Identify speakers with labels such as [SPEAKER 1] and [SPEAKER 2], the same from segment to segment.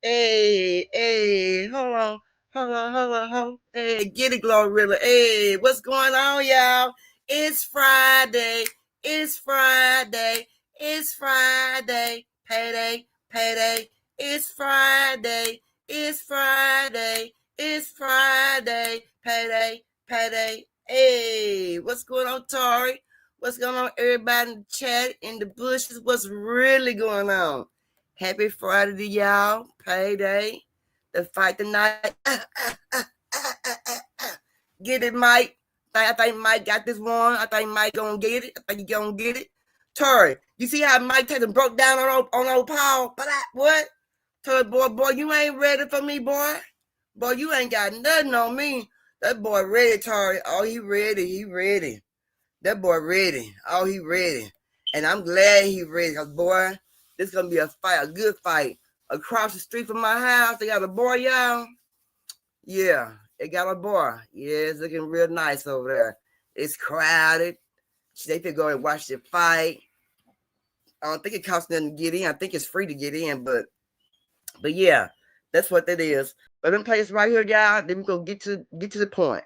[SPEAKER 1] Hey, hold on. Hey, get it, Glorilla. Hey, what's going on, y'all? It's Friday. It's Friday. It's Friday. Payday. It's Friday. It's Friday. It's Friday. Payday. Hey, what's going on, Tori? What's going on, everybody in the chat, in the bushes? What's really going on? Happy Friday to y'all. Payday. The fight tonight. Get it, Mike. I think Mike got this one. I think Mike gonna get it. I think he gonna get it. Tori, you see how Mike Tatum broke down on old Paul? But what? Tori, boy, you ain't ready for me, boy. Boy, you ain't got nothing on me. That boy ready, Tori. Oh, he ready. That boy ready. Oh, he ready. And I'm glad he ready, because, boy, this is going to be a fight, a good fight. Across the street from my house, they got a boy, y'all. Yeah, they got a boy. Yeah, it's looking real nice over there. It's crowded. They could go and watch the fight. I don't think it costs nothing to get in. I think it's free to get in, but yeah, that's what that is. But let me play this right here, y'all. Then we go get to the point.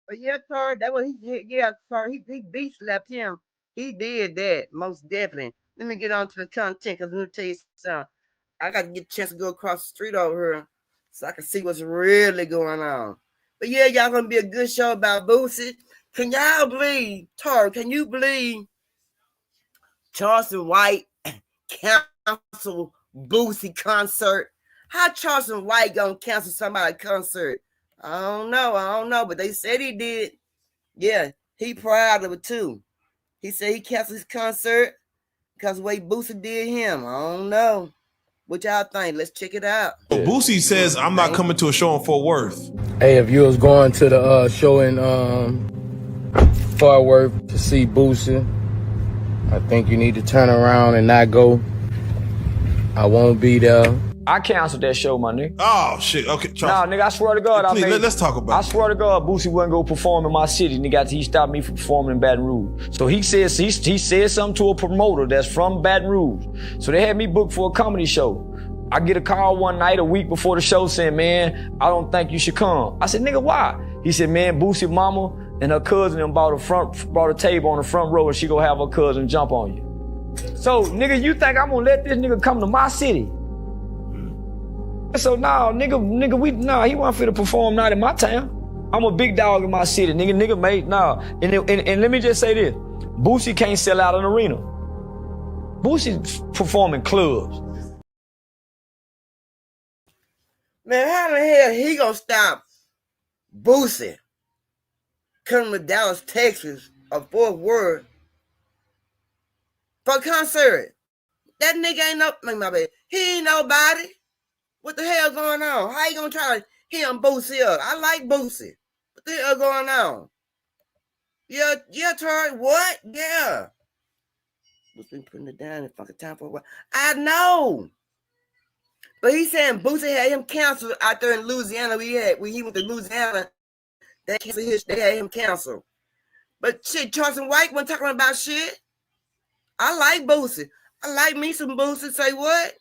[SPEAKER 1] But yeah, Tori, that was Tori, he beat slapped him. He did that, most definitely. Let me get on to the content, because let me tell you something. I got to get a chance to go across the street over here so I can see what's really going on. But yeah, y'all gonna be a good show about Boosie. Can y'all believe, Tori, can you believe Charleston White cancel Boosie concert? How Charleston White gonna cancel somebody's concert? I don't know, but they said he did. Yeah, he proud of it too. He said he canceled his concert because the way Boosie did him. I don't know. What y'all think? Let's check it out.
[SPEAKER 2] Boosie says, I'm not coming to a show in Fort Worth.
[SPEAKER 3] Hey, if you was going to the show in Fort Worth to see Boosie, I think you need to turn around and not go. I won't be there.
[SPEAKER 4] I canceled that show, my nigga.
[SPEAKER 2] Oh, shit. Okay,
[SPEAKER 4] Nah, nigga, I swear to God,
[SPEAKER 2] please, let's talk about it.
[SPEAKER 4] I swear to God, Boosie wasn't gonna perform in my city, nigga. He stopped me from performing in Baton Rouge. So he said something to a promoter that's from Baton Rouge. So they had me booked for a comedy show. I get a call one night, a week before the show, saying, man, I don't think you should come. I said, nigga, why? He said, man, Boosie mama and her cousin brought a table on the front row, and she gonna have her cousin jump on you. So, nigga, you think I'm gonna let this nigga come to my city? So, nah, nigga, he wasn't fit to perform not in my town. I'm a big dog in my city, nigga. Nigga made and let me just say this: Boosie can't sell out an arena. Boosie's performing clubs.
[SPEAKER 1] Man, how the hell he gonna stop Boosie coming to Dallas, Texas, or Fort Worth for a concert? That nigga ain't no, my bad. He ain't nobody. What the hell going on? How you gonna try to him Boosie up? I like Boosie. What the hell going on? Yeah, Troy. What? Yeah. Who's been putting it down in fucking time for a while? I know. But he's saying Boosie had him canceled out there in Louisiana. When he went to Louisiana, they had him canceled. But shit, Charleston White wasn't talking about shit. I like Boosie. I like me some Boosie. Say what?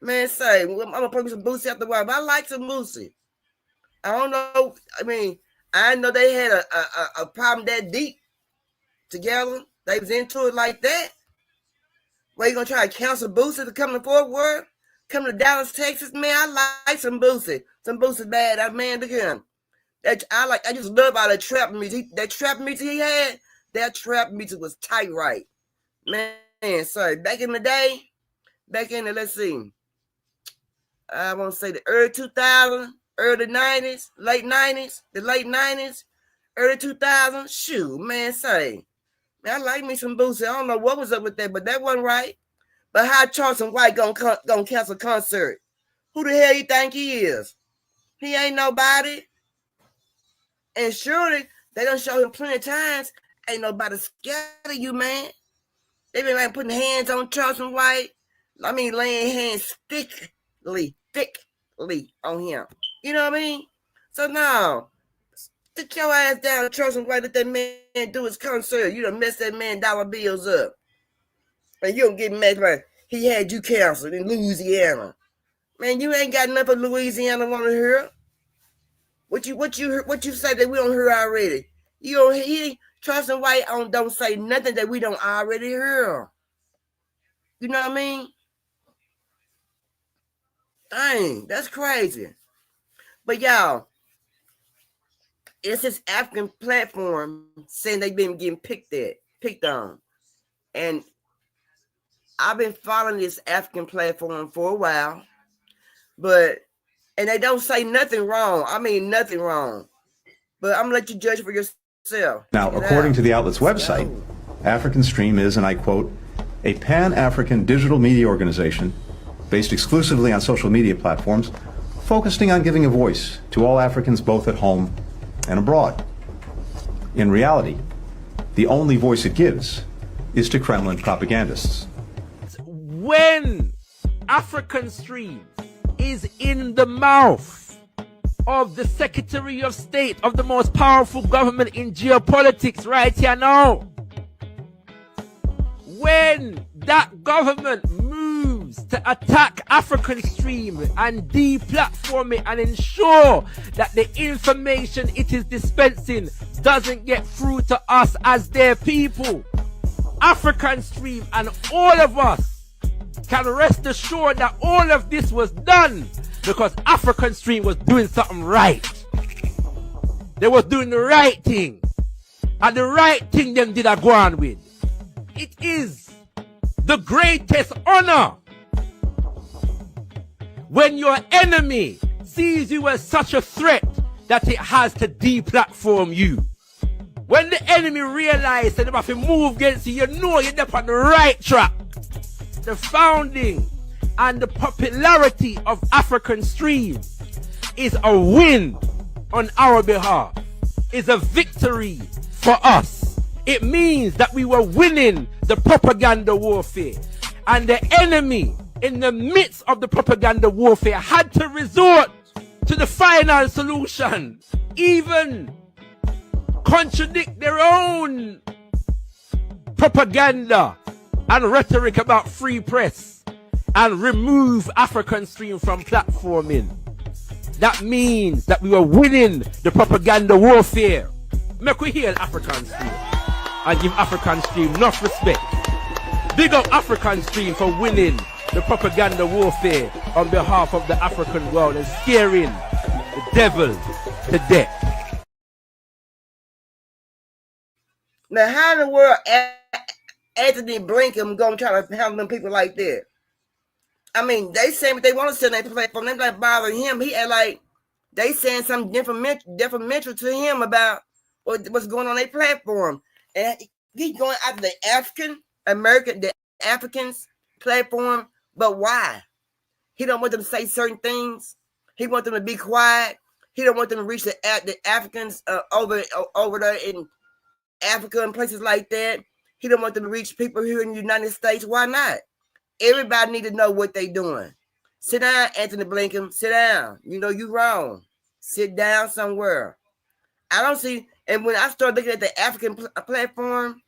[SPEAKER 1] Man, say, I'm gonna put me some Boosie after a while, but I like some Boosie. I don't know. I mean, I know they had a problem that deep together. They was into it like that. Where you gonna try to cancel Boosie to come to Fort Worth? Come to Dallas, Texas? Man, I like some Boosie. Some Boosie bad. That man again. I just love all that trap music. That trap music he had, that trap music was tight, right? Man, sorry. Back in the day, let's see. I want to say the early 2000s, early 90s, late 90s, the late 90s, early 2000s. Shoot, man, say. Man, I like me some Boosie. I don't know what was up with that, but that wasn't right. But how Charleston White gonna cancel a concert? Who the hell you think he is? He ain't nobody. And surely they done show him plenty of times. Ain't nobody scared of you, man. They been like putting hands on Charleston White. I mean, laying hands thickly on him. You know what I mean? So now, sit your ass down, Charleston White, let that man do his concert. You done messed that man dollar bills up. And you don't get mad about he had you canceled in Louisiana. Man, you ain't got nothing Louisiana want to hear. What you say that we don't hear already? You don't Charleston White don't say nothing that we don't already hear. You know what I mean? Dang, that's crazy. But y'all, it's this African platform saying they've been getting picked on. And I've been following this African platform for a while, and they don't say nothing wrong. I mean, nothing wrong. But I'm gonna let you judge for yourself.
[SPEAKER 5] Now, according to the outlet's website, African Stream is, and I quote, a pan-African digital media organization based exclusively on social media platforms, focusing on giving a voice to all Africans both at home and abroad. In reality, the only voice it gives is to Kremlin propagandists.
[SPEAKER 6] When African Stream is in the mouth of the Secretary of State of the most powerful government in geopolitics right here now, when that government moves to attack African Stream and deplatform it and ensure that the information it is dispensing doesn't get through to us as their people, African Stream and all of us can rest assured that all of this was done because African Stream was doing something right. They was doing the right thing. And the right thing them did a go on with. It is the greatest honor when your enemy sees you as such a threat that it has to deplatform you. When the enemy realizes that they have to move against you, you know you're on the right track. The founding and the popularity of African Stream is a win on our behalf, is a victory for us. It means that we were winning the propaganda warfare, and the enemy in the midst of the propaganda warfare had to resort to the final solution, even contradict their own propaganda and rhetoric about free press and remove African Stream from platforming. That means that we were winning the propaganda warfare. Make we hear African Stream and give African Stream enough respect. Big up African Stream for winning the propaganda warfare on behalf of the African world and scaring the devil to death.
[SPEAKER 1] Now, how in the world Anthony Blinken gonna try to handle them people like that? I mean, they say what they want to say on their platform. They're not bothering him. He act like they saying something detrimental to him about what's going on their platform. And he's going after the the Africans platform. But why? He don't want them to say certain things. He wants them to be quiet. He don't want them to reach the Africans over there in Africa and places like that. He don't want them to reach people here in the United States. Why not? Everybody need to know what they doing. Sit down, Anthony Blinken. Sit down. You know you wrong. Sit down somewhere. I don't see. And when I started looking at the African platform,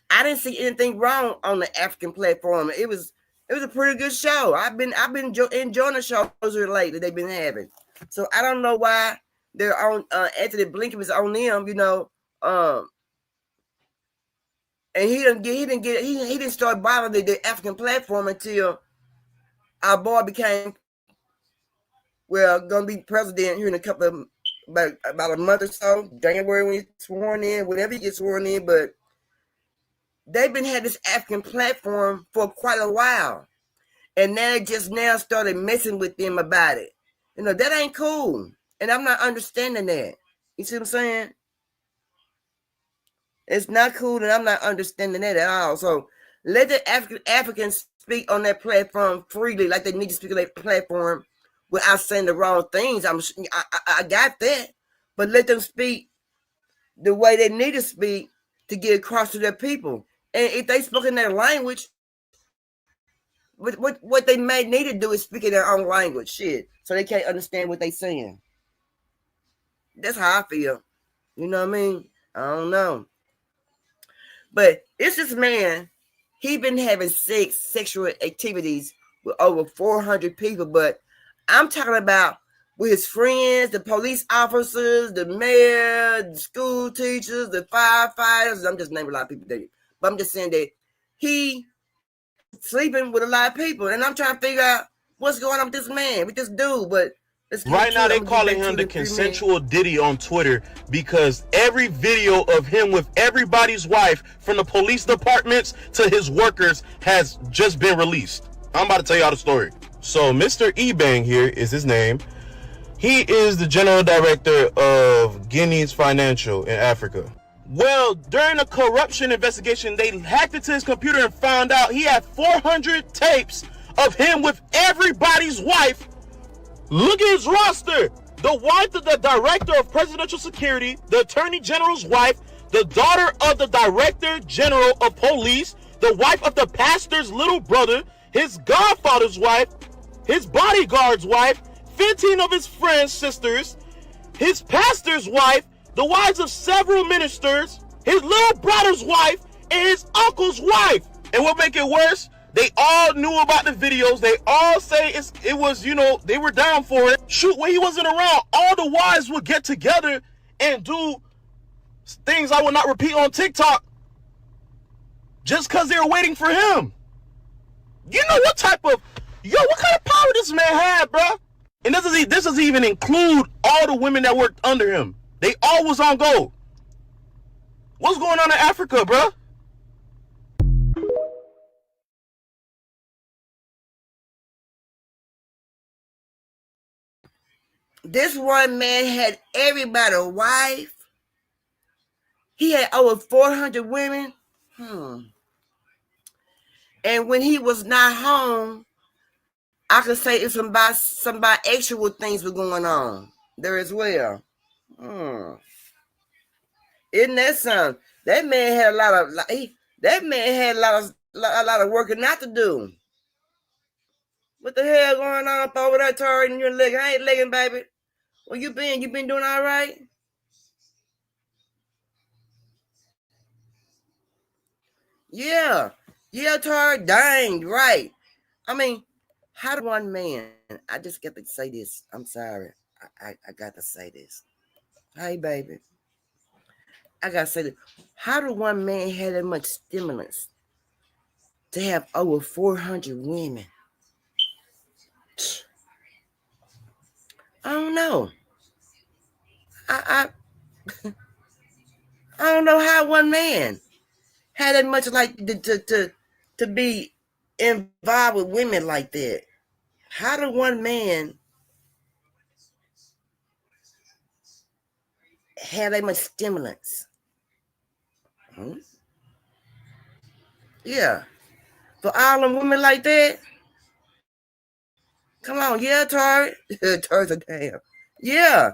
[SPEAKER 1] I didn't see anything wrong on the African platform. It was a pretty good show. I've been enjoying the shows lately they've been having. So I don't know why they're on Anthony Blinken is on them. You know, and he didn't start bothering the African platform until our boy became gonna be president here in a couple of about a month or so, January when he's sworn in, whenever he gets sworn in. But they've been had this African platform for quite a while, and now they just now started messing with them about it. You know, that ain't cool, and I'm not understanding that. You see what I'm saying? It's not cool, and I'm not understanding that at all. So let the Africans speak on that platform freely, like they need to speak on that platform without saying the wrong things. I got that, but let them speak the way they need to speak to get across to their people. And if they spoke in their language, what they may need to do is speak in their own language, shit, so they can't understand what they saying. That's how I feel. You know what I mean? I don't know. But it's this man, he been having sexual activities with over 400 people, but I'm talking about with his friends, the police officers, the mayor, the school teachers, the firefighters. I'm just naming a lot of people there. But I'm just saying that he sleeping with a lot of people. And I'm trying to figure out what's going on with this man, with this dude. But
[SPEAKER 7] right now they're calling him the consensual Diddy on Twitter because every video of him with everybody's wife, from the police departments to his workers, has just been released. I'm about to tell y'all the story. So Mr. Ebang here is his name. He is the general director of Guinea's Financial in Africa. Well, during a corruption investigation, they hacked into his computer and found out he had 400 tapes of him with everybody's wife. Look at his roster. The wife of the director of presidential security, the attorney general's wife, the daughter of the director general of police, the wife of the pastor's little brother, his godfather's wife, his bodyguard's wife, 15 of his friends' sisters, his pastor's wife, the wives of several ministers, his little brother's wife, and his uncle's wife. And what make it worse, they all knew about the videos. They all say it was, you know, they were down for it. Shoot, when he wasn't around, all the wives would get together and do things I will not repeat on TikTok just because they were waiting for him. You know what kind of power this man had, bro? And this doesn't even include all the women that worked under him. They all was on go. What's going on in Africa, bro?
[SPEAKER 1] This one man had everybody wife. He had over 400 women. And when he was not home, I could say it's some bisexual things were going on there as well. Isn't that something? That man had a lot of working not to do. What the hell going on up over there, Tori? And your leg? I ain't legging, baby. Where you been? You been doing all right? Yeah, Tori. Dang, right. I mean, how do one man? I just got to say this. I'm sorry. I got to say this. Hey, baby. I got to say this. How do one man have that much stimulus to have over 400 women? I don't know. I I don't know how one man had that much like to be involved with women like that. How did one man have that much stimulants? Yeah. For all them women like that? Come on, yeah, Tori. Tori's a damn. Yeah.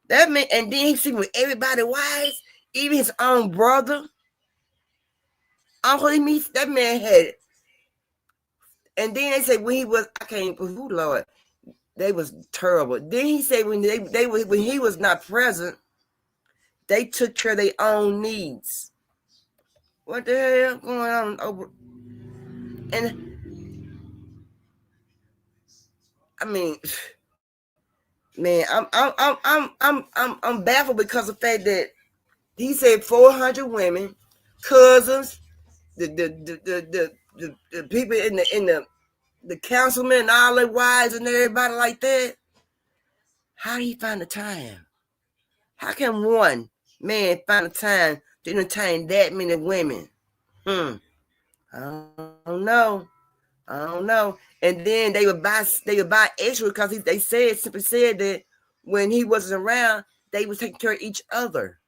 [SPEAKER 1] That man, and then he see with everybody wives, even his own brother. Uncle, he meets that man had it. And then they say when he was, I can't, who Lord, they was terrible. Then he said when when he was not present, they took care of their own needs. What the hell going on over? And I mean, man, I'm baffled because of the fact that he said 400 women, cousins, the people in the councilmen and all their wives and everybody like that. How do you find the time? How can one man find the time to entertain that many women? I don't know. I don't know. And then they would buy extra because they simply said that when he wasn't around, they was taking care of each other.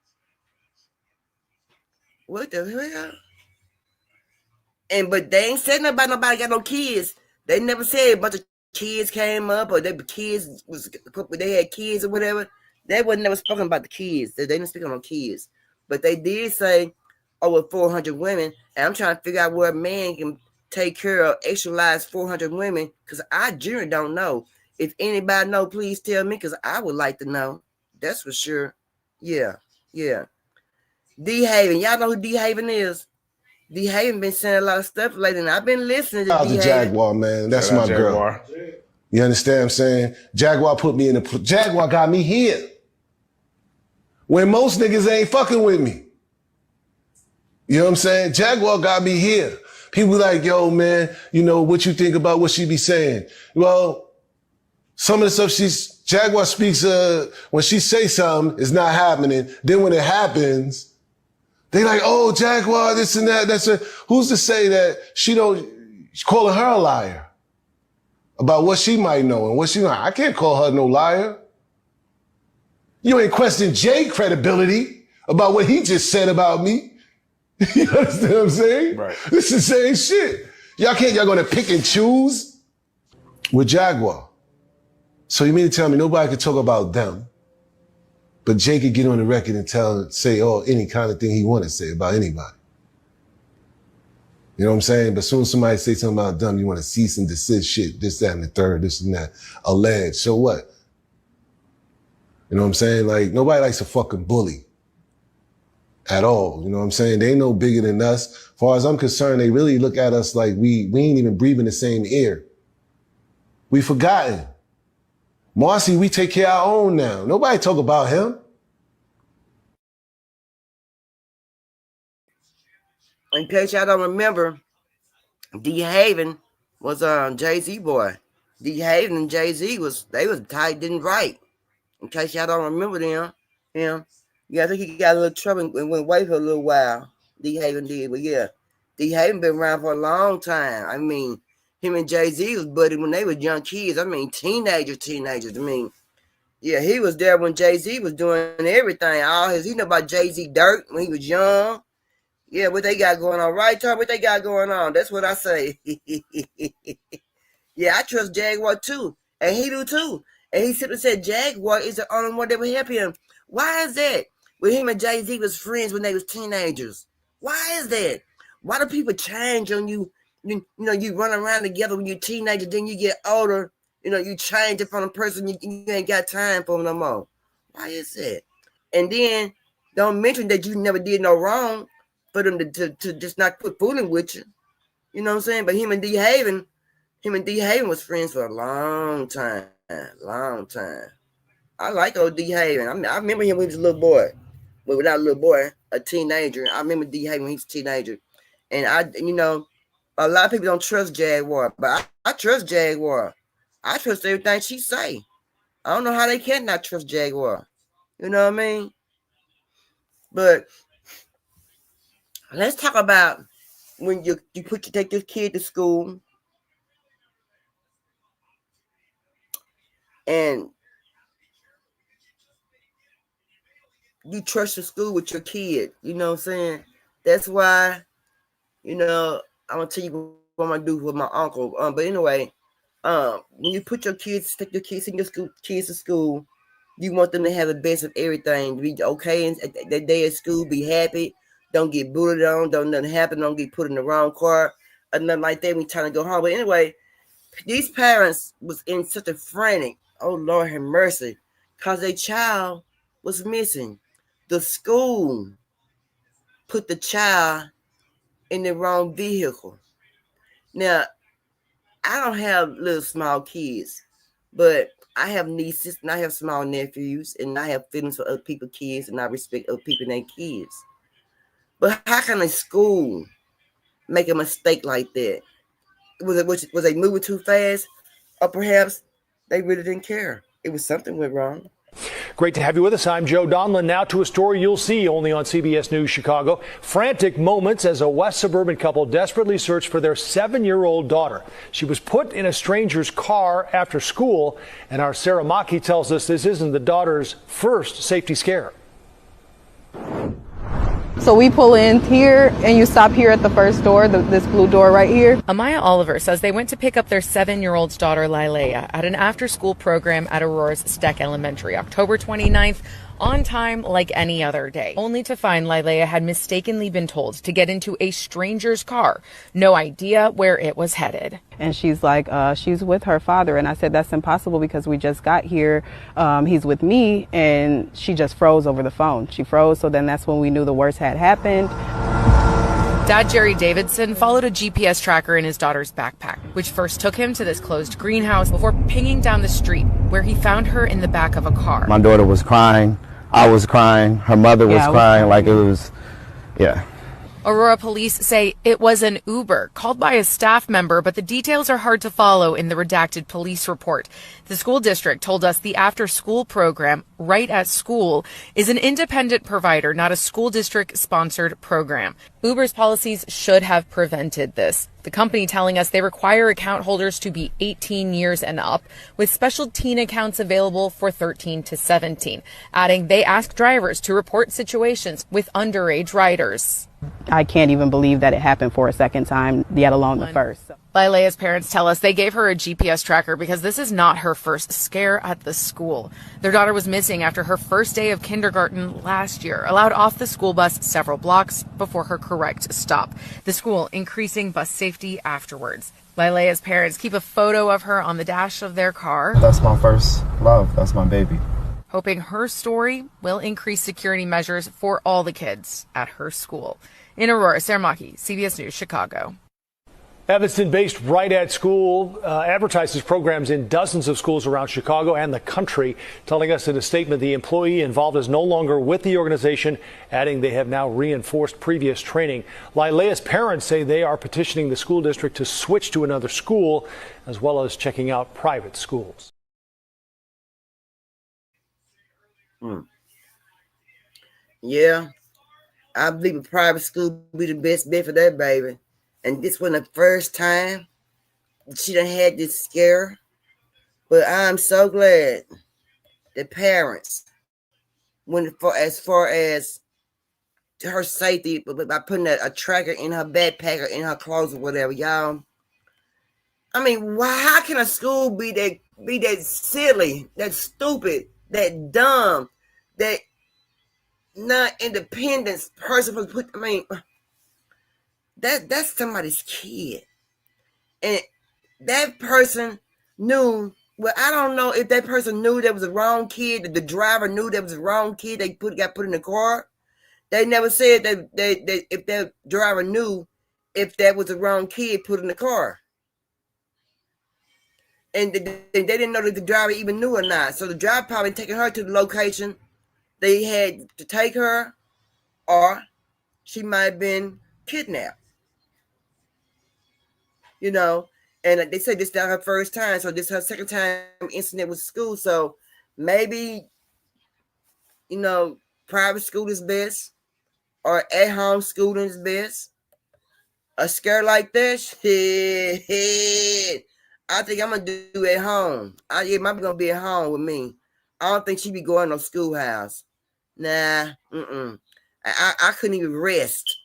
[SPEAKER 1] What the hell? But they ain't said nothing about nobody got no kids. They never said a bunch of kids came up or they had kids or whatever. They wasn't never spoken about the kids. They didn't speak on no kids. But they did say over 400 women. And I'm trying to figure out where a man can take care of actualized 400 women because I generally don't know. If anybody know, please tell me because I would like to know. That's for sure. Yeah. D Haven. Y'all know who D Haven is? D Haven been saying a lot of stuff lately, and I've been listening to D Haven.
[SPEAKER 8] Jaguar, man. That's my girl. You understand what I'm saying? Jaguar put me in the... Jaguar got me here. When most niggas ain't fucking with me. You know what I'm saying? Jaguar got me here. People like, yo, man, you know, what you think about what she be saying? Well, some of the stuff Jaguar speaks, when she say something, it's not happening. Then when it happens... They like, oh, Jaguar, this and that. Who's to say that she's calling her a liar about what she might know and what she not? I can't call her no liar. You ain't question Jay's credibility about what he just said about me. You understand what I'm saying? Right. It's the same shit. Y'all gonna pick and choose with Jaguar. So you mean to tell me nobody could talk about them? But Jay could get on the record and say any kind of thing he want to say about anybody. You know what I'm saying? But as soon as somebody say something about them, you want to cease and desist shit, this, that, and the third, this and that, alleged. So what? You know what I'm saying? Like, nobody likes a fucking bully. At all. You know what I'm saying? They ain't no bigger than us. As far as I'm concerned, they really look at us like we ain't even breathing the same air. We forgotten. Marcy, we take care of our own now. Nobody talk about him.
[SPEAKER 1] In case y'all don't remember, D Haven was Jay-Z boy. D Haven and Jay-Z was tight, didn't write. In case y'all don't remember them. Yeah, I think he got a little trouble and went away for a little while. D Haven did, but yeah. D Haven been around for a long time. I mean, him and Jay-Z was buddies when they were young kids. I mean, teenagers. I mean, yeah, he was there when Jay-Z was doing everything. He know about Jay-Z dirt when he was young. Yeah, what they got going on, right, Tom? What they got going on? That's what I say. Yeah, I trust Jaguar too, and he do too. And he simply said Jaguar is the only one that will help him. Why is that? When him and Jay-Z was friends when they was teenagers. Why is that? Why do people change on you? You know, you run around together when you're a teenager, then you get older. You know, you change it from a person, you ain't got time for them no more. Why is that? And then don't mention that you never did no wrong for them to just not quit fooling with you. You know what I'm saying? But him and D Haven was friends for a long time. I like old D Haven. I remember him when he was a little boy. Well, without a little boy, a teenager. I remember D Haven when he was a teenager. And a lot of people don't trust Jaguar, but I trust Jaguar. I trust everything she say. I don't know how they cannot trust Jaguar. You know what I mean? But Let's talk about when you take your kid to school and you trust the school with your kid. You know what I'm saying? That's why, I'm gonna tell you what I'm gonna do with my uncle. But anyway, when you take your kids in your kids to school, you want them to have the best of everything, to be okay and that day at school, be happy, don't get bullied on, don't nothing happen, don't get put in the wrong car, or nothing like that when you're trying to go home. But anyway, these parents was in such a frantic, oh Lord have mercy, because their child was missing. The school put the child in the wrong vehicle. Now, I don't have little small kids, but I have nieces and I have small nephews and I have feelings for other people's kids and I respect other people and their kids. But how can a school make a mistake like that? Was they moving too fast? Or perhaps they really didn't care. It was something went wrong.
[SPEAKER 9] Great to have you with us. I'm Joe Donlin. Now to a story you'll see only on CBS News Chicago. Frantic moments as a West suburban couple desperately searched for their 7-year-old daughter. She was put in a stranger's car after school, and our Sarah Maki tells us this isn't the daughter's first safety scare.
[SPEAKER 10] So we pull in here and you stop here at the first door, this blue door right here.
[SPEAKER 11] Amaya Oliver says they went to pick up their 7-year-old daughter, Lileia, at an after-school program at Aurora's Steck Elementary, October 29th, on time like any other day, only to find Lileia had mistakenly been told to get into a stranger's car. No idea where it was headed.
[SPEAKER 10] And she's like, she's with her father. And I said, that's impossible because we just got here. He's with me. And she just froze over the phone. She froze. So then that's when we knew the worst had happened.
[SPEAKER 11] Dad Jerry Davidson followed a GPS tracker in his daughter's backpack, which first took him to this closed greenhouse before pinging down the street, where he found her in the back of a car.
[SPEAKER 3] My daughter was crying. I was crying. Her mother was crying. Like it was, yeah.
[SPEAKER 11] Aurora police say it was an Uber called by a staff member, but the details are hard to follow in the redacted police report. The school district told us the after-school program, Right at School, is an independent provider, not a school district-sponsored program. Uber's policies should have prevented this. The company telling us they require account holders to be 18 years and up, with special teen accounts available for 13 to 17, adding they ask drivers to report situations with underage riders.
[SPEAKER 10] I can't even believe that it happened for a second time, yet alone the first.
[SPEAKER 11] Lileia's parents tell us they gave her a GPS tracker because this is not her first scare at the school. Their daughter was missing after her first day of kindergarten last year, allowed off the school bus several blocks before her correct stop. The school increasing bus safety afterwards. Lileia's parents keep a photo of her on the dash of their car.
[SPEAKER 3] That's my first love. That's my baby.
[SPEAKER 11] Hoping her story will increase security measures for all the kids at her school. In Aurora, Sarah Maki, CBS News, Chicago.
[SPEAKER 9] Evanston-based Right at School advertises programs in dozens of schools around Chicago and the country, telling us in a statement the employee involved is no longer with the organization, adding they have now reinforced previous training. Lileia's parents say they are petitioning the school district to switch to another school, as well as checking out private schools.
[SPEAKER 1] Yeah, I believe a private school be the best bet for that baby. And this wasn't the first time she done had this scare. But I'm so glad the parents went as far as her safety by putting a tracker in her backpack or in her clothes or whatever, y'all. I mean, how can a school be that silly, that stupid, that dumb, that not independent person? I mean, that's somebody's kid, and that person knew. Well, I don't know if that person knew that was the wrong kid. That the driver knew that was the wrong kid. They got put in the car. They never said that if that driver knew if that was the wrong kid put in the car, and they didn't know that the driver even knew or not. So the driver probably taking her to the location they had to take her, or she might have been kidnapped. You know, and they said this is not her first time, so this is her second time incident with school. So maybe, private school is best. or at home schooling is best. A scare like that, shit. I think I'm gonna do at home. My gonna be at home with me. I don't think she be going to schoolhouse. Nah, I couldn't even rest,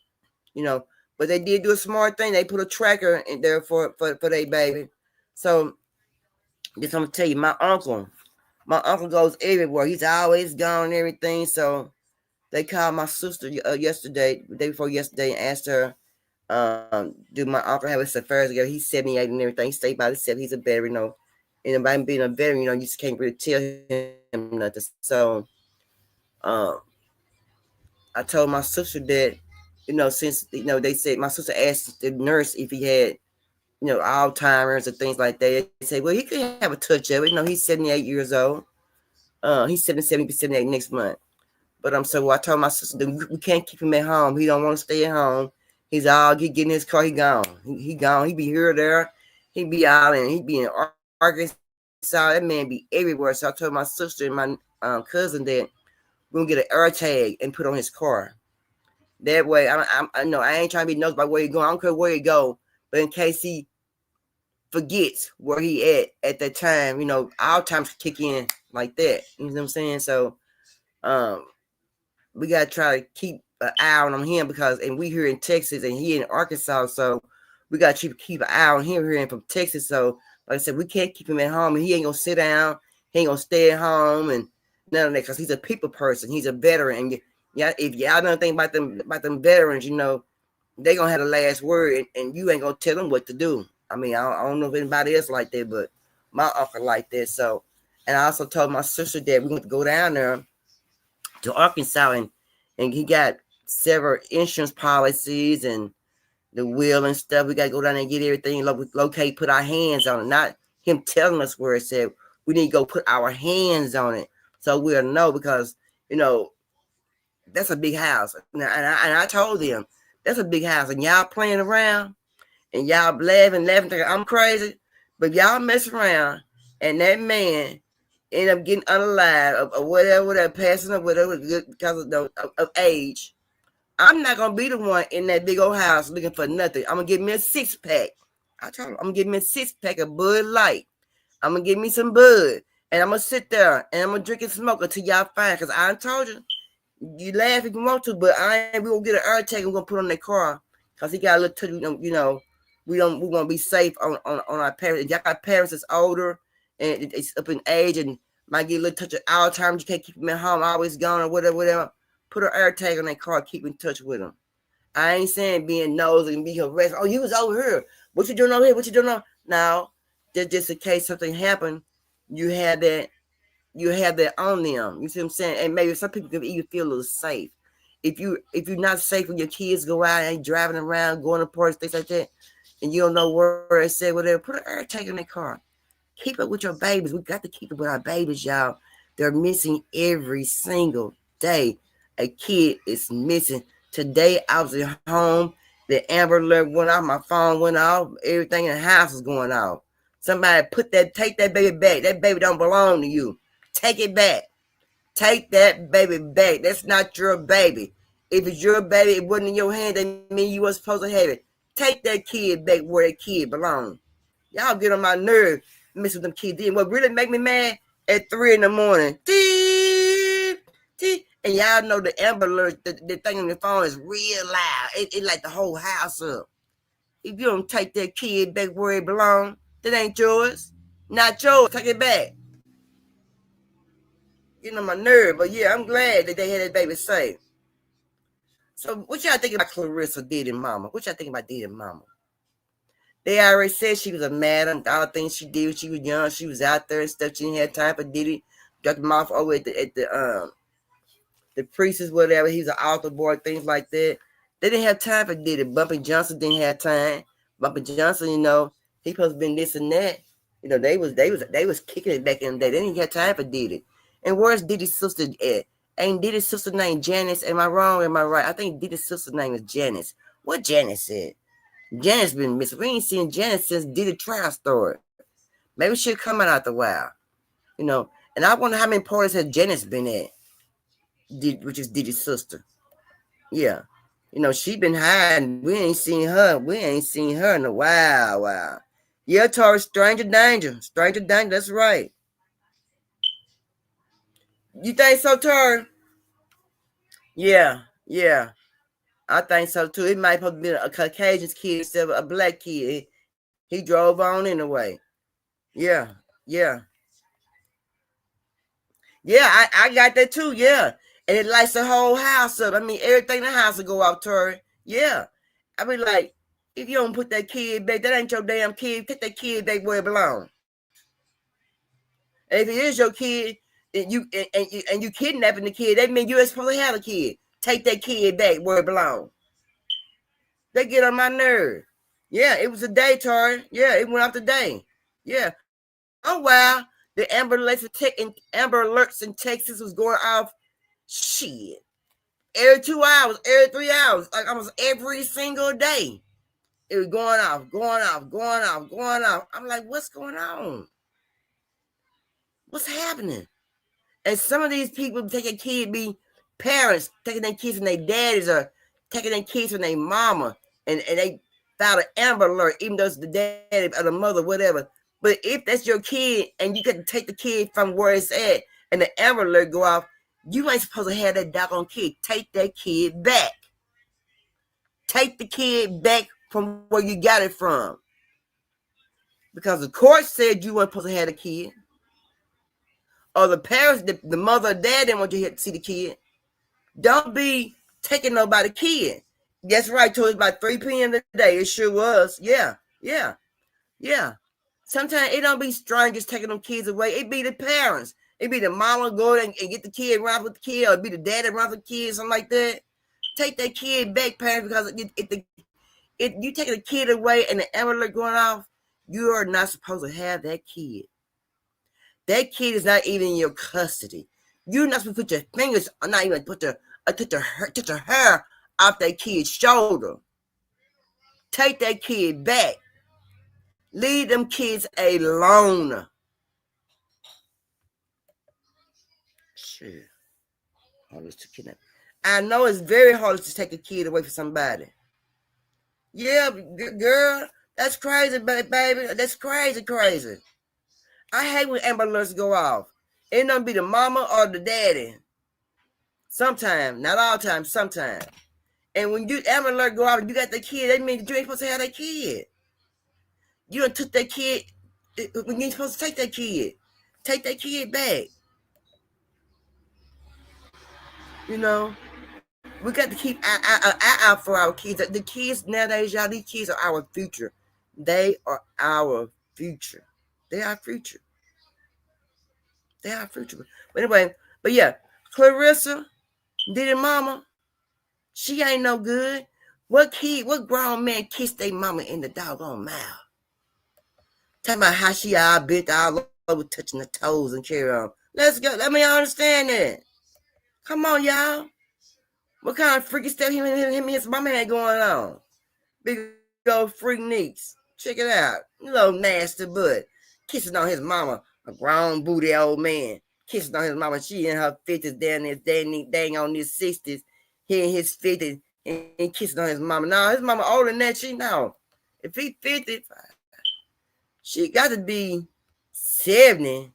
[SPEAKER 1] But they did do a smart thing. They put a tracker in there for their baby. So just I'm gonna tell you, my uncle goes everywhere. He's always gone and everything. So they called my sister yesterday, the day before yesterday, and asked her, do my uncle have his affairs together? He's 78 and everything. He stayed by himself. He's a veteran, And by being a veteran, you just can't really tell him nothing. So I told my sister that, since they said, my sister asked the nurse if he had, Alzheimer's and things like that. They say, well, he could have a touch of it. He's 78 years old. He's 77, 78 next month. But so I told my sister that we can't keep him at home. He don't want to stay at home. He's all get in his car. He gone. He gone. He be here or there. He be out and he be in Arkansas. That man be everywhere. So I told my sister and my cousin that we're gonna get an air tag and put on his car. That way, I know I ain't trying to be nosy about where he going. I don't care where he go, but in case he forgets where he at that time, all times kick in like that. You know what I'm saying? So, we gotta try to keep an eye on him and we here in Texas and he in Arkansas, so we gotta keep an eye on him here from Texas. So, like I said, we can't keep him at home, and he ain't gonna sit down. He ain't gonna stay at home and none of that, because he's a people person. He's a veteran, and if y'all know anything about them veterans, they gonna have the last word, and you ain't gonna tell them what to do. I mean, I don't know if anybody else like that, but my uncle like that. So, and I also told my sister that we're going to go down there to Arkansas, and he got several insurance policies and the will and stuff. We got to go down there and get everything locate, put our hands on it, not him telling us where it said. We need to go put our hands on it so we'll know, because, that's a big house. And I told them, that's a big house, and y'all playing around and y'all laughing, thinking I'm crazy, but y'all mess around and that man end up getting unalive or whatever, passing up, whatever, because of age. I'm not gonna be the one in that big old house looking for nothing. I'm gonna get me a 6-pack. I told him I'm gonna get me a 6-pack of Bud Light. I'm gonna get me some Bud, and I'm gonna sit there and I'm gonna drink and smoke until y'all find. Cause I told you, you laugh if you want to, but we gonna get an air tag and we're gonna put on their car, cause he got a little touch. We want to be safe on our parents. If y'all got parents that's older and it's up in age and might get a little touch of Alzheimer's, you can't keep them at home, always gone or whatever. Put an air tag on their car, keep in touch with them. I ain't saying being nosy and be harassed. Oh, you was over here. What you doing over here? What you doing over? No, just in case something happened, you have that on them. You see what I'm saying? And maybe some people can even feel a little safe. If you're not safe when your kids go out and driving around, going to parties, things like that, and you don't know where it said, whatever, put an air tag in their car. Keep it with your babies. We got to keep it with our babies, y'all. They're missing every single day. A kid is missing. Today, I was at home. The Amber Alert went off. My phone went off. Everything in the house was going off. Somebody take that baby back. That baby don't belong to you. Take it back. Take that baby back. That's not your baby. If it's your baby, it wasn't in your hand, that means you weren't supposed to have it. Take that kid back where that kid belongs. Y'all get on my nerve messing with them kids. And what really make me mad, at 3 in the morning, and y'all know the Amber Alert, the thing on the phone is real loud. It light the whole house up. If you don't take that kid back where it belongs, that ain't yours. Not yours. Take it back. Getting on my nerve. But yeah, I'm glad that they had that baby safe. So what y'all think about Clarissa Diddy mama? What y'all think about Diddy mama? They already said she was a madam. All the things she did when she was young, she was out there and stuff. She didn't have time for Diddy. Dropped him off over at the priestess, whatever. He was an altar boy, things like that. They didn't have time for Diddy. Bumpy Johnson didn't have time. Bumpy Johnson, he supposed to been this and that. They was kicking it back in the day. They didn't have time for Diddy. And where's Diddy's sister at? Ain't Diddy's sister named Janice? Am I wrong? Am I right? I think Diddy's sister's name is Janice. What Janice said? Janice been missing. We ain't seen Janice since Diddy trial story. Maybe she'll come out after a while. And I wonder how many parties has Janice been at, which is Diddy's sister. Yeah. You know, she been hiding. We ain't seen her. We ain't seen her in a while. Wow. Yeah, Tori, stranger danger. Stranger danger, that's right. You think so, Tori? Yeah, yeah. I think so too. It might have been a Caucasian kid instead of a black kid. He drove on anyway. Yeah, yeah. Yeah, I got that too, yeah. And it lights the whole house up. I mean, everything in the house will go off, Tori. Yeah. I be like, if you don't put that kid back, that ain't your damn kid. Take that kid back where it belongs. And if it is your kid, and you kidnapping the kid, that means you ain't supposed to have a kid. Take that kid back where it belongs. They get on my nerve. Yeah, it was a day, Tori. Yeah, it went off the day. Yeah. Oh wow. The Amber Alerts in Texas was going off. Shit. Every 2 hours, every 3 hours, like almost every single day. It was going off, going off, going off, going off. I'm like, what's going on? What's happening? And some of these people take a kid, be parents taking their kids from their daddies or taking their kids from their mama, and they filed an Amber Alert, even though it's the daddy or the mother, whatever. But if that's your kid and you got to take the kid from where it's at and the Amber Alert go off, you ain't supposed to have that doggone kid. Take that kid back. Take the kid back from where you got it from. Because the court said you weren't supposed to have the kid. Or the parents, the mother or dad didn't want you to see the kid. Don't be taking nobody's kid. That's right, so it's about 3 p.m. today. It sure was. Yeah, yeah, yeah. Sometimes it don't be strangers taking them kids away. It be the parents. It be the mama go and get the kid, run with the kid, or it be the daddy run with the kid, something like that. Take that kid back, parents, because if you take the kid away and the Amber Alert going off, you are not supposed to have that kid. That kid is not even in your custody. You're not supposed to put your fingers, or not even touch the hair off that kid's shoulder. Take that kid back. Leave them kids alone. Shit. I know it's very hard to take a kid away from somebody. Yeah, girl, that's crazy, baby. That's crazy. I hate when Amber Alerts go off. It don't be the mama or the daddy. Sometimes, not all the time, sometimes. And when you Amber Alert go off and you got the kid, that means you ain't supposed to have that kid. You done took that kid when you ain't supposed to take that kid. Take that kid back. You know, we got to keep an eye out for our kids. The kids nowadays, y'all, these kids are our future. They are our future. They are future. They are future. But anyway, but yeah, Clarissa, Diddy mama, she ain't no good. What grown man kissed their mama in the doggone mouth? Talking about how she all bent all over, touching the toes and carry on. Let's go. Let me understand that. Come on, y'all. What kind of freaky stuff him and his mama had going on? Big old freak niece. Check it out. Little nasty butt. Kissing on his mama. A grown booty old man. Kissing on his mama. She in her 50s, down there, dang on his 60s. He in his 50s and kissing on his mama. No, his mama older than that. She know. If he 50, she got to be 70.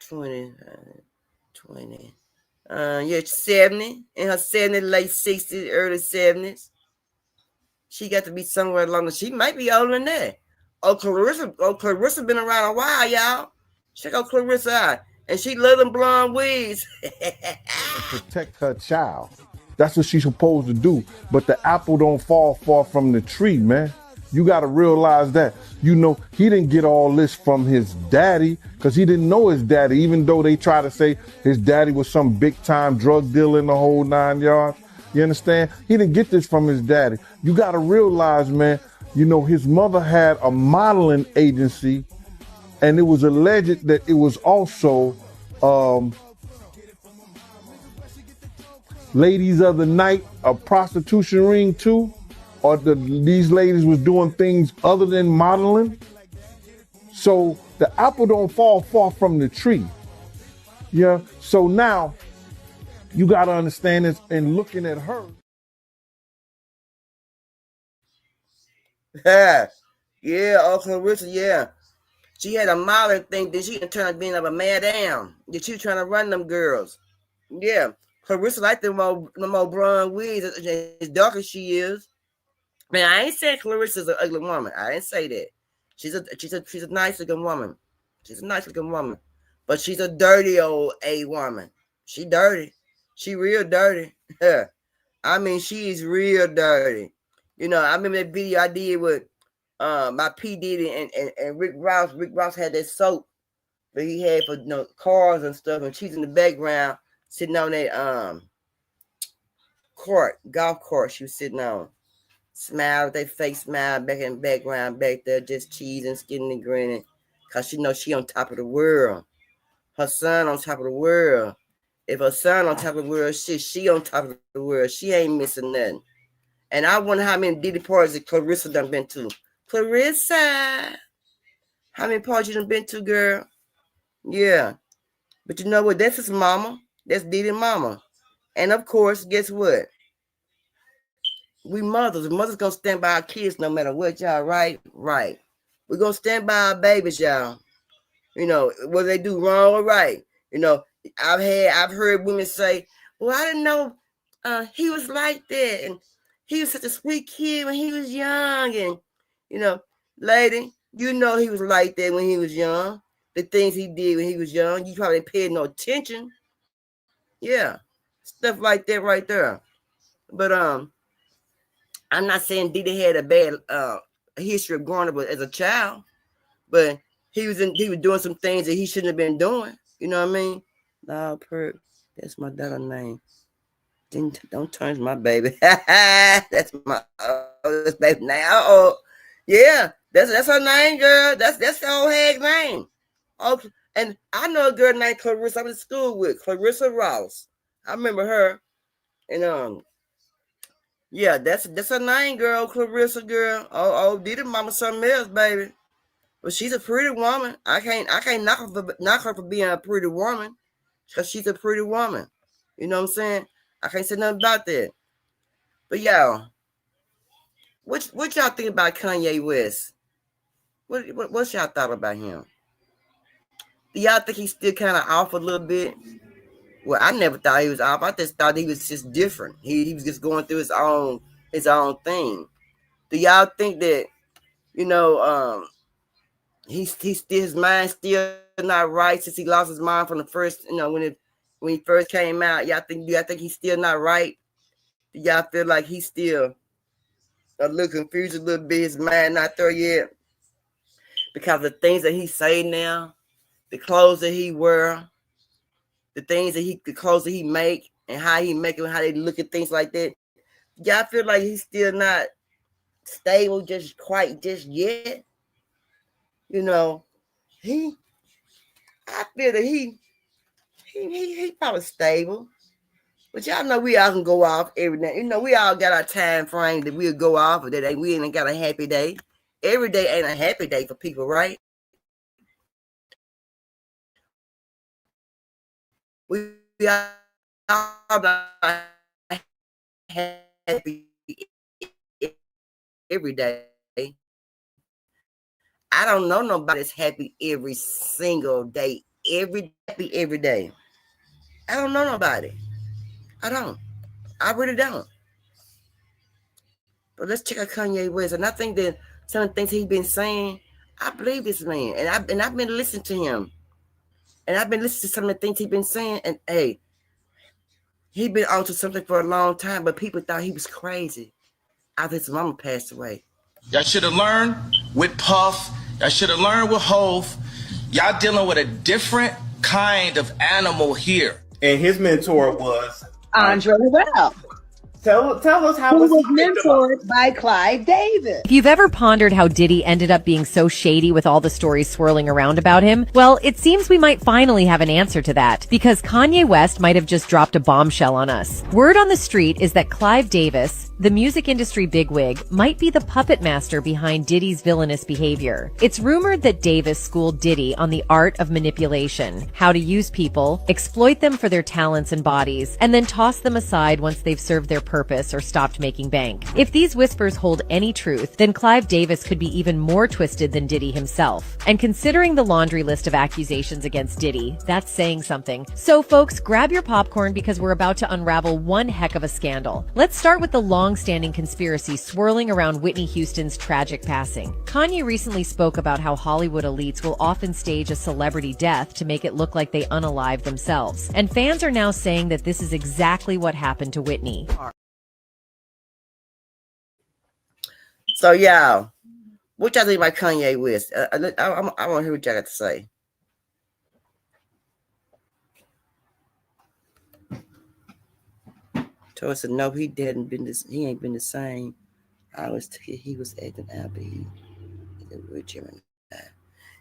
[SPEAKER 1] 20. Yeah, 70. In her 70s, late 60s, early 70s. She got to be somewhere along the. She might be older than that. Clarissa been around a while, y'all. Check out Clarissa out. And she love them blonde wigs.
[SPEAKER 12] Protect her child. That's what she's supposed to do. But the apple don't fall far from the tree, man. You got to realize that. You know, he didn't get all this from his daddy because he didn't know his daddy, even though they try to say his daddy was some big-time drug dealer in the whole 9 yards. You understand? He didn't get this from his daddy. You got to realize, man, you know, his mother had a modeling agency, and it was alleged that it was also ladies of the night, a prostitution ring too, or these ladies was doing things other than modeling. So the apple don't fall far from the tree. Yeah. So now You got to understand this. And looking at her.
[SPEAKER 1] Yeah, oh, Clarissa, yeah. She had a modeling thing, then she turned out being a madam. That she trying to run them girls. Yeah. Clarissa like them more blonde wigs as dark as she is. Man, I ain't saying Clarissa's an ugly woman. I didn't say that. She's a nice looking woman. She's a nice looking woman. But she's a dirty old A woman. She dirty. She real dirty. I mean, she is real dirty. You know, I remember that video I did with my P. Diddy and Rick Ross. Rick Ross had that soap that he had for cars and stuff, and she's in the background sitting on that golf court she was sitting on. Smile with that fake smile back in the background back there, just cheesing, skinning and grinning. Cause she knows she on top of the world. Her son on top of the world. If her son on top of the world, she on top of the world. She ain't missing nothing. And I wonder how many Diddy parties that Clarissa done been to. Clarissa, how many parties you done been to, girl? Yeah. But you know what? That's his mama. That's Diddy mama. And of course, guess what? We mothers gonna stand by our kids no matter what, y'all, right? Right. We're gonna stand by our babies, y'all. You know, whether they do wrong or right. You know, I've heard women say, well, I didn't know he was like that, and he was such a sweet kid when he was young. And you know, lady, you know he was like that when he was young. The things he did when he was young, you probably paid no attention. Yeah, stuff like that right there. But I'm not saying Diddy had a bad history of growing up as a child, but he was doing some things that he shouldn't have been doing. You know what I mean? Loud Perk, that's my daughter's name. Don't turn my baby. That's my oldest baby now. Oh, yeah, that's her name, girl. That's the old hag name. Oh, and I know a girl named Clarissa I went to school with, Clarissa Ross. I remember her. And yeah, that's her name, girl, Clarissa, girl. Oh, Diddy mama something else, baby. But she's a pretty woman. I can't knock her for being a pretty woman, because she's a pretty woman. You know what I'm saying? I can't say nothing about that. But y'all, what y'all think about Kanye West? What's y'all thought about him? Do y'all think he's still kind of off a little bit? Well, I never thought he was off. I just thought he was just different. He was just going through his own thing. Do y'all think that, you know, his mind still not right since he lost his mind from the first, you know, when he first came out? Y'all think he's still not right? Do y'all feel like he's still a little confused a little bit? His mind not there yet? Because the things that he say now, the clothes that he wear, the clothes that he make, and how he make it, how they look at things like that. Y'all feel like he's still not stable just yet? You know, I feel that he probably stable. But y'all know we all can go off every day. You know, we all got our time frame that we'll go off, or that we ain't got a happy day. Every day ain't a happy day for people, right? We are not happy every day. I don't know nobody that's happy every single day, every day. I don't know nobody. I don't. I really don't. But let's check out Kanye West. And I think that some of the things he's been saying, I believe this man. And I've been listening to him. And I've been listening to some of the things he's been saying. And hey, he been on to something for a long time, but people thought he was crazy after his mama passed away.
[SPEAKER 13] Y'all should have learned with Puff. Y'all should have learned with Hov. Y'all dealing with a different kind of animal here.
[SPEAKER 14] And his mentor was
[SPEAKER 15] Adria.
[SPEAKER 14] Tell us how
[SPEAKER 15] was mentored by Clive Davis.
[SPEAKER 16] If you've ever pondered how Diddy ended up being so shady with all the stories swirling around about him, well, it seems we might finally have an answer to that, because Kanye West might have just dropped a bombshell on us. Word on the street is that Clive Davis, the music industry bigwig might be the puppet master behind Diddy's villainous behavior. It's rumored that Davis schooled Diddy on the art of manipulation, how to use people, exploit them for their talents and bodies, and then toss them aside once they've served their purpose or stopped making bank. If these whispers hold any truth, then Clive Davis could be even more twisted than Diddy himself. And considering the laundry list of accusations against Diddy, that's saying something. So folks, grab your popcorn because we're about to unravel one heck of a scandal. Let's start with the long-standing conspiracy swirling around Whitney Houston's tragic passing. Kanye recently spoke about how Hollywood elites will often stage a celebrity death to make it look like they unalive themselves. And fans are now saying that this is exactly what happened to Whitney.
[SPEAKER 1] So y'all, what y'all think about Kanye West? I want to hear what y'all got to say. Told said no, he didn't been this. He ain't been the same. I was he was acting out, but he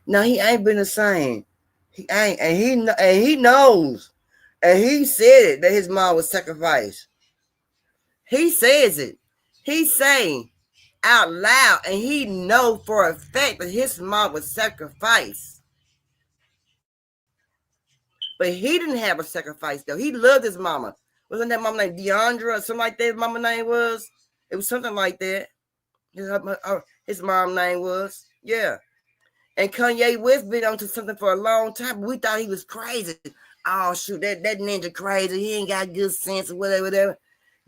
[SPEAKER 1] no, he ain't been the same. He ain't, and he knows, and he said it that his mom was sacrificed. He says it. He's saying out loud, and he know for a fact that his mom was sacrificed. But he didn't have a sacrifice though. He loved his mama. Wasn't that mama named Deandra or something like that? His mama name was. It was something like that. His mom name was. Yeah. And Kanye West been on to something for a long time. But we thought he was crazy. Oh shoot, that ninja crazy. He ain't got good sense or whatever.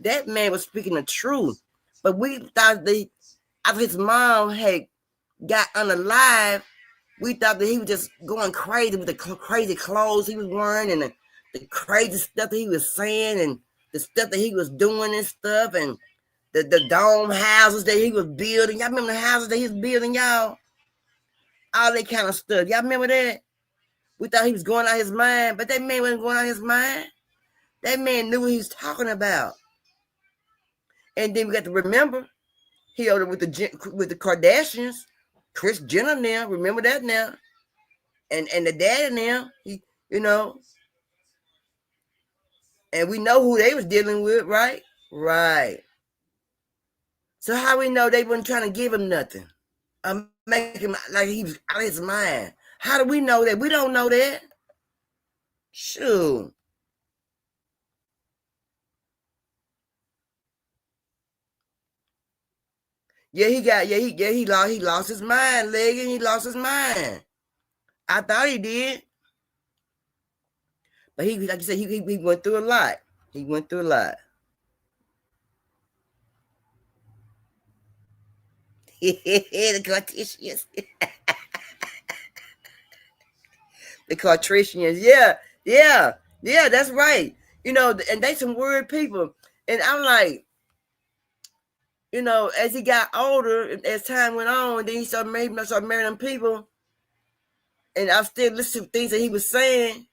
[SPEAKER 1] That man was speaking the truth. But we thought that after his mom had got unalive, we thought that he was just going crazy with the crazy clothes he was wearing and the crazy stuff that he was saying and the stuff that he was doing and stuff and the dome houses that he was building. Y'all remember the houses that he was building, y'all? All that kind of stuff. Y'all remember that? We thought he was going out his mind, but that man wasn't going out his mind. That man knew what he was talking about. And then we got to remember, he ordered with the Kardashians, Kris Jenner now. Remember that now? And the daddy now, you know. And we know who they was dealing with, right? Right. So how we know they wasn't trying to give him nothing? Make him like he was out of his mind. How do we know that? We don't know that. Shoot. Yeah, he lost his mind, Leggett. He lost his mind. I thought he did. But he, like you said, he went through a lot. He went through a lot. The Cartesians. The Cartesians. Yeah, that's right. You know, and they some weird people. And I'm like, you know, as he got older, as time went on, then he started marrying them people. And I still listened to things that he was saying.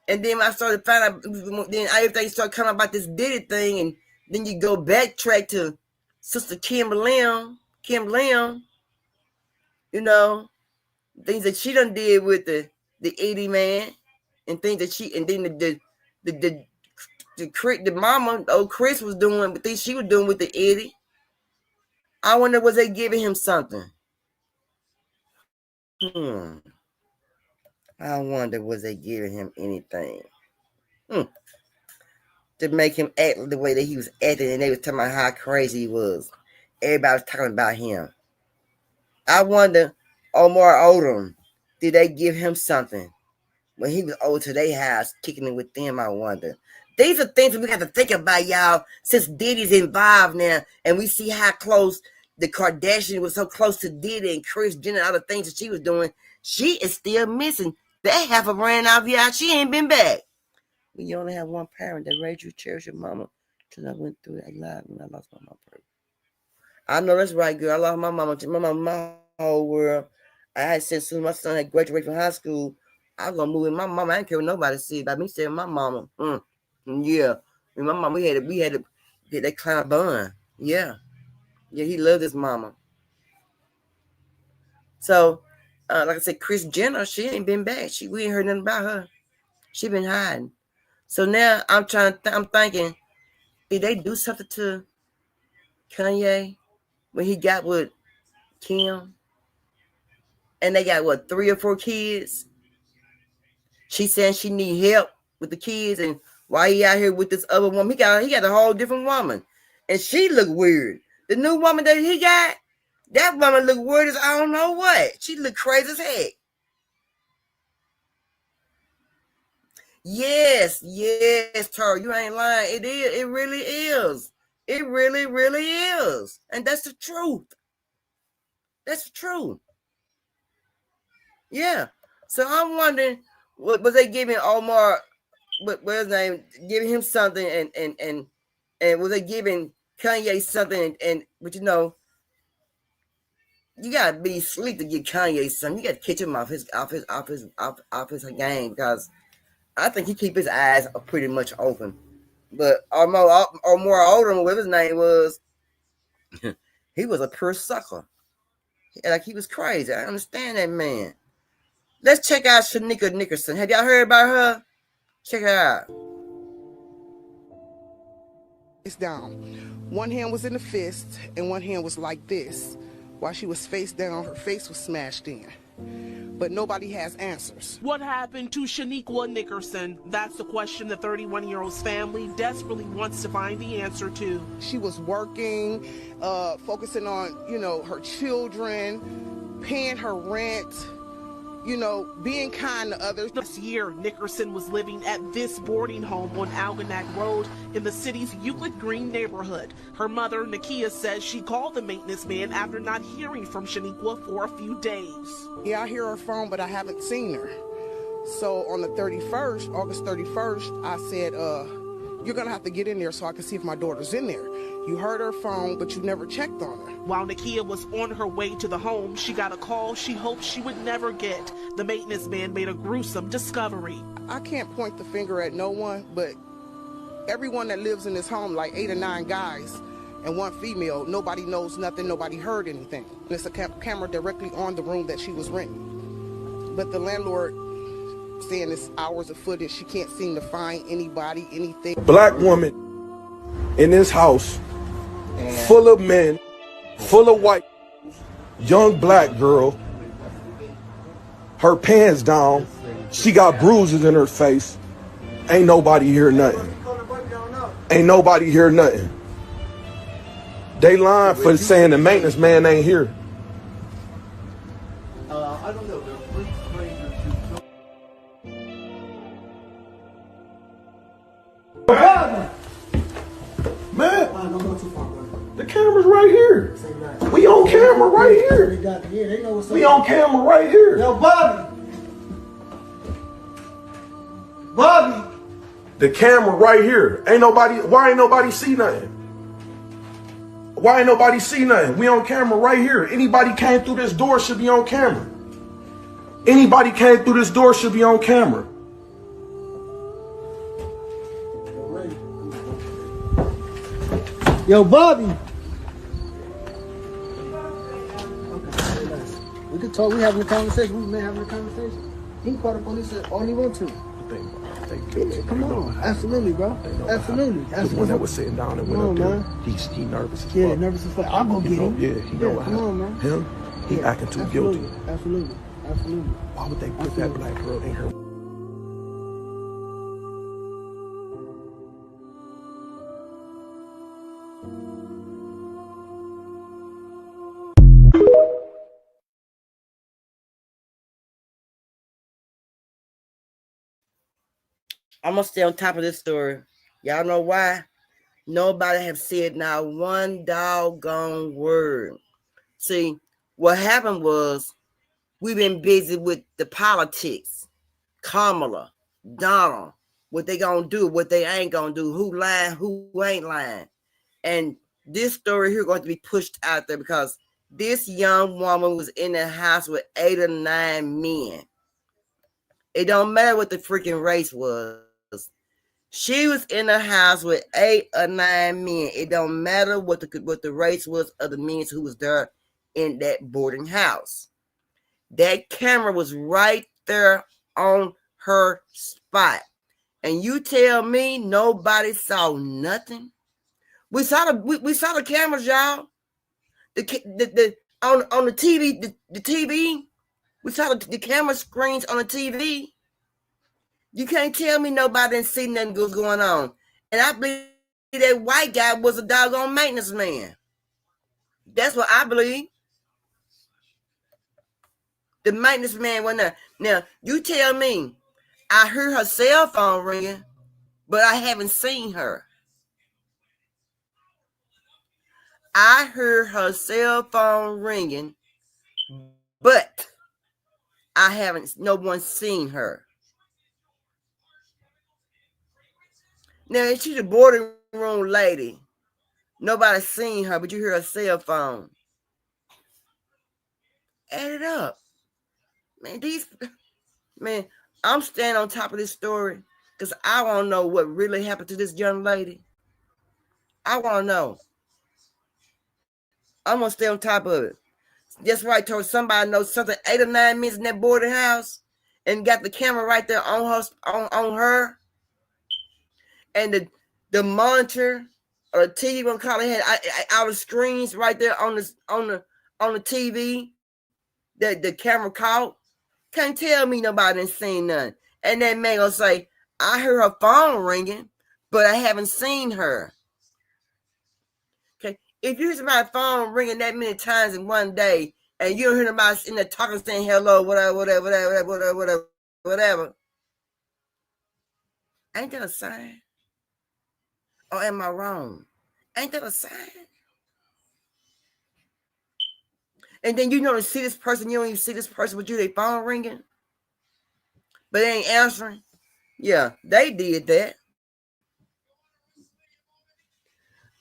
[SPEAKER 1] And then I started finding out, then everything started coming about this Diddy thing. And then you go backtrack to Sister Kim Lim, you know, things that she done did with the Eddie man, and things that she, and then the mama, old Chris was doing, but things she was doing with the Eddie. I wonder, was they giving him something? I wonder, was they giving him anything? To make him act the way that he was acting, and they was talking about how crazy he was. Everybody was talking about him. I wonder, Omar Odom, did they give him something when he was over to their house, kicking it with them? I wonder. These are things that we got to think about, y'all, since Diddy's involved now, and we see how close the Kardashian was, so close to Diddy and Kris Jenner, all the things that she was doing. She is still missing. That half of ran out of y'all. She ain't been back. When you only have one parent that raised you, cherish your mama, till I went through that life when I lost my mama. I know that's right, girl. I lost my mama. My mama, my whole world. I had said soon my son had graduated from high school, I was gonna move with my mama. I didn't care what nobody said about me saying my mama. Yeah. And my mama, we had to get that kind of bun. Yeah. Yeah, he loved his mama. So, like I said, Kris Jenner, she ain't been back. We ain't heard nothing about her. She been hiding. So now I'm thinking, did they do something to Kanye when he got with Kim, and they got what 3 or 4 kids. She saying she need help with the kids, and why he out here with this other woman? He got a whole different woman, and she look weird. The new woman that he got, that woman look weird as I don't know what. She look crazy as heck. Yes, Tara, you ain't lying. It is. It really is. It really, really is, and that's the truth. That's the truth. Yeah. So I'm wondering, what was they giving Omar? What's his name? Giving him something, and was they giving Kanye something? But you know, you gotta be asleep to give Kanye something. You gotta catch him off his game, because I think he keep his eyes pretty much open. But Omar Odom, whatever his name was, he was a pure sucker. Like he was crazy. I understand that man. Let's check out Shanika Nickerson. Have y'all heard about her? Check her out.
[SPEAKER 17] Face down. One hand was in the fist and one hand was like this. While she was face down, her face was smashed in. But nobody has answers.
[SPEAKER 18] What happened to Shaniqua Nickerson? That's the question the 31-year-old's family desperately wants to find the answer to.
[SPEAKER 17] She was working, focusing on, her children, paying her rent, being kind to others.
[SPEAKER 18] This year, Nickerson was living at this boarding home on Algonac Road in the city's Euclid Green neighborhood. Her mother, Nakia, says she called the maintenance man after not hearing from Shaniqua for a few days.
[SPEAKER 17] Yeah, I hear her phone, but I haven't seen her. So on the 31st, August 31st, I said, you're going to have to get in there so I can see if my daughter's in there. You heard her phone, but you never checked on her.
[SPEAKER 18] While Nakia was on her way to the home, she got a call she hoped she would never get. The maintenance man made a gruesome discovery.
[SPEAKER 17] I can't point the finger at no one, but everyone that lives in this home, like 8 or 9 guys and 1 female, nobody knows nothing, nobody heard anything. There's a camera directly on the room that she was renting. But the landlord saying it's hours of footage, she can't seem to find anybody, anything.
[SPEAKER 19] Black woman in this house, full of men, full of white, young black girl, her pants down, she got bruises in her face, ain't nobody hear nothing. Ain't nobody hear nothing. They lying for saying the maintenance man ain't here.
[SPEAKER 20] I don't know.
[SPEAKER 19] Man, the camera's right here. We on camera right here. We on camera right here.
[SPEAKER 20] Yo, Bobby.
[SPEAKER 19] The camera right here. Ain't nobody. Why ain't nobody see nothing? Why ain't nobody see nothing? We on camera right here. Anybody came through this door should be on camera. Anybody came through this door should be on camera.
[SPEAKER 20] Yo, Bobby. We can talk. We having a conversation. We may having a conversation. He can call the police all he want to. Yeah, come on. Absolutely, bro. Absolutely.
[SPEAKER 19] The one that was sitting down and went up there. He nervous as fuck.
[SPEAKER 20] Yeah, nervous as fuck. I'm gonna get him.
[SPEAKER 19] Yeah, he know what happened. Him? He acting too guilty.
[SPEAKER 20] Absolutely.
[SPEAKER 19] Why would they put that black girl in her?
[SPEAKER 1] I'm gonna stay on top of this story. Y'all know why? Nobody have said not one doggone word. See, what happened was we've been busy with the politics. Kamala, Donald, what they gonna do, what they ain't gonna do, who lying, who ain't lying. And this story here going to be pushed out there because this young woman was in the house with 8 or 9 men. It don't matter what the freaking race was. She was in the house with 8 or 9 men. It don't matter what the race was of the men who was there in that boarding house. That camera was right there on her spot. And you tell me nobody saw nothing? We saw the cameras, y'all. On the TV, the TV. We saw the camera screens on the TV. You can't tell me nobody didn't see nothing was going on. And I believe that white guy was a doggone maintenance man. That's what I believe. The maintenance man went there. Now, you tell me, I heard her cell phone ringing, but I haven't seen her. I heard her cell phone ringing, but no one seen her. Now, she's a boarding room lady. Nobody seen her, but you hear her cell phone. Add it up. Man, I'm standing on top of this story because I want to know what really happened to this young lady. I want to know. I'm going to stay on top of it. That's right, told somebody knows something 8 or 9 minutes in that boarding house and got the camera right there on her. And the monitor or the TV, we'll call it, had all the screens right there on the TV that the camera caught. Can't tell me nobody didn't seen none. And that man gonna say, I heard her phone ringing, but I haven't seen her. Okay, if you hear somebody's phone ringing that many times in one day, and you don't hear nobody in there talking, saying hello, whatever, ain't that a sign? Or am I wrong? Ain't that a sign? And then you don't see this person, you don't even see this person with you, they phone ringing, but they ain't answering. Yeah, they did that.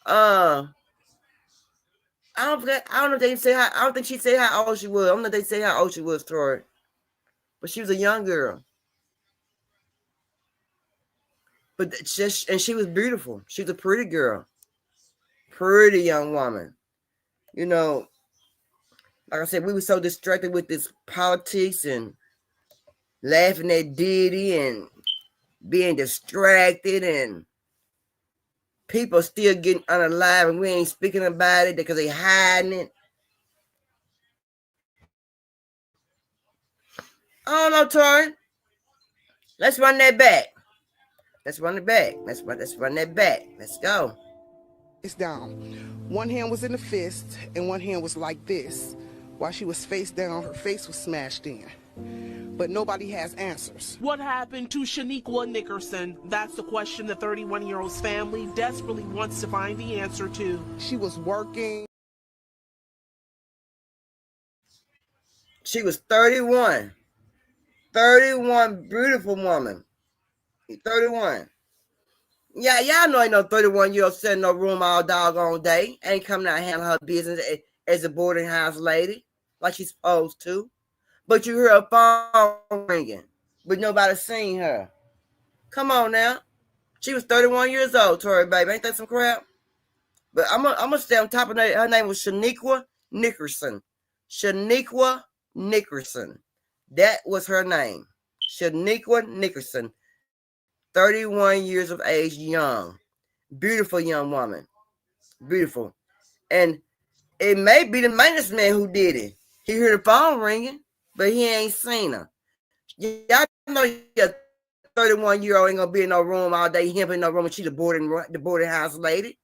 [SPEAKER 1] I don't know if they say how. I don't think she said how old she was. I don't know if they say how old she was, Troy. But she was a young girl. But she was beautiful. She was a pretty girl, pretty young woman. You know, like I said, we were so distracted with this politics and laughing at Diddy and being distracted, and people still getting unalive, and we ain't speaking about it because they hiding it. I don't know, Tori. Let's run that back. Let's run it back. Let's run that back. Let's go.
[SPEAKER 17] It's down. One hand was in the fist and one hand was like this. While she was face down, her face was smashed in. But nobody has answers.
[SPEAKER 18] What happened to Shaniqua Nickerson? That's the question the 31-year-old's family desperately wants to find the answer to.
[SPEAKER 17] She was working.
[SPEAKER 1] She was 31. 31, beautiful woman. 31. Yeah, y'all know ain't no 31-year-old sitting in no room all doggone day. Ain't coming out and handling her business as a boarding house lady like she's supposed to. But you hear her phone ringing, but nobody seen her. Come on now. She was 31 years old, Tori, baby. Ain't that some crap? But I'm gonna stay on top of that. Her name was Shaniqua Nickerson. Shaniqua Nickerson. That was her name. Shaniqua Nickerson. 31 years of age, young. Beautiful young woman. Beautiful. And it may be the maintenance man who did it. He heard the phone ringing, but he ain't seen her. Y'all know your 31-year-old ain't gonna be in no room all day, him in no room, and she's the boarding house lady.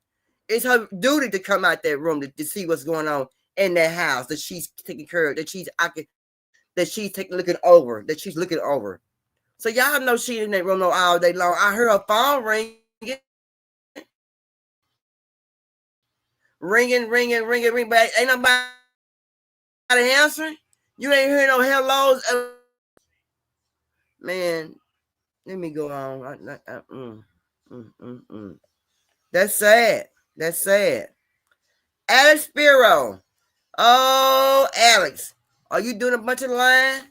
[SPEAKER 1] It's her duty to come out that room to see what's going on in that house that she's taking care of, that she's looking over. So y'all know she in that room all day long. I heard her phone ringing. Ringing, but ain't nobody answering. You ain't hearing no hellos. Man, let me go on. That's sad. That's sad. Alex Spiro. Oh, Alex. Are you doing a bunch of lying?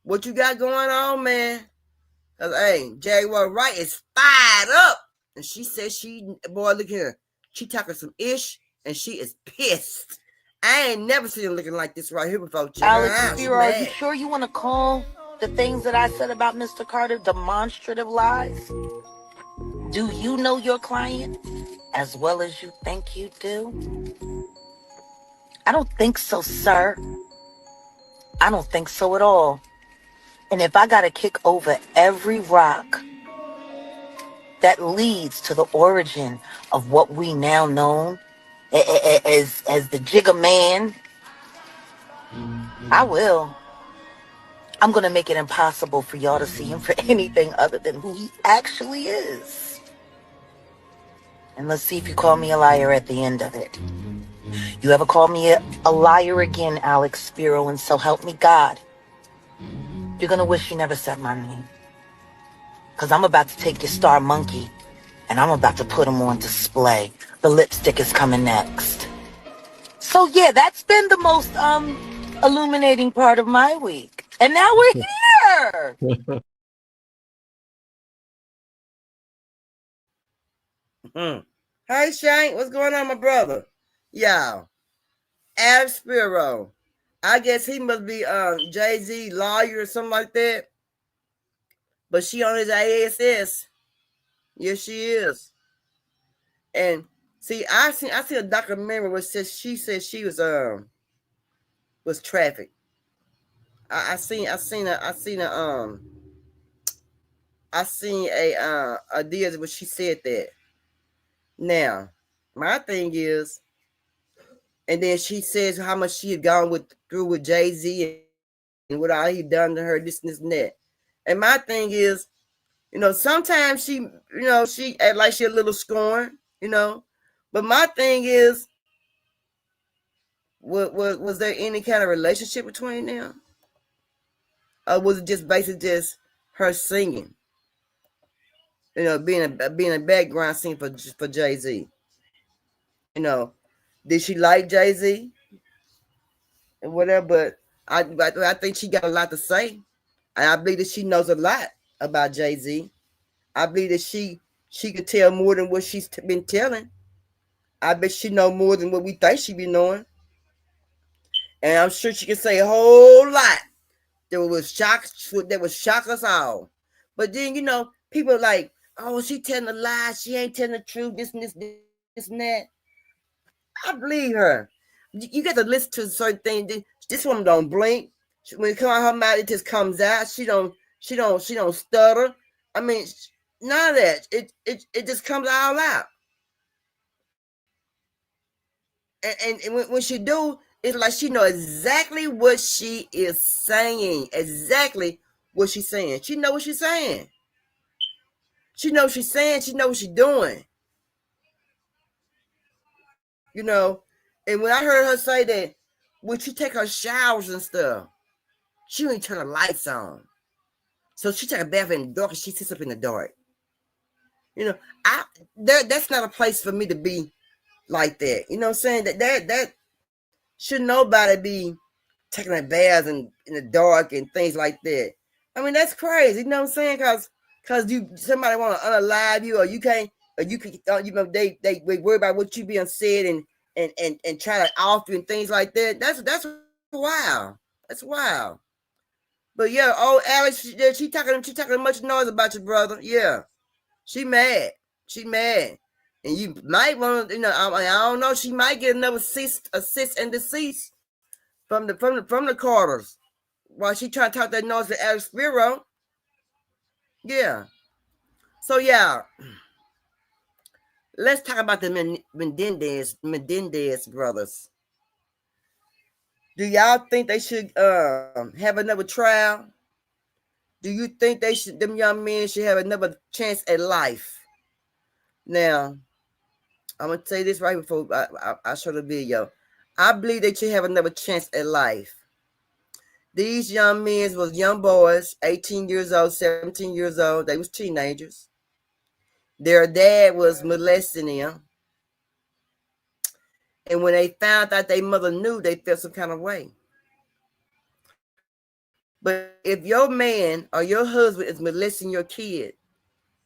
[SPEAKER 1] What you got going on, man? Because, hey, Jaguar Wright is fired up. And she said boy, look here. She talking some ish, and she is pissed. I ain't never seen her looking like this right here before.
[SPEAKER 21] Alex Spiro, are you sure you want to call the things that I said about Mr. Carter demonstrative lies? Do you know your client? as well as you think you do? I don't think so, sir. I don't think so at all. And if I gotta kick over every rock that leads to the origin of what we now know as the Jigga Man, I will. I'm gonna make it impossible for y'all to see him for anything other than who he actually is. And let's see if you call me a liar at the end of it. You ever call me a liar again, Alex Spiro, and so help me God, you're gonna wish you never said my name. Because I'm about to take your star monkey and I'm about to put him on display. The lipstick is coming next. So yeah, that's been the most illuminating part of my week. And now we're here.
[SPEAKER 1] Hey Shane, what's going on, my brother? Y'all, Adam Spiro. I guess he must be Jay-Z lawyer or something like that. But she on his ASS. Yes, she is. And see, I see a documentary where she said she was trafficked. I seen a deal where she said that. Now, my thing is, and then she says how much she had gone through with Jay-Z and what all he done to her, this and that. And my thing is, sometimes she act like she a little scorned, But my thing is, was there any kind of relationship between them? Or was it just basically just her singing? Being a background singer for Jay-Z. Did she like Jay-Z and whatever? But I think she got a lot to say, and I believe that she knows a lot about Jay-Z. I believe that she could tell more than what she's been telling. I bet she know more than what we think she be knowing, and I'm sure she can say a whole lot that would shock us all. But then people are like, oh, she telling a lie, she ain't telling the truth, this and that. I believe her. You got to listen to certain things. This woman don't blink. When it comes out her mouth, it just comes out. She don't stutter. I mean, none of that. It just comes all out. And when she do, it's like she know exactly what she is saying. Exactly what she's saying. She know what she's saying. She knows what she's saying. She knows what she's doing. And when I heard her say that, when she take her showers and stuff, she ain't turn the lights on. So she take a bath in the dark and she sits up in the dark. That's not a place for me to be like that. You know what I'm saying? That should nobody be taking a bath in the dark and things like that. I mean, that's crazy. You know what I'm saying? Because somebody want to unalive you, or you can't, or you can, they worry about what you being said and try to off you and things like that. That's wild. That's wild. But yeah, Alex, she talking much noise about your brother. Yeah, she mad. She mad, and you might want to, I don't know. She might get another assist and deceased from the Carters while she trying to talk that noise to Alex Spiro. Yeah. So yeah, let's talk about the Menendez brothers. Do y'all think they should have another trial? Do you think them young men should have another chance at life? Now, I'm gonna say this right before I show the video. I believe they should have another chance at life. These young men was young boys, 18 years old, 17 years old. They was teenagers. Their dad was molesting them. And when they found out their mother knew, they felt some kind of way. But if your man or your husband is molesting your kid,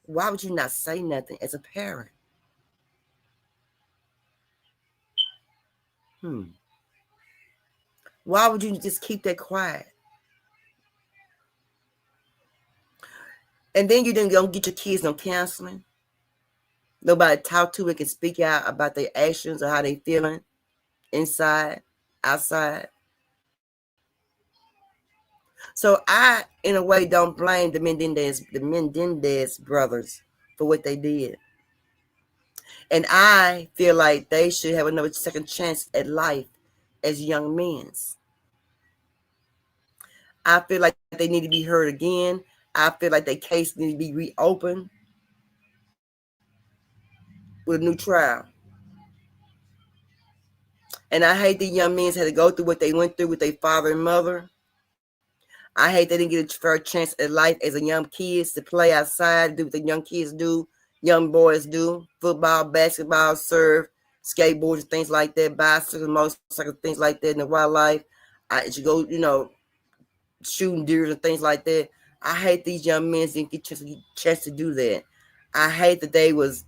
[SPEAKER 1] why would you not say nothing as a parent? Why would you just keep that quiet? And then you didn't go get your kids no counseling. Nobody talk to it can speak out about their actions or how they feeling inside, outside. So I, in a way, don't blame the Menendez brothers for what they did. And I feel like they should have another second chance at life as young men. I feel like they need to be heard again. I feel like their case needs to be reopened with a new trial. And I hate the young men had to go through what they went through with their father and mother. I hate they didn't get a fair chance at life as a young kids to play outside, do what the young kids do, young boys do, football, basketball, surf, skateboards, things like that, bicycles, motorcycles, things like that in the wildlife. I should go, shooting deer and things like that. I hate these young men didn't get a chance to do that. I hate that they was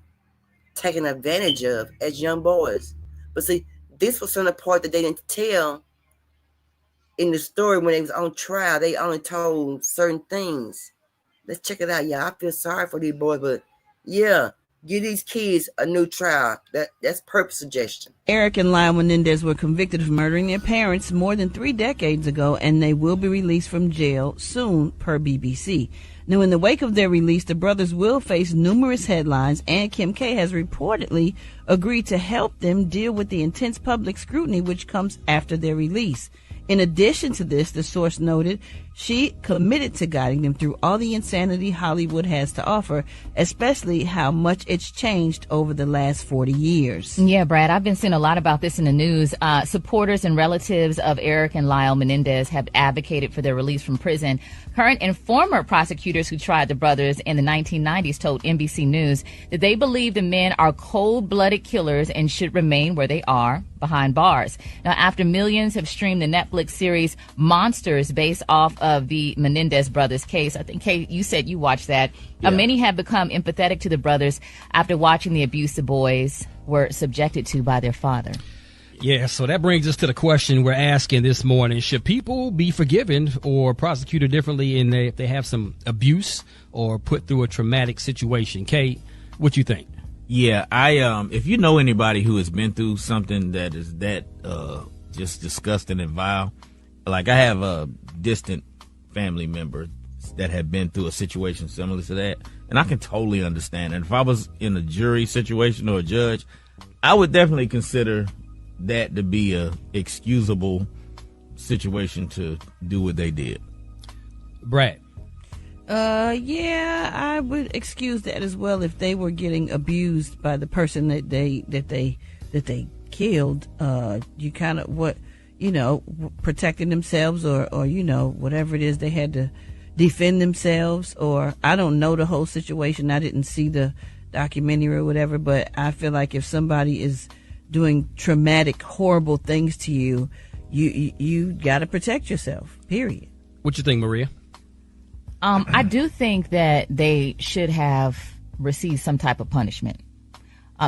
[SPEAKER 1] taken advantage of as young boys. But see, this was some of the part that they didn't tell in the story when they was on trial. They only told certain things. Let's check it out, y'all. I feel sorry for these boys, but yeah, give these kids a new trial. That's perfect suggestion.
[SPEAKER 2] Eric and Lyle Menendez were convicted of murdering their parents more than 3 decades ago, and they will be released from jail soon, per BBC. Now, in the wake of their release, the brothers will face numerous headlines, and Kim K has reportedly agreed to help them deal with the intense public scrutiny which comes after their release. In addition to this, the source noted she committed to guiding them through all the insanity Hollywood has to offer, especially how much it's changed over the last 40 years.
[SPEAKER 22] Yeah, Brad, I've been seeing a lot about this in the news. Supporters and relatives of Eric and Lyle Menendez have advocated for their release from prison. Current and former prosecutors who tried the brothers in the 1990s told NBC News that they believe the men are cold-blooded killers and should remain where they are, behind bars. Now, after millions have streamed the Netflix series Monsters based off of the Menendez brothers case, I think, Kate, you said you watched that. Yeah. Many have become empathetic to the brothers after watching the abuse the boys were subjected to by their father.
[SPEAKER 23] Yeah, so that brings us to the question we're asking this morning. Should people be forgiven or prosecuted differently if they have some abuse or put through a traumatic situation? Kate, what you think?
[SPEAKER 24] Yeah, if you know anybody who has been through something that is that just disgusting and vile, like I have a distant family member that had been through a situation similar to that, and I can totally understand. And if I was in a jury situation or a judge, I would definitely consider that to be a excusable situation to do what they did.
[SPEAKER 23] Brad.
[SPEAKER 2] Yeah, I would excuse that as well if they were getting abused by the person that they killed. You kind of protecting themselves or whatever it is they had to defend themselves, or I don't know the whole situation. I didn't see the documentary or whatever, but I feel like if somebody is doing traumatic, horrible things to you, you got to protect yourself, period.
[SPEAKER 23] What you think, Maria?
[SPEAKER 22] I do think that they should have received some type of punishment,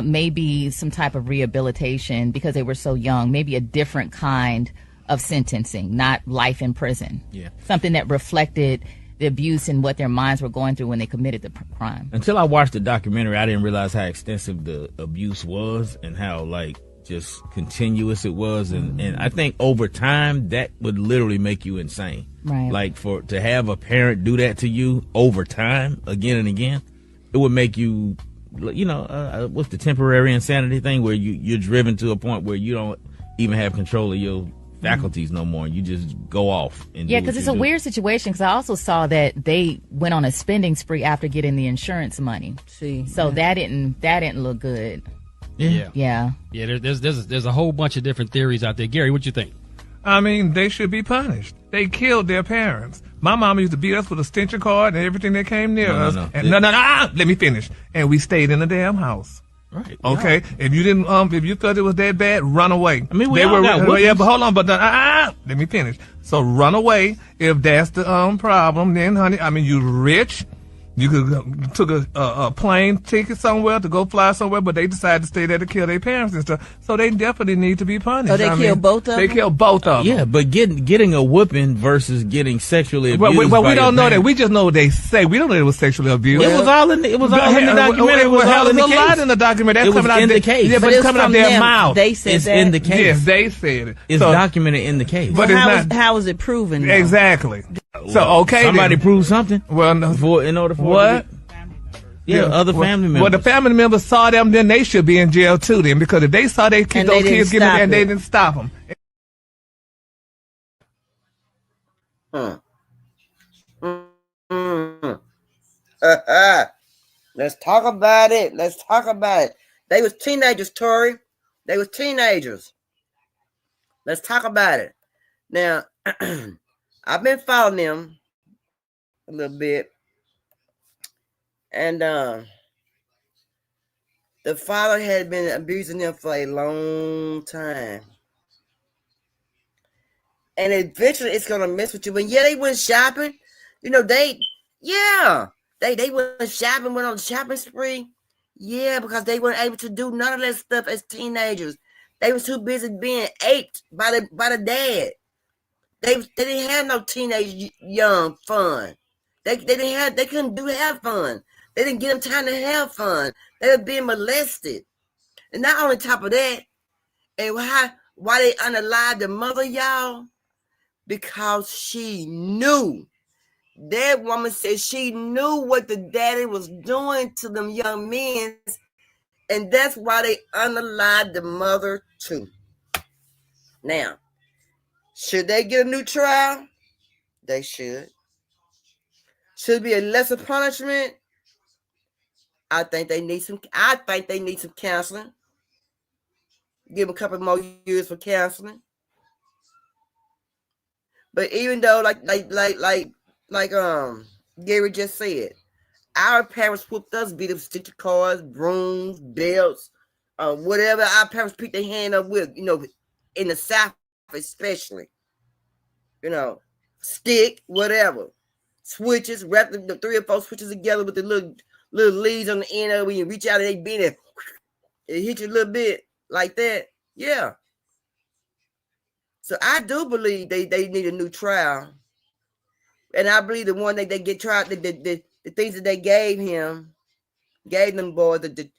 [SPEAKER 22] maybe some type of rehabilitation because they were so young, maybe a different kind of sentencing, not life in prison.
[SPEAKER 24] Yeah.
[SPEAKER 22] Something that reflected the abuse and what their minds were going through when they committed the crime.
[SPEAKER 24] Until I watched the documentary, I didn't realize how extensive the abuse was and how just continuous it was. And I think over time that would literally make you insane.
[SPEAKER 22] Right.
[SPEAKER 24] To have a parent do that to you over time, again and again, it would make you, what's the temporary insanity thing where you're driven to a point where you don't even have control of your faculties no more. You just go off. And
[SPEAKER 22] yeah, because it's a weird situation. Because I also saw that they went on a spending spree after getting the insurance money. So that didn't look good.
[SPEAKER 23] Yeah. There's a whole bunch of different theories out there. Gary, what you think?
[SPEAKER 25] I mean, they should be punished. They killed their parents. My mama used to beat us with a extension cord and everything that came near us. And let me finish. And we stayed in the damn house.
[SPEAKER 24] Right.
[SPEAKER 25] Okay. Yeah. If you didn't, if you thought it was that bad, run away.
[SPEAKER 24] I mean, we all got whoopings.
[SPEAKER 25] Yeah, but hold on. But let me finish. So run away if that's the problem. Then, honey, I mean, you rich. You could took a plane ticket somewhere to go fly somewhere, but they decided to stay there to kill their parents and stuff. So they definitely need to be punished.
[SPEAKER 2] So they killed both of them?
[SPEAKER 25] They killed both of them.
[SPEAKER 24] Yeah, but getting a whooping versus getting sexually abused.
[SPEAKER 25] Well, we don't know that.
[SPEAKER 24] parents.
[SPEAKER 25] We just know what they say. We don't know it was sexually abused.
[SPEAKER 24] It was all in the documentary. It was all in the
[SPEAKER 25] a lot
[SPEAKER 24] case.
[SPEAKER 25] in the documentary. That's
[SPEAKER 24] It was
[SPEAKER 25] coming out
[SPEAKER 24] in the case.
[SPEAKER 25] Yeah, but
[SPEAKER 2] But
[SPEAKER 25] it's
[SPEAKER 2] it's
[SPEAKER 25] coming out
[SPEAKER 2] from
[SPEAKER 25] their
[SPEAKER 2] them.
[SPEAKER 25] mouth.
[SPEAKER 2] They said
[SPEAKER 24] It's
[SPEAKER 2] that.
[SPEAKER 24] in the case.
[SPEAKER 25] Yes, they said it.
[SPEAKER 24] It's documented in the case.
[SPEAKER 25] But
[SPEAKER 2] Well,
[SPEAKER 25] it's
[SPEAKER 2] how is it proven? though?
[SPEAKER 25] Exactly. So okay,
[SPEAKER 24] somebody
[SPEAKER 25] then.
[SPEAKER 24] proved something.
[SPEAKER 25] Well, no.
[SPEAKER 24] In order for
[SPEAKER 25] What?
[SPEAKER 24] it to be- Yeah, other family members.
[SPEAKER 25] Well, the family members saw them, then they should be in jail too. Then, because if they saw those kids getting it and they didn't stop them.
[SPEAKER 1] Let's talk about it. Let's talk about it. They was teenagers, Tori. They was teenagers. Let's talk about it. Now, I've been following them a little bit. And the father had been abusing them for a long time. And eventually it's gonna mess with you. But yeah, they went shopping. You know, they went shopping, went on a shopping spree. Yeah, because they weren't able to do none of that stuff as teenagers. They was too busy being aped by the dad. They didn't have no teenage young fun. They couldn't have fun. They didn't get them time to have fun. They were being molested. And not on top of that, and why they unalived the mother, y'all? Because she knew. That woman said she knew what the daddy was doing to them young men, and that's why they unalived the mother too. Now, should they get a new trial? They should. Should it be a lesser punishment? I think they need some counseling. Give them a couple more years for counseling. But even though, like Gary just said, our parents whooped us, beat up stitcher cars, brooms, belts, whatever our parents put their hand up with, you know, in the South especially. You know, stick, whatever. Switches, wrap the 3 or 4 switches together with the little leads on the end of it when you reach out and they bend it. It hit you a little bit like that. Yeah. So I do believe they need a new trial. And I believe the one that they get tried, the things that they gave them boys, the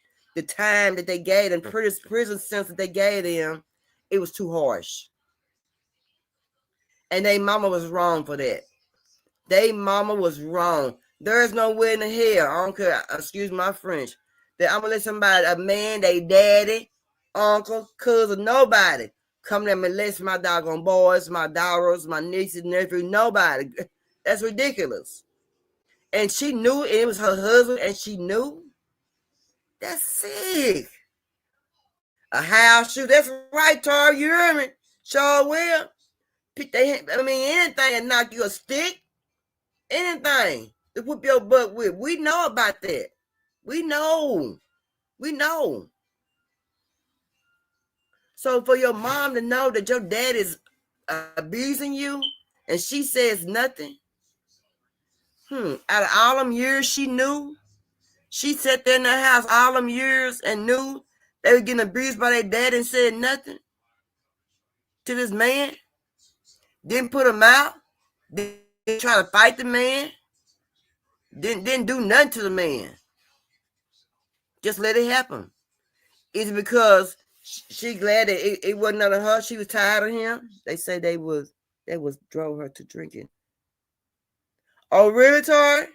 [SPEAKER 1] time that they gave them, prison sentence that they gave them, it was too harsh. And they mama was wrong for that. They mama was wrong. There's no way in the hell, I don't care, excuse my French, that I'm gonna let somebody, a man, they daddy, uncle, cousin, nobody, come there and molest my doggone boys, my daughters, my nieces, nephews, nobody. That's ridiculous. And she knew it was her husband, and she knew. That's sick. A house shoe. That's right, Tar. You heard me. Sure will. Anything that knock you a stick. Anything to whoop your butt with. We know about that. We know. So for your mom to know that your dad is abusing you, and she says nothing. Out of all them years she knew, she sat there in the house all them years and knew they were getting abused by their dad and said nothing to this man. Didn't put him out. Didn't try to fight the man. Didn't do nothing to the man. Just let it happen. Is it because she glad that it wasn't none of her? She was tired of him. They say they drove her to drinking. Oh, really, Tori?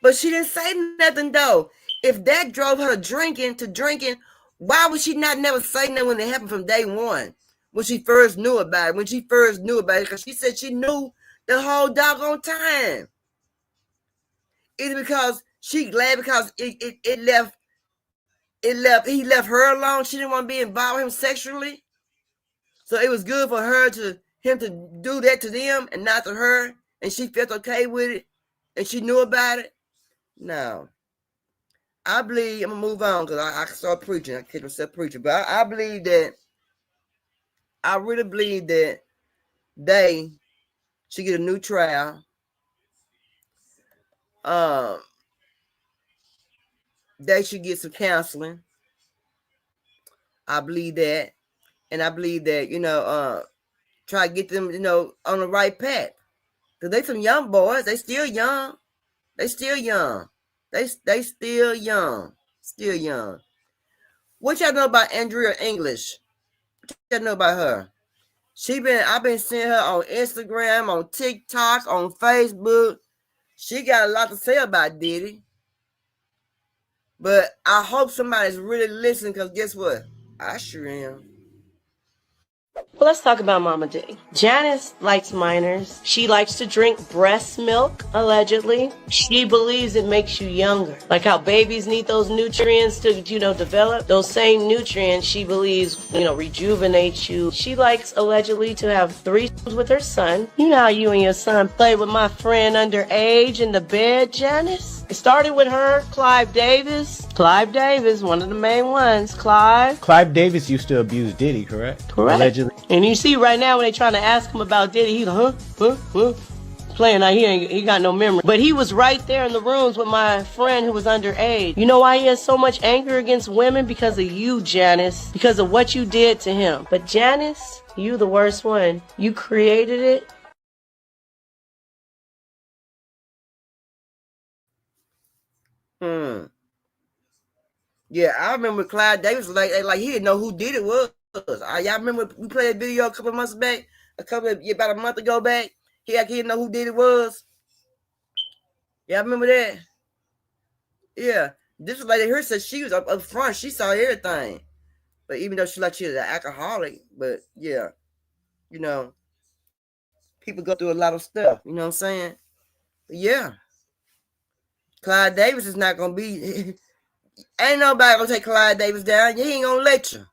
[SPEAKER 1] But she didn't say nothing, though. If that drove her to drinking, why would she not never say nothing when it happened from day one? When she first knew about it. Because she said she knew the whole doggone time. Is it because she glad because he left her alone? She didn't want to be involved with him sexually? So it was good for him to do that to them and not to her, and she felt okay with it, and she knew about it? No. I believe, I'm going to move on because I start preaching. I catch myself preaching. But I believe that, I really believe that they should get a new trial. they should get some counseling. I believe that. And I believe that, try to get them, on the right path. Because they some young boys. They still young. They still young. They still young. Still young. What y'all know about Adria English? What y'all know about her? I've been seeing her on Instagram, on TikTok, on Facebook. She got a lot to say about Diddy. But I hope somebody's really listening, because guess what? I sure am.
[SPEAKER 4] Well, let's talk about Mama D. Janice likes minors. She likes to drink breast milk, allegedly. She believes it makes you younger. Like how babies need those nutrients to, develop. Those same nutrients, she believes, rejuvenate you. She likes, allegedly, to have threesomes with her son. You know how you and your son play with my friend underage in the bed, Janice? It started with her, Clive Davis. Clive Davis, one of the main ones.
[SPEAKER 5] Clive Davis used to abuse Diddy, correct?
[SPEAKER 4] Correct.
[SPEAKER 5] Allegedly.
[SPEAKER 4] And you see right now when they trying to ask him about Diddy, he's like, huh? Playing like he got no memory. But he was right there in the rooms with my friend who was underage. You know why he has so much anger against women? Because of you, Janice. Because of what you did to him. But Janice, you the worst one. You created it.
[SPEAKER 1] Yeah, I remember Clive Davis like he didn't know who Diddy was. Y'all remember we played a video a couple of months back, about a month ago back. He didn't know who Diddy was. Y'all remember that? Yeah, this lady here said she was up front. She saw everything, but even though she was an alcoholic, but yeah, people go through a lot of stuff. You know what I'm saying? But yeah, Clive Davis is not gonna be. Ain't nobody gonna take Clive Davis down. He ain't gonna let you.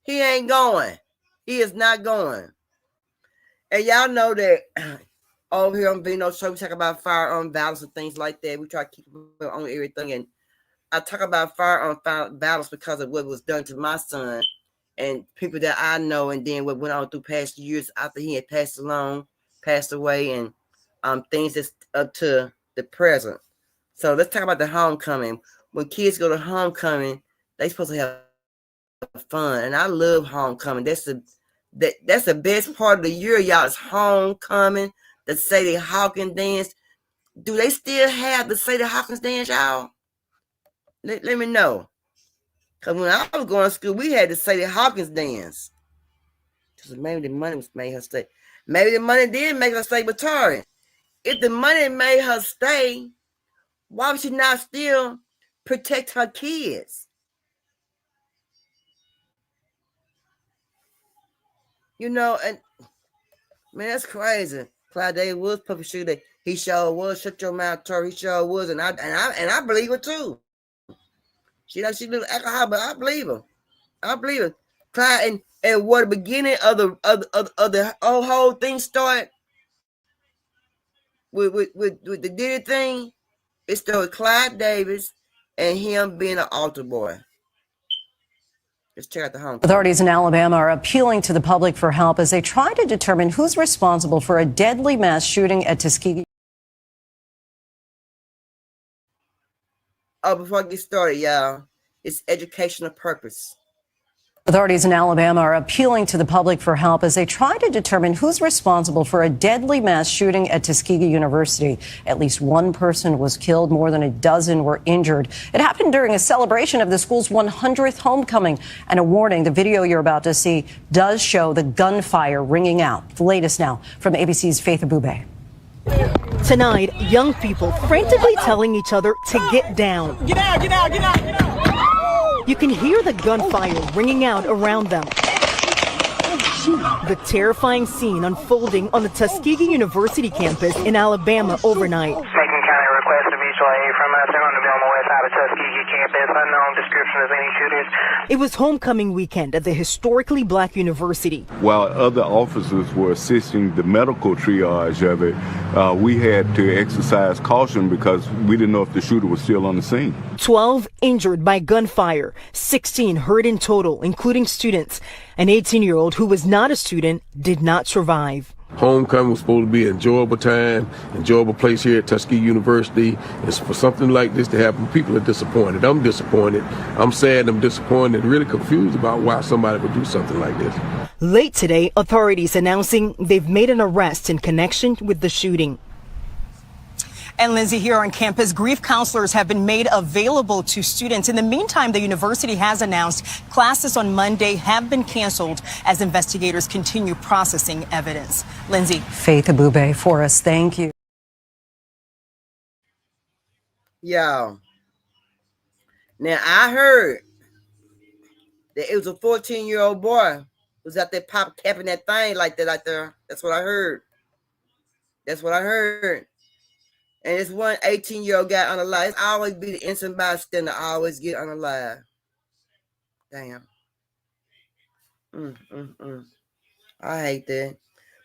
[SPEAKER 1] He ain't going. He is not going. And y'all know that over here on Vino Show, we talk about firearm battles and things like that. We try to keep on everything. And I talk about firearm battles because of what was done to my son and people that I know, and then what went on through past years after he had passed away, and things that's up to the present. So let's talk about the homecoming. When kids go to homecoming, they supposed to have fun, and I love homecoming. That's the best part of the year, y'all. Is homecoming, the Sadie Hawkins dance. Do they still have the Sadie Hawkins dance, y'all? Let me know. Because when I was going to school, we had the Sadie Hawkins dance. Because maybe the money made her stay. Maybe the money did make her stay with Tori. If the money made her stay, why would she not still protect her kids? And man, that's crazy. Clive Davis was puppet shooter. He sure was. Shut your mouth, Tori. He sure was, and I believe it too. She little alcohol, but I believe her. Clive, and what the beginning of the whole thing started with the Diddy thing. It started with Clive Davis and him being an altar boy. Let's check out the home.
[SPEAKER 6] Authorities in Alabama are appealing to the public for help as they try to determine who's responsible for a deadly mass shooting at Tuskegee.
[SPEAKER 1] Oh, before I get started, y'all, it's educational purpose.
[SPEAKER 6] Authorities in Alabama are appealing to the public for help as they try to determine who's responsible for a deadly mass shooting at Tuskegee University. At least one person was killed. More than a dozen were injured. It happened during a celebration of the school's 100th homecoming. And a warning, the video you're about to see does show the gunfire ringing out. The latest now from ABC's Faith Abube.
[SPEAKER 7] Tonight, young people frantically telling each other to get down. Get out, get out, get out, get out. You can hear the gunfire ringing out around them. The terrifying scene unfolding on the Tuskegee University campus in Alabama overnight.
[SPEAKER 8] Macon County request a mutual aid from us. They're on the west side of Tuskegee campus. Unknown description of any shooters.
[SPEAKER 7] It was homecoming weekend at the historically black university.
[SPEAKER 12] While other officers were assisting the medical triage of it, we had to exercise caution because we didn't know if the shooter was still on the scene.
[SPEAKER 7] 12 injured by gunfire, 16 hurt in total, including students. An 18-year-old who was not a student did not survive.
[SPEAKER 3] Homecoming was supposed to be an enjoyable time, enjoyable place here at Tuskegee University. And for something like this to happen, people are disappointed. I'm disappointed. I'm sad. I'm disappointed. Really confused about why somebody would do something like this.
[SPEAKER 7] Late today, authorities announcing they've made an arrest in connection with the shooting.
[SPEAKER 9] And Lindsay, here on campus, grief counselors have been made available to students. In the meantime, the university has announced classes on Monday have been canceled as investigators continue processing evidence. Lindsay.
[SPEAKER 6] Faith Abube for us. Thank you.
[SPEAKER 1] Y'all. Now, I heard that it was a 14-year-old boy who was out there capping that thing like that out there. That's what I heard. That's what I heard. And this one 18-year-old guy unalive. It's always be the innocent bystander, always get unalive. Damn. I hate that.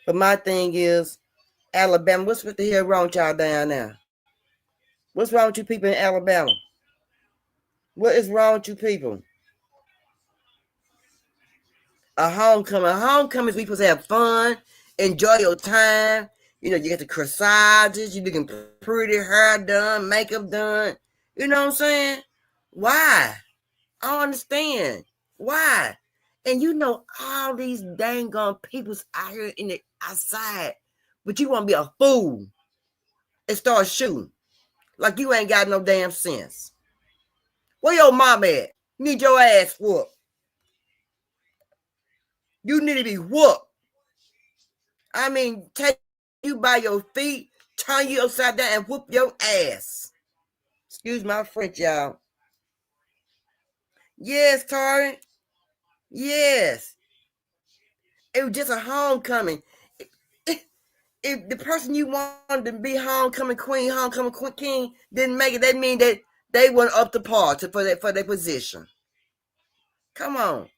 [SPEAKER 1] But my thing is, Alabama, what's the hell wrong with y'all down there? What's wrong with you people in Alabama? What is wrong with you people? A homecoming. Homecoming is we supposed to have fun, enjoy your time. You know, you get the corsages, you looking pretty, hair done, makeup done. You know what I'm saying? Why? I don't understand. Why? And you know all these dang gone peoples out here in the outside, but you want to be a fool and start shooting like you ain't got no damn sense. Where your mom at? You need your ass whooped. You need to be whooped. I mean, take you by your feet, turn you upside down, and whoop your ass. Excuse my French, y'all. Yes, Tori. Yes. It was just a homecoming. If the person you wanted to be homecoming queen, homecoming king didn't make it, that mean that they weren't up to par for their position. Come on.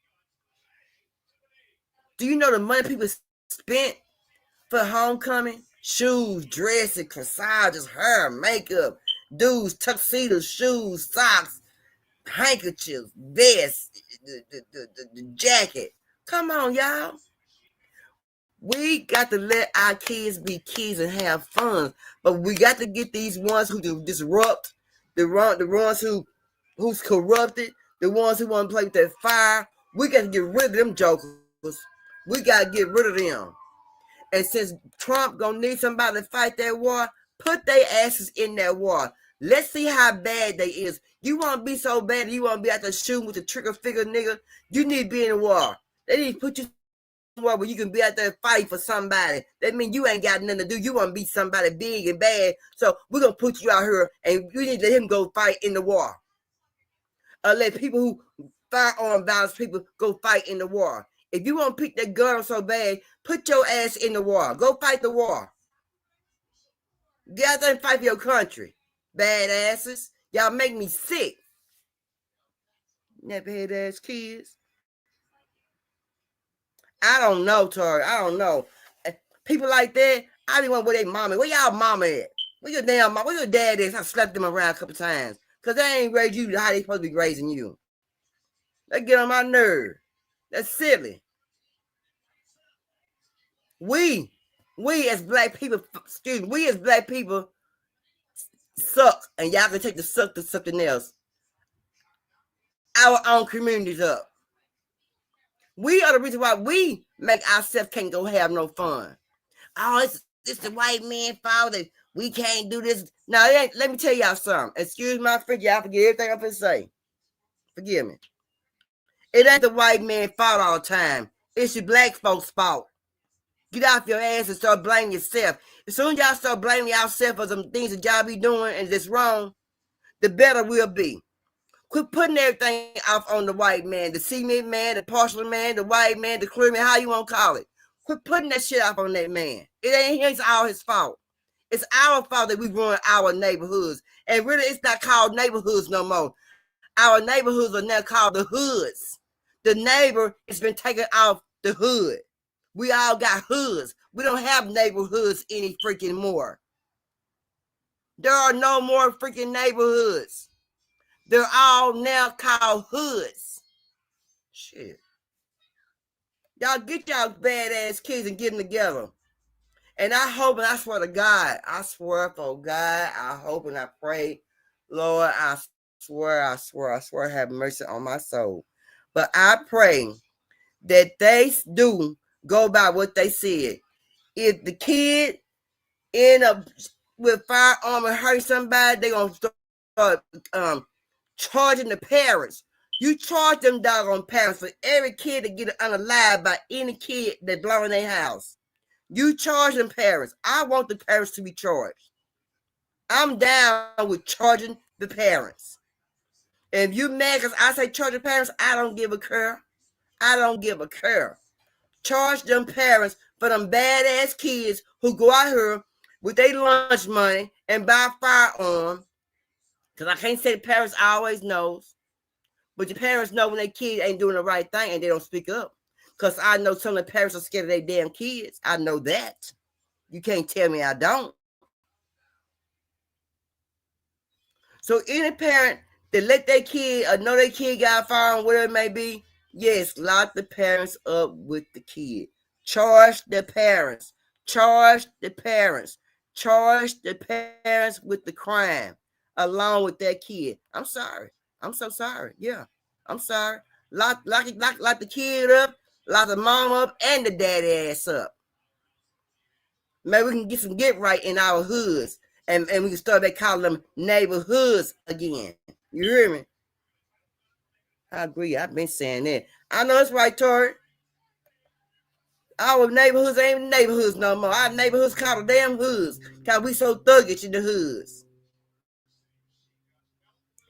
[SPEAKER 1] Do you know the money people spent for homecoming? Shoes, dresses, corsages, hair, makeup, dudes, tuxedos, shoes, socks, handkerchiefs, vests, the jacket. Come on, y'all. We got to let our kids be kids and have fun, but we got to get these ones who disrupt, the ones who's corrupted, the ones who want to play with that fire. We got to get rid of them jokers. We got to get rid of them. And since Trump gonna need somebody to fight that war, put their asses in that war. Let's see how bad they is. You want to be so bad, you want to be out there shooting with the trigger finger, nigga. You need to be in the war. They need to put you in the war where you can be out there fighting for somebody. That means you ain't got nothing to do. You want to be somebody big and bad. So we're gonna put you out here, and you need to let him go fight in the war. Let people who firearm violence people go fight in the war. If you want to pick that gun up so bad, put your ass in the war. Go fight the war. Get out there and fight for your country. Badasses. Y'all make me sick. Never-head ass kids. I don't know, Tori. I don't know. People like that, I be wondering where they mama. Where y'all mama at? Where your damn mama? Where your dad is? I slapped them around a couple times. Because they ain't raised you how they supposed to be raising you. They get on my nerve. That's silly. We as black people, we as black people suck, and y'all can take the suck to something else. Our own communities up. We are the reason why we make ourselves can't go have no fun. Oh, it's the white man fault that we can't do this. Now, let me tell y'all something. Excuse my French, y'all forget everything I'm finna say. Forgive me. It ain't the white man fault all the time. It's your black folks' fault. Get off your ass and start blaming yourself. As soon as y'all start blaming yourself for some things that y'all be doing and it's wrong, the better we'll be. Quit putting everything off on the white man, the cement man, the partial man, the white man, the clear man, how you want to call it. Quit putting that shit off on that man. It ain't all his fault. It's our fault that we ruin our neighborhoods. And really, it's not called neighborhoods no more. Our neighborhoods are now called the hoods. The neighbor has been taken off the hood. We all got hoods. We don't have neighborhoods any freaking more. There are no more freaking neighborhoods. They're all now called hoods. Shit. Y'all get y'all badass kids and get them together. And I hope, and I swear to God, I swear for God, I hope and I pray, Lord, I swear, have mercy on my soul. But I pray that they do go by what they said. If the kid end up with firearm and hurt somebody, they're going to start charging the parents. You charge them doggone parents for every kid to get unalive by any kid that blowing their house. You charge them parents. I want the parents to be charged. I'm down with charging the parents. If you mad because I say charge the parents, I don't give a care. I don't give a care. Charge them parents for them badass kids who go out here with their lunch money and buy a firearm. Because I can't say the parents always knows. But the parents know when their kid ain't doing the right thing and they don't speak up. Because I know some of the parents are scared of their damn kids. I know that. You can't tell me I don't. So any parent that let their kid or know their kid got a firearm, whatever it may be, yes, lock the parents up with the kid. Charge the parents. Charge the parents. Charge the parents with the crime along with that kid. I'm sorry. I'm so sorry. Yeah, I'm sorry. Lock the kid up, lock the mom up, and the daddy ass up. Maybe we can get some get right in our hoods. And we can start back calling them neighborhoods again. You hear me? I agree. I've been saying that. I know it's right, Tori. Our neighborhoods ain't neighborhoods no more. Our neighborhoods called the damn hoods. Because we so thuggish in the hoods.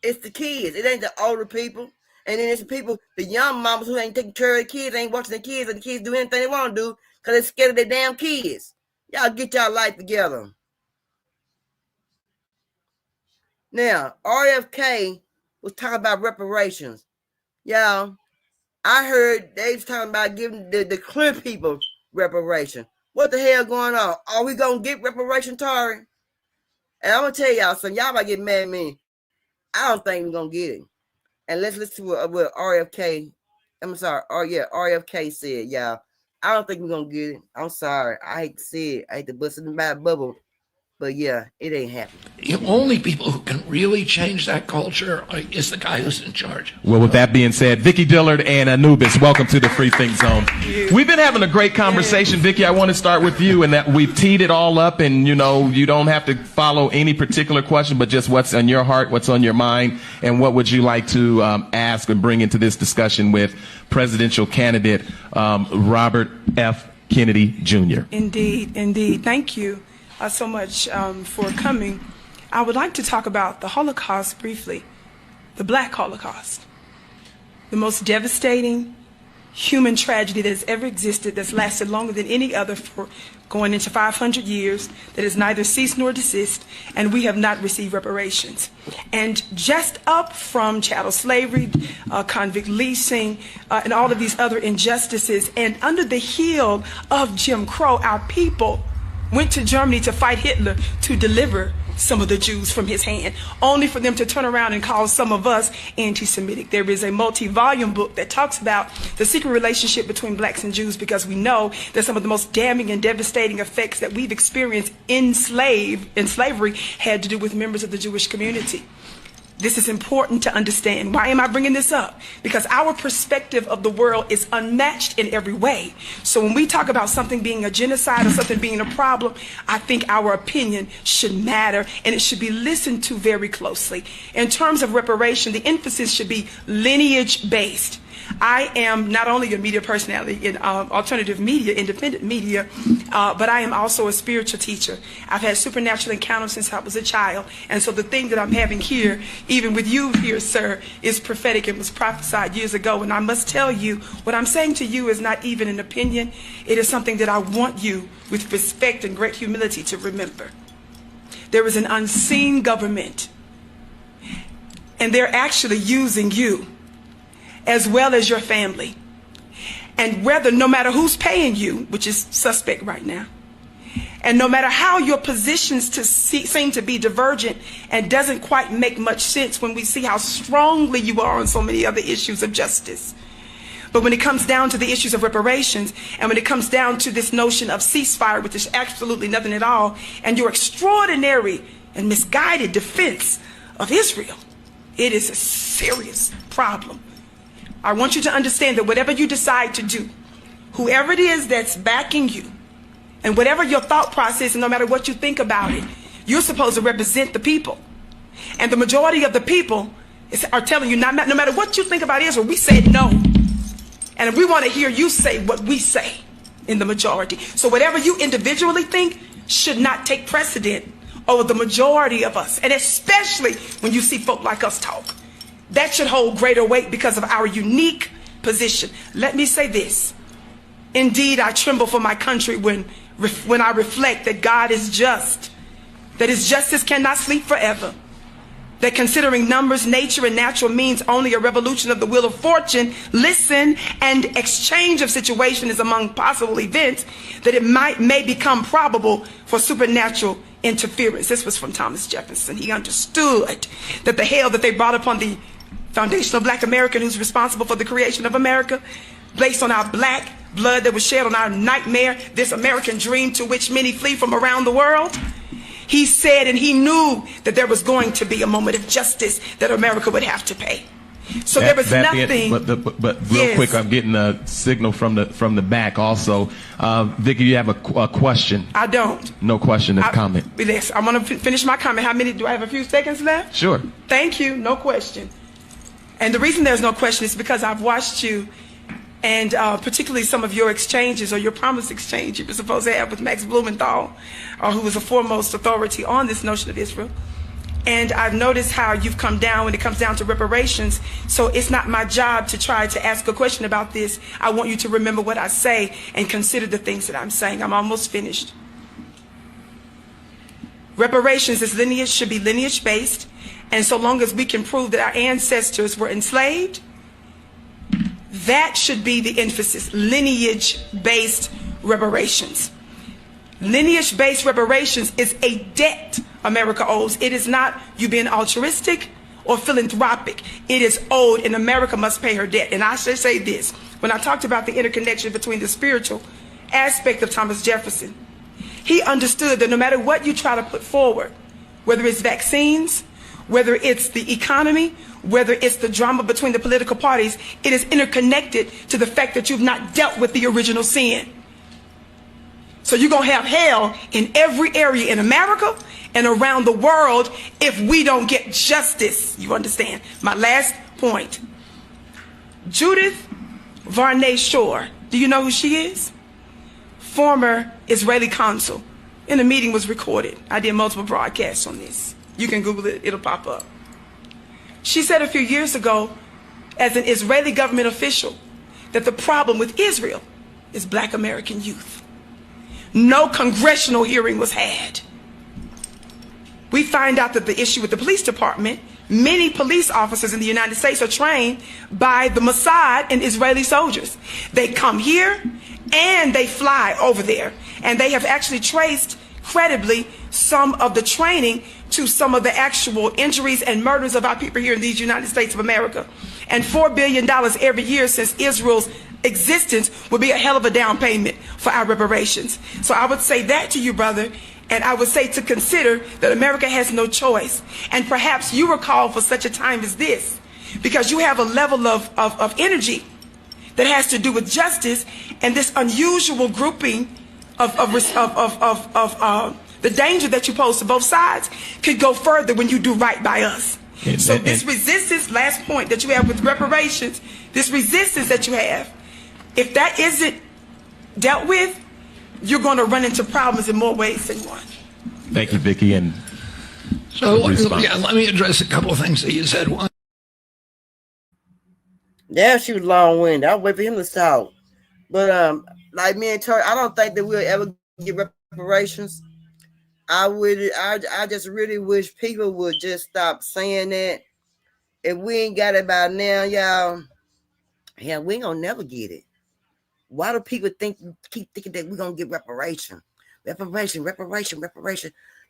[SPEAKER 1] It's the kids. It ain't the older people. And then it's the people, the young mamas who ain't taking care of the kids, ain't watching the kids, and the kids do anything they want to do because they're scared of their damn kids. Y'all get y'all life together. Now, RFK was talking about reparations. Y'all, I heard they was talking about giving the clear people reparation. What the hell going on? Are we going to get reparation, Tori? And I'm going to tell y'all something. Y'all might get mad at me. I don't think we're going to get it. And let's listen to what RFK, RFK said, y'all. I don't think we're going to get it. I'm sorry. I hate to say it. I hate to bust it in my bubble. But yeah, it ain't happening.
[SPEAKER 10] The only people who can really change that culture is the guy who's in charge.
[SPEAKER 11] Well, with that being said, Vicki Dillard and Anubis, welcome to the Free Think Zone. We've been having a great conversation. Vicki, I want to start with you, and that we've teed it all up, and you know, you don't have to follow any particular question, but just what's on your heart, what's on your mind, and what would you like to ask and bring into this discussion with presidential candidate Robert F. Kennedy Jr.
[SPEAKER 13] Indeed. Thank you so much for coming. I would like to talk about the Holocaust briefly, the Black Holocaust, the most devastating human tragedy that has ever existed, that's lasted longer than any other for going into 500 years, that has neither ceased nor desist, and we have not received reparations. And just up from chattel slavery, convict leasing, and all of these other injustices, and under the heel of Jim Crow, our people went to Germany to fight Hitler to deliver some of the Jews from his hand, only for them to turn around and call some of us anti-Semitic. There is a multi-volume book that talks about the secret relationship between blacks and Jews, because we know that some of the most damning and devastating effects that we've experienced in slavery had to do with members of the Jewish community. This is important to understand. Why am I bringing this up? Because our perspective of the world is unmatched in every way. So when we talk about something being a genocide or something being a problem, I think our opinion should matter, and it should be listened to very closely. In terms of reparation, the emphasis should be lineage-based. I am not only a media personality in alternative media, independent media, but I am also a spiritual teacher. I've had supernatural encounters since I was a child. And so the thing that I'm having here, even with you here, sir, is prophetic and was prophesied years ago. And I must tell you, what I'm saying to you is not even an opinion. It is something that I want you, with respect and great humility, to remember. There is an unseen government, and they're actually using you as well as your family. And whether, no matter who's paying you, which is suspect right now, and no matter how your positions seem to be divergent and doesn't quite make much sense when we see how strongly you are on so many other issues of justice, But when it comes down to the issues of reparations, and when it comes down to this notion of ceasefire, which is absolutely nothing at all, and your extraordinary and misguided defense of Israel, it is a serious problem. I want you to understand that whatever you decide to do, whoever it is that's backing you, and whatever your thought process, and no matter what you think about it, you're supposed to represent the people. And the majority of the people are telling you, no matter what you think about Israel, we said no. And we want to hear you say what we say in the majority. So whatever you individually think should not take precedent over the majority of us. And especially when you see folk like us talk. That should hold greater weight because of our unique position. Let me say this. Indeed, I tremble for my country when I reflect that God is just, that his justice cannot sleep forever, that considering numbers, nature, and natural means only a revolution of the wheel of fortune, listen, and exchange of situation is among possible events, that it may become probable for supernatural interference. This was from Thomas Jefferson. He understood that the hell that they brought upon the foundation of black America, who's responsible for the creation of America, based on our black blood that was shed on our nightmare, this American dream to which many flee from around the world. He said, and he knew that there was going to be a moment of justice that America would have to pay. So there was nothing.
[SPEAKER 11] But real quick, I'm getting a signal from the back also. Vicky, you have a question? I don't. No question, a comment.
[SPEAKER 13] Yes, I'm going to finish my comment. How many? Do I have a few seconds left?
[SPEAKER 11] Sure.
[SPEAKER 13] Thank you. No question. And the reason there's no question is because I've watched you, and particularly some of your exchanges or your promise exchange you were supposed to have with Max Blumenthal, who was a foremost authority on this notion of Israel. And I've noticed how you've come down when it comes down to reparations. So it's not my job to try to ask a question about this. I want you to remember what I say and consider the things that I'm saying. I'm almost finished. Reparations is lineage, should be lineage based. And so long as we can prove that our ancestors were enslaved, that should be the emphasis, lineage-based reparations. Lineage-based reparations is a debt America owes. It is not you being altruistic or philanthropic. It is owed, and America must pay her debt. And I should say this, when I talked about the interconnection between the spiritual aspect of Thomas Jefferson, he understood that no matter what you try to put forward, whether it's vaccines, whether it's the economy, whether it's the drama between the political parties, it is interconnected to the fact that you've not dealt with the original sin. So you're going to have hell in every area in America and around the world if we don't get justice. You understand? My last point. Judith Varney Shore. Do you know who she is? Former Israeli consul. And the meeting was recorded. I did multiple broadcasts on this. You can Google it. It'll pop up. She said a few years ago, as an Israeli government official, that the problem with Israel is black American youth. No congressional hearing was had. We find out that the issue with the police department, many police officers in the United States are trained by the Mossad and Israeli soldiers. They come here and they fly over there. And they have actually traced credibly some of the training to some of the actual injuries and murders of our people here in these United States of America. And $4 billion every year since Israel's existence would be a hell of a down payment for our reparations. So I would say that to you, brother, and I would say to consider that America has no choice. And perhaps you were called for such a time as this because you have a level of energy that has to do with justice and this unusual grouping of the danger that you pose to both sides could go further when you do right by us. So this resistance, last point that you have with reparations, this resistance that you have, if that isn't dealt with, you're going to run into problems in more ways than one.
[SPEAKER 11] Thank you, Vicki. And
[SPEAKER 10] so yeah, let me address a couple of things that you said. One.
[SPEAKER 1] Yeah, she was long-winded. I'll wait for him to talk. But like me and Tori, I don't think that we'll ever get reparations. I just really wish people would just stop saying that. If we ain't got it by now, y'all, yeah, we ain't gonna never get it. Why do people keep thinking that we're gonna get reparation? Reparation.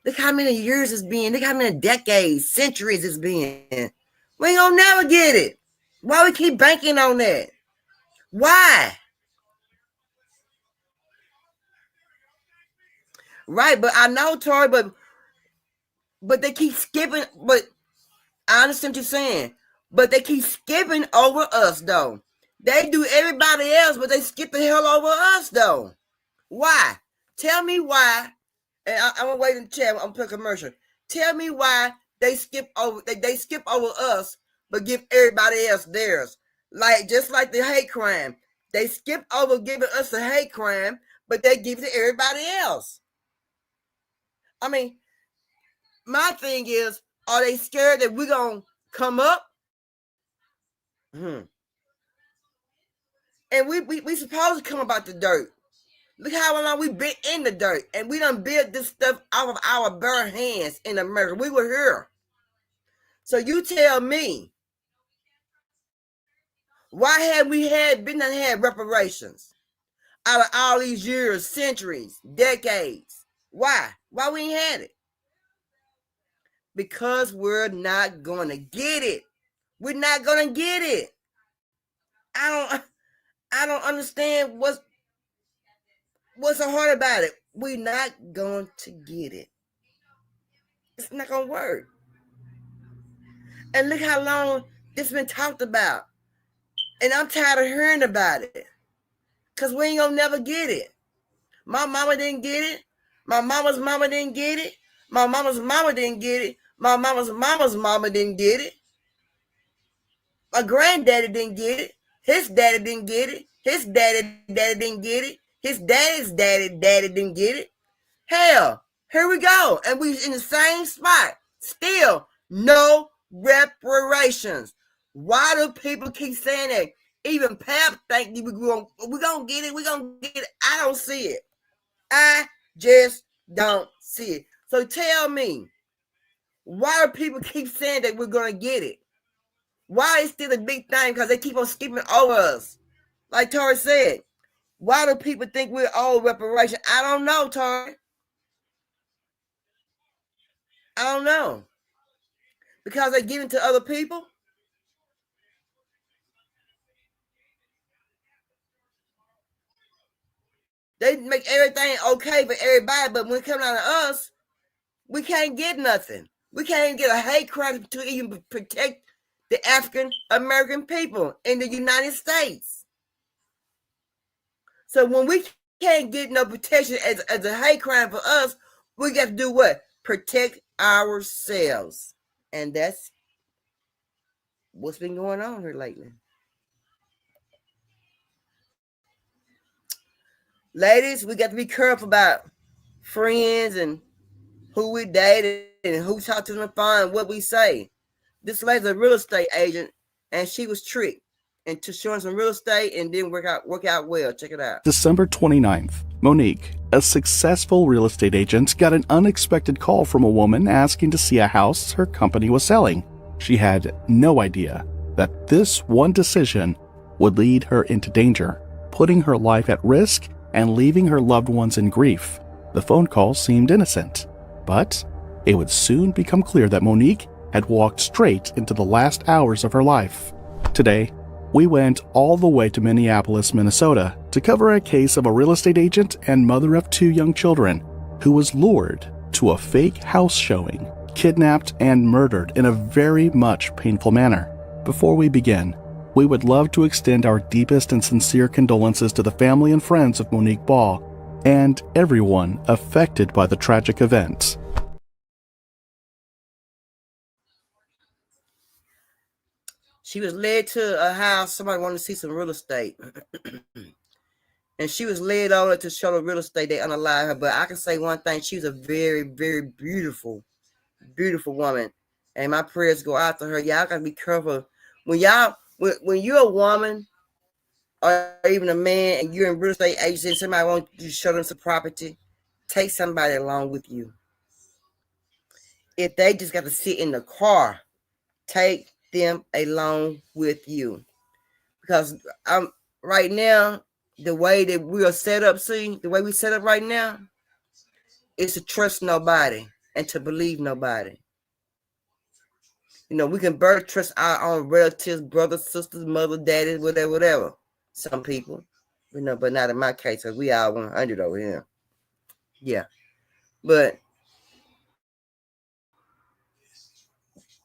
[SPEAKER 1] Look how many years it's been. Look how many decades, centuries it's been. We ain't gonna never get it. Why we keep banking on that? Why? Right, but I know, Tori, but they keep skipping. But I understand what you're saying. But they keep skipping over us, though. They do everybody else, but they skip the hell over us, though. Why? Tell me why. And I'm gonna wait in the chat. I'm gonna put a commercial. Tell me why they skip over. They skip over us, but give everybody else theirs. Like just like the hate crime, they skip over giving us the hate crime, but they give it to everybody else. I mean, my thing is, are they scared that we're gonna come up? And we supposed to come about the dirt. Look how long we've been in the dirt, and we done built this stuff out of our bare hands in America. We were here. So you tell me, why have we been had reparations out of all these years, centuries, decades? Why? Why we ain't had it? Because we're not going to get it. We're not going to get it. I don't understand what's so hard about it. We're not going to get it. It's not going to work. And look how long this been talked about. And I'm tired of hearing about it. Because we ain't going to never get it. My mama didn't get it. My mama's mama didn't get it. My mama's mama didn't get it. My mama's mama's mama didn't get it. My granddaddy didn't get it. His daddy didn't get it. His daddy didn't get it. His daddy's daddy didn't get it. Hell, here we go. And we in the same spot. Still, no reparations. Why do people keep saying that? Even Pap think we're going to get it. We're going to get it. I don't see it. I just don't see it. So tell me, why do people keep saying that we're going to get it? Why is still a big thing? Because they keep on skipping over us. Like Tori said, why do people think we're all reparation? I don't know, Tori. I don't know. Because they give it to other people? They make everything okay for everybody, but when it comes down to us, we can't get nothing. We can't even get a hate crime to even protect the African American people in the United States. So when we can't get no protection as a hate crime for us, we got to do what? Protect ourselves. And that's what's been going on here lately. Ladies, we got to be careful about friends and who we date and who talk to the phone and what we say. This lady's a real estate agent, and she was tricked into showing some real estate and didn't work out well. Check it out.
[SPEAKER 14] December 29th, Monique, a successful real estate agent, got an unexpected call from a woman asking to see a house her company was selling. She had no idea that this one decision would lead her into danger, putting her life at risk and leaving her loved ones in grief. The phone call seemed innocent, but it would soon become clear that Monique had walked straight into the last hours of her life. Today, we went all the way to Minneapolis, Minnesota to cover a case of a real estate agent and mother of 2 young children who was lured to a fake house showing, kidnapped, and murdered in a very much painful manner. Before we begin, we would love to extend our deepest and sincere condolences to the family and friends of Monique Ball and everyone affected by the tragic event.
[SPEAKER 1] She was led to a house. Somebody wanted to see some real estate. And she was led over to show the real estate. They unalived her. But I can say one thing. She was a very, very beautiful, beautiful woman. And my prayers go out to her. Y'all got to be careful. When you're a woman or even a man and you're in real estate agency and somebody wants you to show them some property, take somebody along with you. If they just got to sit in the car, take them along with you. Because right now, the way that we are set up, the way we set up right now, is to trust nobody and to believe nobody. You know, we can trust our own relatives, brothers, sisters, mother, daddy, whatever. some people, but not in my case, because we all 100 over here. Yeah. But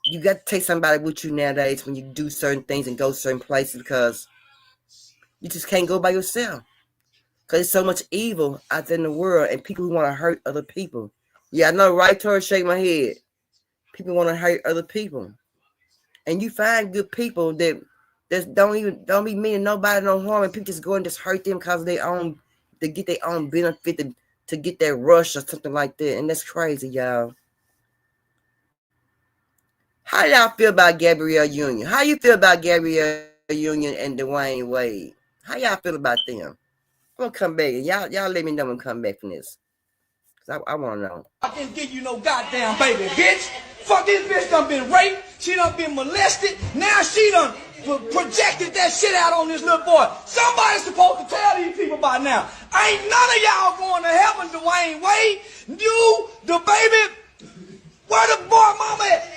[SPEAKER 1] you got to take somebody with you nowadays when you do certain things and go certain places, because you just can't go by yourself. Because there's so much evil out there in the world and people who want to hurt other people. Yeah, I know, right, Tori? Shake my head. People want to hurt other people. And you find good people that don't be meaning nobody no harm, and people just go and just hurt them because to get their own benefit, to get that rush or something like that. And that's crazy, y'all. How y'all feel about Gabrielle Union? How you feel about Gabrielle Union and Dwayne Wade? How y'all feel about them? I'm gonna come back and y'all let me know when I come back from this. Cause I wanna know.
[SPEAKER 15] I can't give you no goddamn baby, bitch. Fuck, this bitch done been raped. She done been molested. Now she done projected that shit out on this little boy. Somebody's supposed to tell these people by now. Ain't none of y'all going to heaven, Dwayne Wade. You, the baby. Where the boy mama at?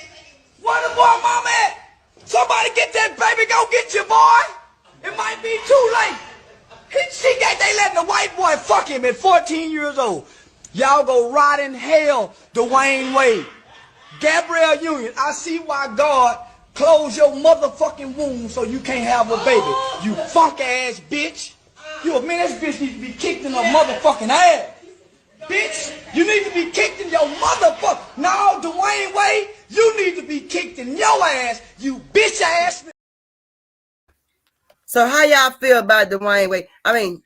[SPEAKER 15] Where the boy mama at? Somebody get that baby, go get your boy. It might be too late. They letting the white boy fuck him at 14 years old. Y'all go rot in hell, Dwayne Wade. Gabrielle Union, I see why God closed your motherfucking womb so you can't have a baby. You funk ass bitch. This bitch needs to be kicked in her motherfucking ass. Bitch, you need to be kicked in your motherfucking... No, Dwayne Wade, you need to be kicked in your ass, you bitch ass.
[SPEAKER 1] So how y'all feel about Dwayne Wade? I mean,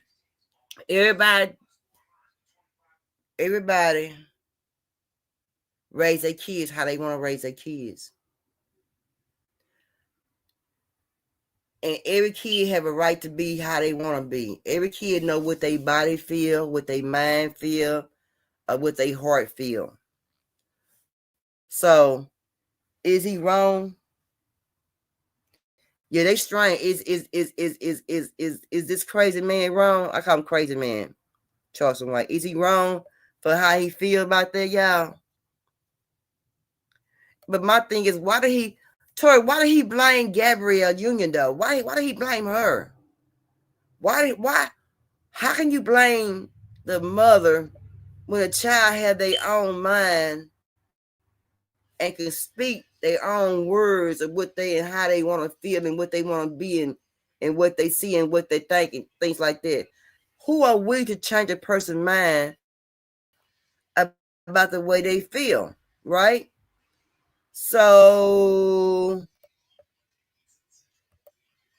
[SPEAKER 1] everybody raise their kids how they want to raise their kids. And every kid have a right to be how they want to be. Every kid know what their body feel, what their mind feel, or what their heart feel. So, is he wrong? Yeah, they strange. Is this crazy man wrong? I call him crazy man. Charleston White. Is he wrong for how he feel about that, y'all? But my thing is, why did he blame Gabrielle Union though? Why did he blame her? Why? How can you blame the mother when a child have their own mind and can speak their own words of what they and how they want to feel and what they want to be and what they see and what they think and things like that? Who are we to change a person's mind about the way they feel, right? So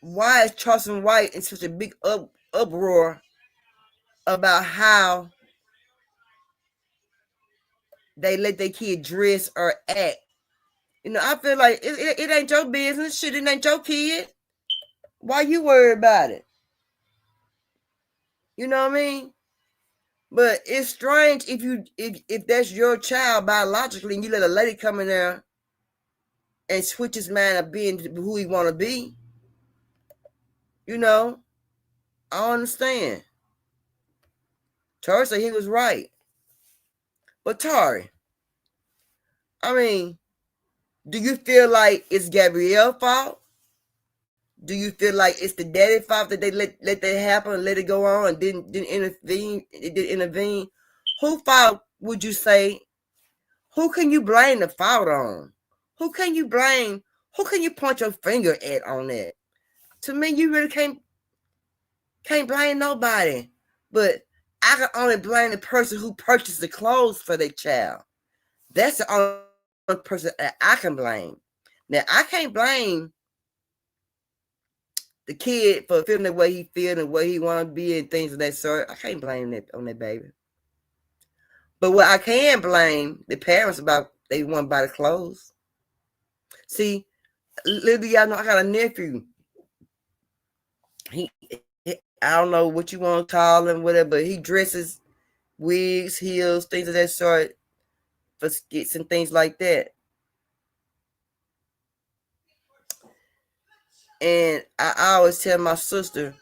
[SPEAKER 1] why is Charleston White in such a big uproar about how they let their kid dress or act? I feel like it ain't your business. Shit, it ain't your kid. Why you worried about it? You know what I mean? But it's strange if that's your child biologically and you let a lady come in there and switch his mind of being who he want to be. I understand. Tari said he was right. But Tari, I mean, do you feel like it's Gabrielle's fault? Do you feel like it's the daddy's fault that they let that happen and let it go on and didn't intervene? It didn't intervene. Who fault would you say? Who can you blame the fault on? Who can you blame? Who can you point your finger at on that? To me, you really can't blame nobody. But I can only blame the person who purchased the clothes for their child. That's the only person that I can blame. Now, I can't blame the kid for feeling the way he feels and the way he want to be and things of that sort. I can't blame that on that baby. But what I can blame the parents about, they want to buy the clothes. See, little y'all know I got a nephew. I don't know what you want to call him, whatever, but he dresses wigs, heels, things of that sort for skits and things like that. And I always tell my sister,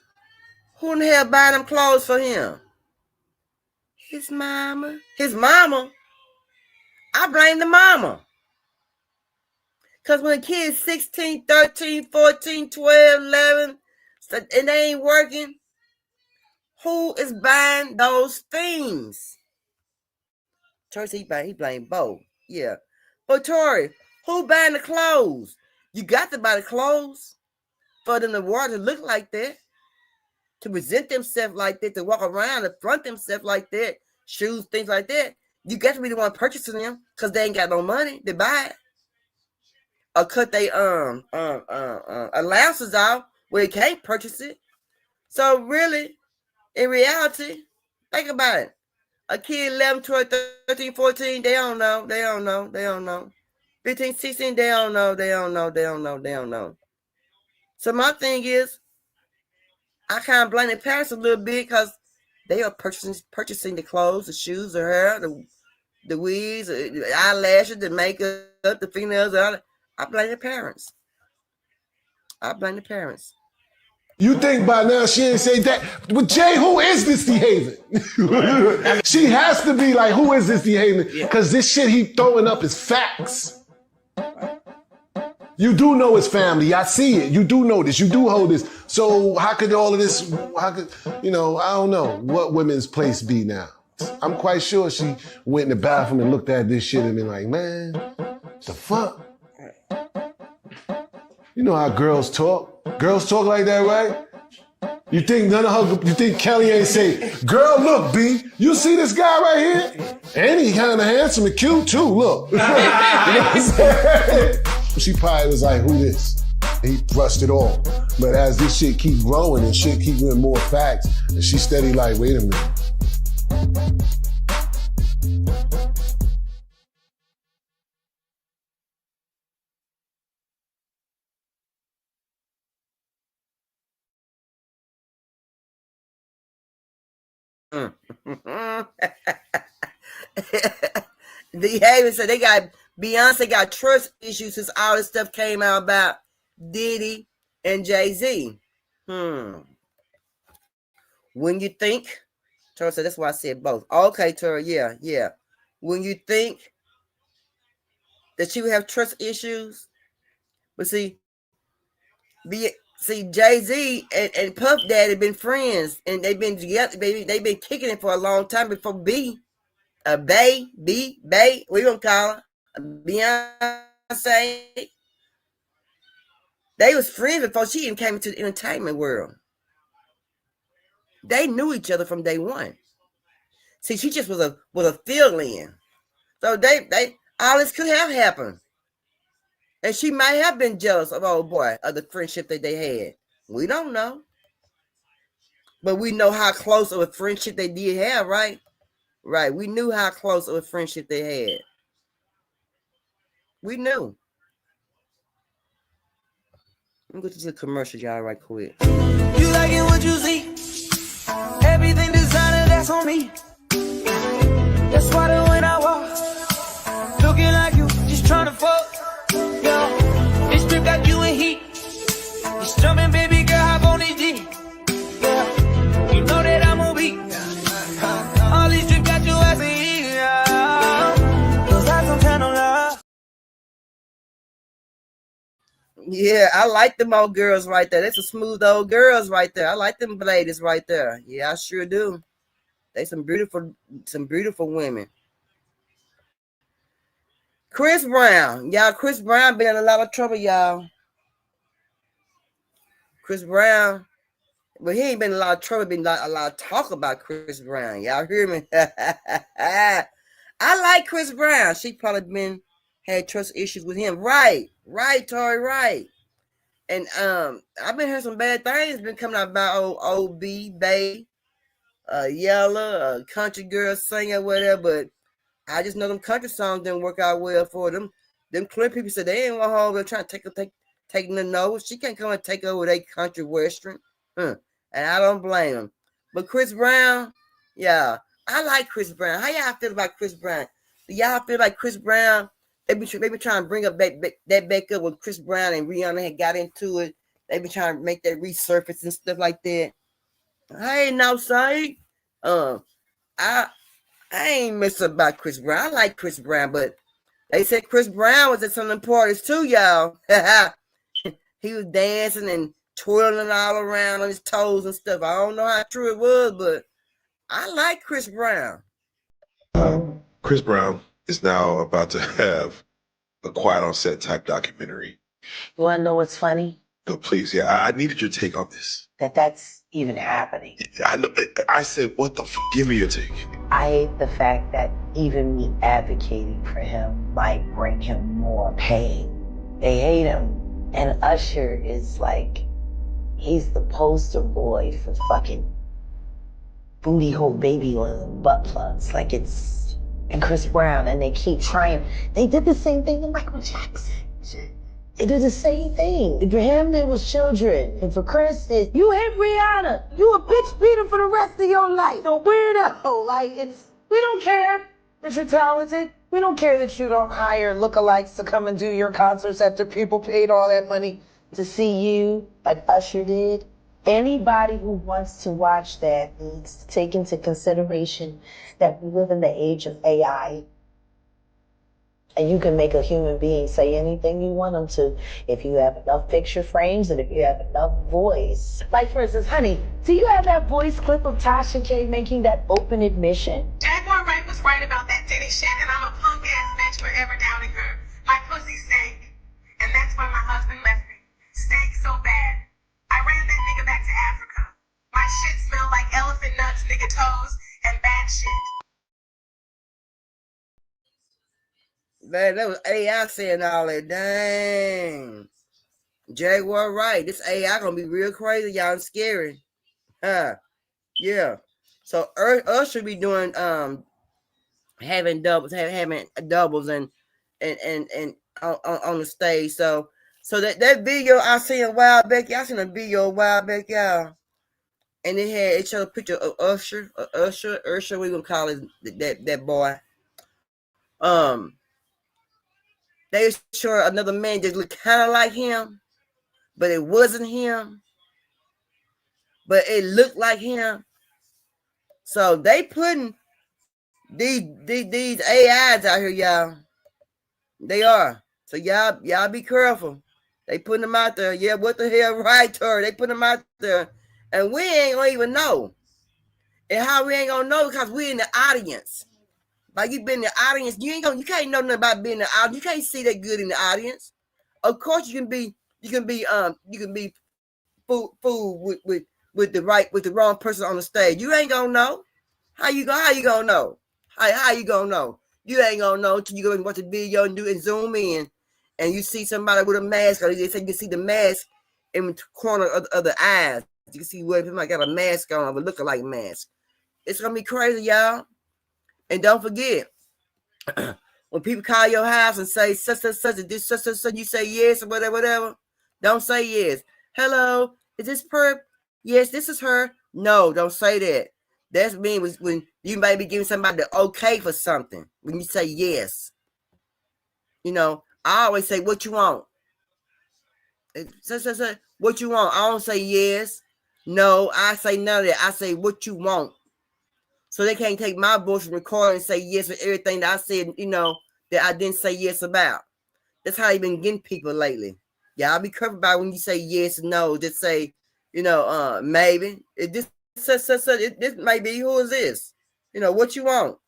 [SPEAKER 1] who in the hell buying them clothes for him? His mama. His mama? I blame the mama. Because when a kid's 16, 13, 14, 12, 11, and they ain't working, who is buying those things? Tori said he blame Bo. Yeah. But Tori, who buying the clothes? You got to buy the clothes for them to wear to look like that, to present themselves like that, to walk around and front themselves like that, shoes, things like that. You got to be the one purchasing them because they ain't got no money to buy it. Or cut they allowances out where they can't purchase it. So really, in reality, think about it. A kid 11, 12, 13, 14, they don't know. 15, 16, they don't know. So my thing is, I kind of blame the parents a little bit because they are purchasing the clothes, the shoes, the hair, the wigs, the eyelashes, the makeup, the fingernails. I blame the parents.
[SPEAKER 16] You think by now she ain't say that. But Jay, who is this behaving? She has to be like, who is this behaving? Because this shit he throwing up is facts. You do know his family. I see it. You do know this. You do hold this. So how could all of this, I don't know what women's place be now. I'm quite sure she went in the bathroom and looked at this shit and been like, man, the fuck? You know how girls talk. Girls talk like that, right? You think Kelly ain't say, girl, look, B, you see this guy right here? And he kind of handsome and cute too, look. You know what I'm saying? She probably was like, who this? And he brushed it off. But as this shit keep growing and shit keep getting more facts, and she steady like, wait a minute.
[SPEAKER 1] The Haven said Beyonce got trust issues since all this stuff came out about Diddy and Jay-Z. When you think, Tori said, that's why I said both. Okay, Tori, yeah. When you think that she would have trust issues, but see, Jay-Z and Puff Daddy been friends, and they've been together, baby. They've been kicking it for a long time before B, we gonna call her Beyonce. They was friends before she even came into the entertainment world. They knew each other from day one. See, she just was a fill-in. So they all this could have happened. And she might have been jealous of old boy, of the friendship that they had. We don't know. But we know how close of a friendship they did have, right? Right. We knew how close of a friendship they had. We knew. Let me go to the commercial, y'all, right quick.
[SPEAKER 15] You like it what you see? Everything designer, that's on me. That's why when I walk, looking like you, just trying to fuck. Yo, this trip got you in heat. It's jumping, baby girl, hop on this G. Yeah, you know that I'm gonna be. All these trips got you as a heat. Cause I don't kind of love.
[SPEAKER 1] Yeah, I like them old girls right there. That's some smooth old girls right there. I like them ladies right there. Yeah, I sure do. They some beautiful women. Chris Brown. Y'all, Chris Brown been in a lot of trouble, y'all. Chris Brown. But he ain't been in a lot of trouble. Been a lot of talk about Chris Brown. Y'all hear me? I like Chris Brown. She probably had trust issues with him. Right, Tori, right. And I've been hearing some bad things been coming out about old B, Bay, Yella, country girl singer, whatever. But I just know them country songs didn't work out well for them. Them clear people said they ain't want home. They're trying to take the nose. She can't come and take over that country western. And I don't blame them. But Chris Brown, yeah, I like Chris Brown. How y'all feel about Chris Brown? Do y'all feel like Chris Brown? They be trying to bring up that back up when Chris Brown and Rihanna had got into it. They be trying to make that resurface and stuff like that. I ain't no say. I ain't messing about Chris Brown. I like Chris Brown, but they said Chris Brown was at some of them parties too, y'all. He was dancing and twirling all around on his toes and stuff. I don't know how true it was, but I like Chris Brown.
[SPEAKER 17] Chris Brown is now about to have a quiet on set type documentary.
[SPEAKER 18] You want to know what's funny?
[SPEAKER 17] No, please, yeah, I needed your take on this.
[SPEAKER 18] That's even happening.
[SPEAKER 17] I know. I said, what the fuck? Give me your take.
[SPEAKER 18] I hate the fact that even me advocating for him might bring him more pain. They hate him. And Usher is like, he's the poster boy for fucking booty hole baby oil and butt plugs. Like it's, and Chris Brown, and they keep trying. They did the same thing to Michael Jackson. They did the same thing. For him, it was children. And for Chris, it's, you hit Rihanna. You a bitch beater for the rest of your life. No weirdo. Like, it's, we don't care if you're talented. We don't care that you don't hire lookalikes to come and do your concerts after people paid all that money to see you, like Usher did. Anybody who wants to watch that needs to take into consideration that we live in the age of AI. And you can make a human being say anything you want them to if you have enough picture frames and if you have enough voice. Like, for instance, honey, do you have that voice clip of Tasha K making that open admission?
[SPEAKER 19] Jaguar Wright was right about that titty shit, and I'm a punk ass bitch forever doubting her. My pussy stank, and that's why my husband left me. Stank so bad. I ran that nigga back to Africa. My shit smelled like elephant nuts, nigga toes, and bad shit.
[SPEAKER 1] Man, that was AI saying all that. Dang. Jaguar Wright. This AI gonna be real crazy, y'all, and scary. Yeah. So Usher be doing having doubles and on the stage. So that video I seen a while back, y'all seen a video a while back, y'all. And it showed a picture of Usher, we gonna call it that boy. They showed another man that looked kind of like him, but it wasn't him. But it looked like him. So they putting these AIs out here, y'all. They are. So y'all be careful. They putting them out there. Yeah, what the hell, right, Tori? They putting them out there. And we ain't gonna even know. And how we ain't gonna know? Because we in the audience. Like you been in the audience, you can't know nothing about being in the audience. You can't see that good in the audience. Of course, you can be fooled with the wrong person on the stage. You ain't gonna know. How you gonna know? How you gonna know? You ain't gonna know until you go and watch the video and zoom in, and you see somebody with a mask. Or they say you can see the mask in the corner of the eyes. You can see where people got a mask on, a lookalike mask. It's gonna be crazy, y'all. And don't forget, when people call your house and say such, you say yes or whatever. Don't say yes. Hello, is this Perp? Yes, this is her. No, don't say that. That's mean when you might be giving somebody the okay for something. When you say yes. I always say what you want. What you want. I don't say yes. No, I say none of that. I say what you want. So they can't take my voice and record and say yes for everything that I said, that I didn't say yes about. That's how you've been getting people lately. Yeah, I'll be careful about when you say yes and no. Just say, maybe. This may be, who is this? What you want?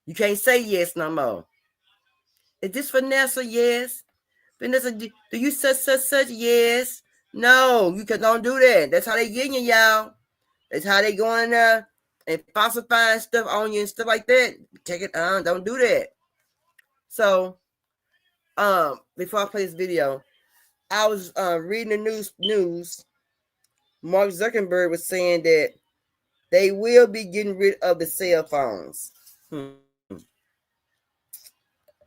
[SPEAKER 1] You can't say yes no more. Is this Vanessa? Yes. Vanessa, do you such? Yes. No, you don't do that. That's how they getting you, y'all. That's how they going there and falsifying stuff on you and stuff like that. Take it on. Don't do that. So, before I play this video, I was reading the news. Mark Zuckerberg was saying that they will be getting rid of the cell phones.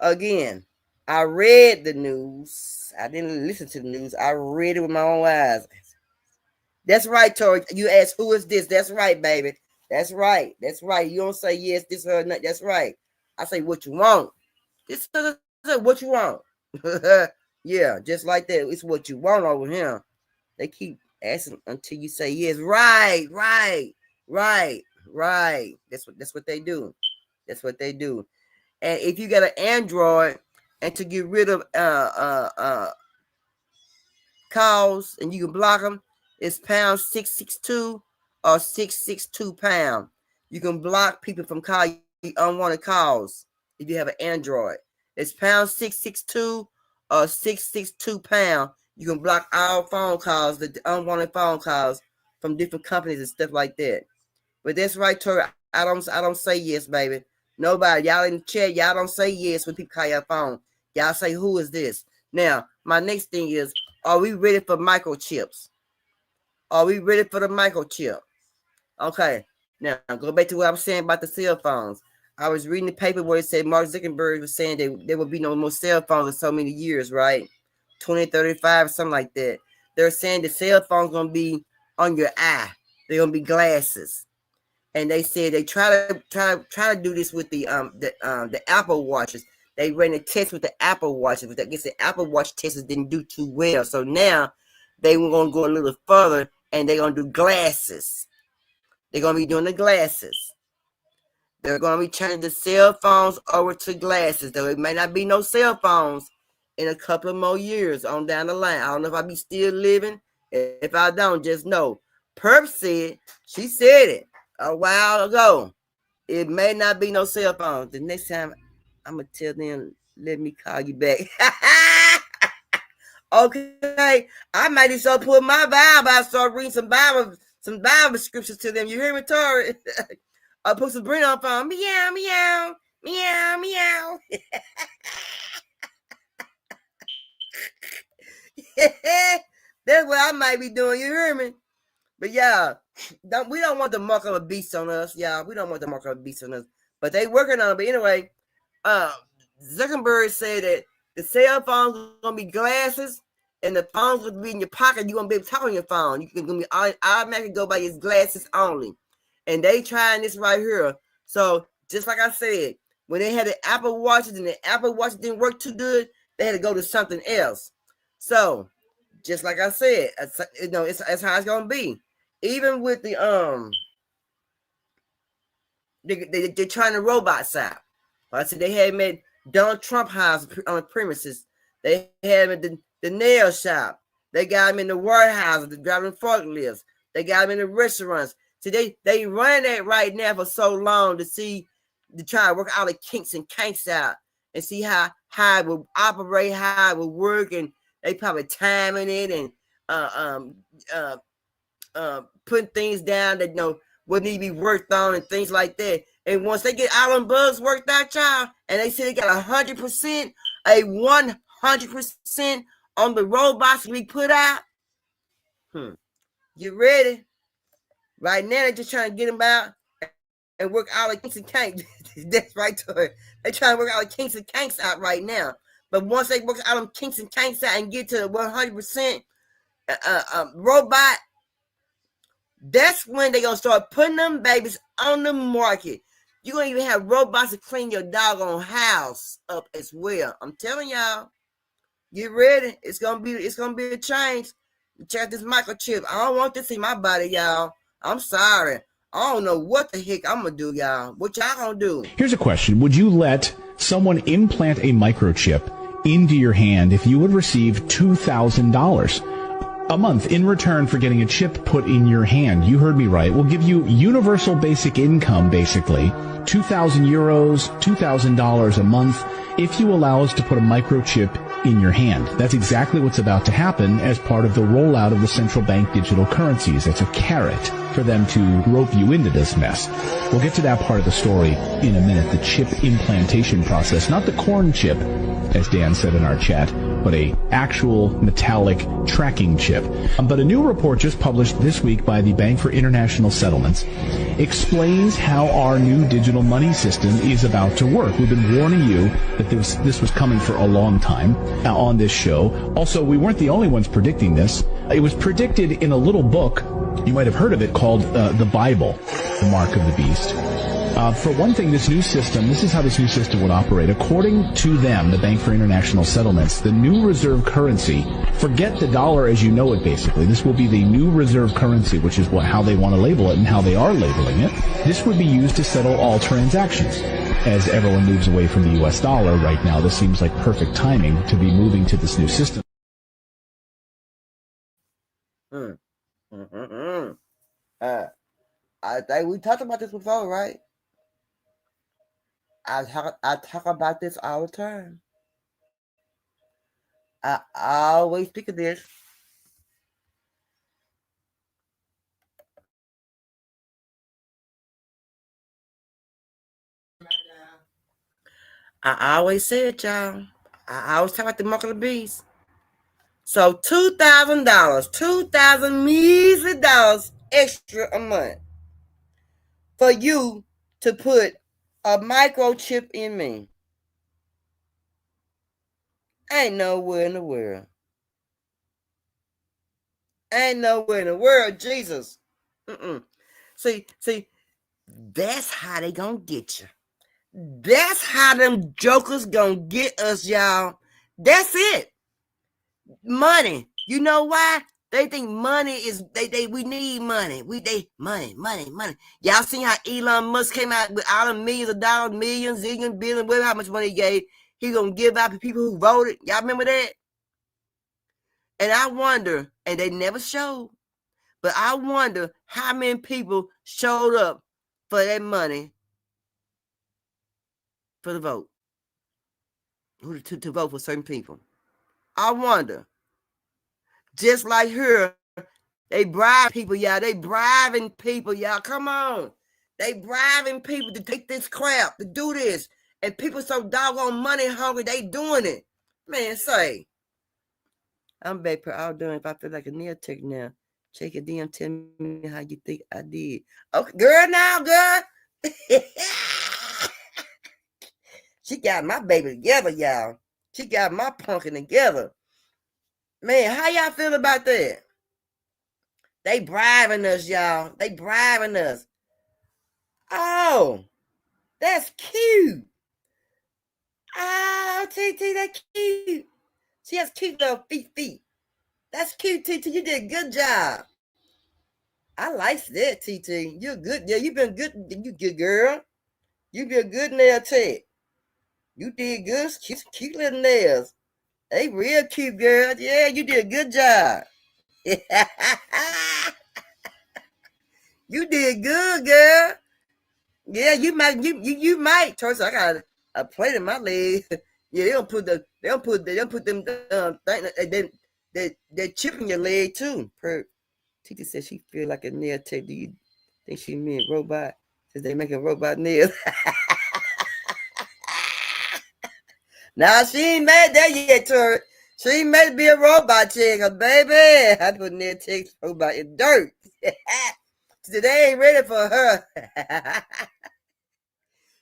[SPEAKER 1] Again, I read the news. I didn't listen to the news. I read it with my own eyes. That's right, Tori. You asked, who is this? That's right, baby. That's right. That's right. You don't say yes, this or not. That's right. I say what you want. This is what you want. Yeah, just like that. It's what you want over here. They keep asking until you say yes. Right. That's what they do. That's what they do. And if you got an Android, and to get rid of calls and you can block them, it's pound 662 or 662 pound. You can block people from calling unwanted calls if you have an Android. It's pound 662 or 662 pound. You can block all phone calls, the unwanted phone calls from different companies and stuff like that. But that's right, Tori. I don't say yes, baby. Nobody, y'all in the chat, y'all don't say yes when people call your phone. Y'all say, who is this? Now, my next thing is, are we ready for microchips? Are we ready for the microchip? Okay. Now, go back to what I was saying about the cell phones. I was reading the paper where it said Mark Zuckerberg was saying that there will be no more cell phones in so many years, right? 2035, something like that. They're saying the cell phone's going to be on your eye. They're going to be glasses. And they said they try to do this with the Apple Watches. They ran a test with the Apple Watches, but I guess the Apple Watch tests didn't do too well. So now they were going to go a little further, and they're going to do glasses. They're going to be doing the glasses. They're going to be turning the cell phones over to glasses. Though it may not be no cell phones in a couple of more years on down the line. I don't know if I'll be still living. If I don't, just know. Perp said, she said it a while ago. It may not be no cell phones. The next time, I'm going to tell them, let me call you back. Okay. I might just so put my Bible. I start reading some Bible scriptures to them. You hear me, Tori? I put some Brina on phone. Meow, meow, meow, meow. That's what I might be doing. You hear me? But yeah, we don't want the mark of a beast on us, y'all. We don't want the mark of a beast on us. But they working on it. But anyway, Zuckerberg said that the cell phones are gonna be glasses, and the phone's gonna be in your pocket. You're gonna be able to talk on your phone. You can be automatically go by your glasses only. And they trying this right here. So just like I said, when they had the Apple Watches and the Apple Watch didn't work too good, they had to go to something else. So just like I said, you know, it's how it's gonna be. Even with the they're trying the robots out. I said they had made Donald Trump house on the premises. They had him at the nail shop. They got him in the warehouse, the driving forklifts. They got him in the restaurants. See, they run that right now for so long to try to work all the kinks and kinks out and see how it will operate, how it will work, and they probably timing it and putting things down that what need to be worked on and things like that. And once they get all them bugs worked out, child, and they say they got 100%, 100% on the robots we put out, you ready? Right now, they're just trying to get them out and work all the kinks and kinks. That's right, Tori. They're trying to work all the kinks and kinks out right now. But once they work all them kinks and kinks out and get to the 100% robot, that's when they're going to start putting them babies on the market. You're going to even have robots to clean your doggone house up as well. I'm telling y'all, get ready. It's gonna be a change. Check out this microchip. I don't want this in my body, y'all. I'm sorry. I don't know what the heck I'm gonna do, y'all. What y'all gonna do?
[SPEAKER 2] Here's a question. Would you let someone implant a microchip into your hand if you would receive $2,000 a month in return for getting a chip put in your hand? You heard me right. We'll give you universal basic income, basically. 2,000 euros, $2,000 a month, if you allow us to put a microchip in your hand. That's exactly what's about to happen as part of the rollout of the central bank digital currencies. It's a carrot for them to rope you into this mess. We'll get to that part of the story in a minute, the chip implantation process, not the corn chip, as Dan said in our chat, but a actual metallic tracking chip. But a new report just published this week by the Bank for International Settlements explains how our new digital money system is about to work. We've been warning you that this was coming for a long time on this show. Also, we weren't the only ones predicting this. It was predicted in a little book, you might have heard of it, called The Bible, The Mark of the Beast. For one thing, this is how this new system would operate. According to them, the Bank for International Settlements, the new reserve currency, forget the dollar as you know it, basically. This will be the new reserve currency, which is how they want to label it and how they are labeling it. This would be used to settle all transactions. As everyone moves away from the U.S. dollar right now, this seems like perfect timing to be moving to this new system.
[SPEAKER 1] I think we talked about this before, right? I talk about this all the time. I always speak of this. I always say it, y'all. I always talk about the mark of the beast. So $2,000, 2,000 measly dollars extra a month for you to put a microchip in me. Ain't nowhere in the world. Ain't nowhere in the world, Jesus. See, that's how they gonna get you. That's how them jokers gonna get us, y'all. That's it. Money. You know why? They think money is we need money. Money. Y'all seen how Elon Musk came out with all the millions of dollars, millions, zillions, billions, whatever how much money he gave. He gonna give out to people who voted. Y'all remember that? And I wonder, and they never showed, but I wonder how many people showed up for that money for the vote. To vote for certain people. I wonder. Just like her, they bribe people, y'all. They bribing people, y'all. Come on. They bribing people to take this crap, to do this. And people so doggone money hungry, they doing it. Man, say. I'm back per all doing if I feel like a nail tech now. Check your DM, tell me how you think I did. Okay, girl now, girl. She got my baby together, y'all. She got my punkin together. Man, how y'all feel about that? They bribing us, y'all. They bribing us. Oh, that's cute. Oh, TT, that's cute. She has cute little feet. That's cute, TT. You did a good job. I like that, TT. You're good. Yeah, you've been good. You good girl. You be a good nail tech. You did good. Cute little nails. They real cute, girl. Yeah, you did a good job. You did good, girl. Yeah, you might. You might. Teresa, I got a plate in my leg. Yeah, they don't put them thing. They chip in your leg too. Titi said she feel like a nail tech. Do you think she mean robot? Says they making robot nails. Nah, she ain't made that yet, Tori. She ain't made to be a robot chick, baby. I put nail tech robot in dirt. Today ain't ready for her.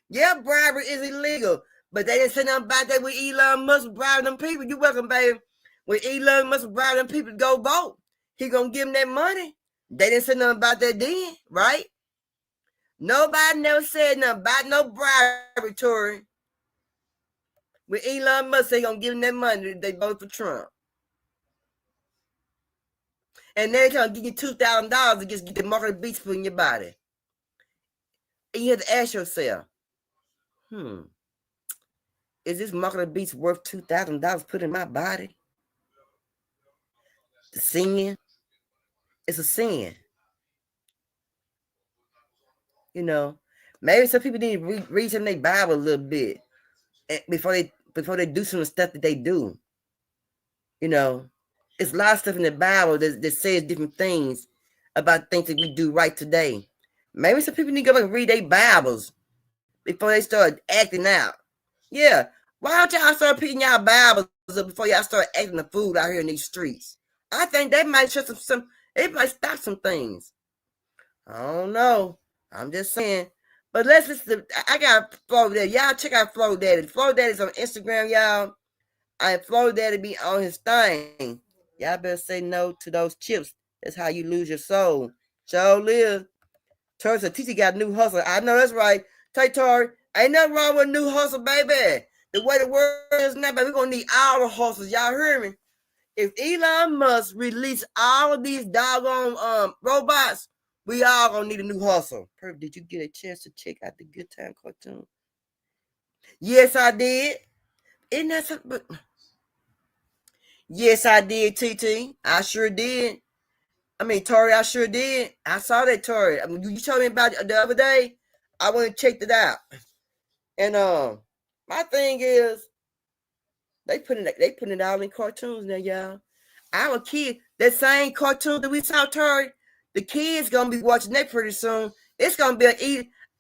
[SPEAKER 1] Yeah, bribery is illegal, but they didn't say nothing about that with Elon Musk bribing them people. You welcome, baby. When Elon Musk bribing them people to go vote, he gonna give them that money. They didn't say nothing about that then, right? Nobody never said nothing about no bribery, Tory. When Elon Musk say gonna give them that money, they vote for Trump. And they're gonna give you $2,000 to just get the mark of the beast put in your body. And you have to ask yourself, is this mark of the beast worth $2,000 put in my body? The sin? It's a sin. You know, maybe some people need to read some of their Bible a little bit before they do some of the stuff that they do. You know, it's a lot of stuff in the Bible that says different things about things that we do right today. Maybe some people need to go back and read their Bibles before they start acting out. Yeah. Why don't y'all start picking y'all Bibles up before y'all start acting the food out here in these streets? I think they might shut it might stop some things. I don't know. I'm just saying. But let's listen. I got Flo Daddy. Y'all check out Flo Daddy. Flo Daddy's on Instagram, y'all. And Flo Daddy be on his thing. Y'all better say no to those chips. That's how you lose your soul. So live. Tori said, TT got a new hustle. I know that's right. Tay Tori, ain't nothing wrong with a new hustle, baby. The way the world is now, baby, we're going to need all the hustles. Y'all hear me? If Elon Musk release all of these doggone robots, we all going to need a new hustle. Perp, did you get a chance to check out the Good Time cartoon? Yes, I did. Isn't that something? Yes, I did, TT. I sure did. I mean, Tori, I sure did. I saw that, Tori. I mean, you told me about it the other day. I went and checked it out. And my thing is, they putting it all in cartoons now, y'all. Our kid, that same cartoon that we saw, Tori, the kids gonna be watching that pretty soon. It's gonna be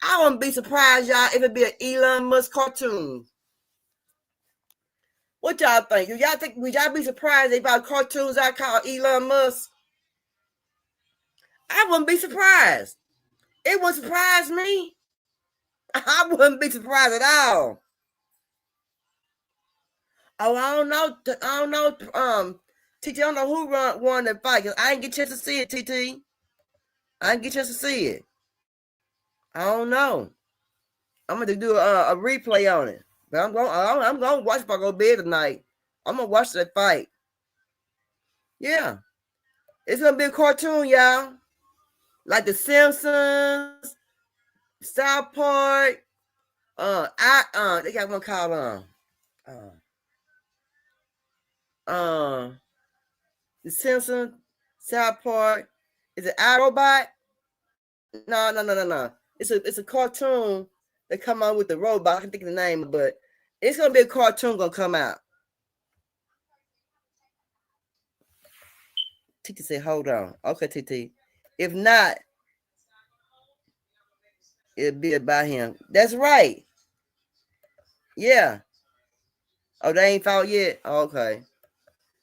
[SPEAKER 1] I wouldn't be surprised, y'all, if it be an Elon Musk cartoon. What y'all think? Would y'all be surprised if our cartoons I call Elon Musk? I wouldn't be surprised. It wouldn't surprise me. I wouldn't be surprised at all. Oh, I don't know. TT, I don't know who won that fight because I didn't get a chance to see it, TT. I didn't get a chance to see it. I don't know. I'm gonna do a replay on it. But I'm gonna watch if I go to bed tonight. I'm gonna watch that fight. Yeah. It's gonna be a cartoon, y'all. Like The Simpsons, South Park. They got one called The Simpsons, South Park. Is it iRobot? No. It's a cartoon that come out with the robot. I can think of the name, but it's gonna be a cartoon gonna come out. TT said, hold on. Okay, TT. If not, it'll be about him. That's right. Yeah. Oh, they ain't fought yet? Okay.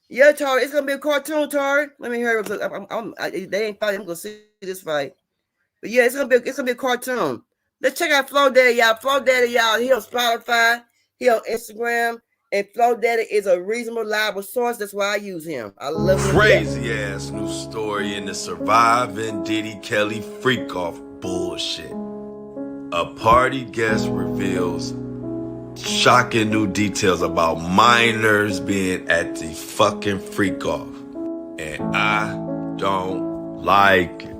[SPEAKER 1] Yeah, Tori, it's gonna be a cartoon, Tori. Let me hear it. They ain't fighting. I'm gonna see this fight. But yeah, it's gonna be a cartoon. Let's check out Flo Daddy, y'all. Flo Daddy, y'all, he on Spotify, he on Instagram, and Flo Daddy is a reasonable, reliable source. That's why I use him. I love him.
[SPEAKER 20] Crazy ass new story in the surviving Diddy Kelly freak off bullshit. A party guest reveals shocking new details about minors being at the fucking freak off. And I don't like it.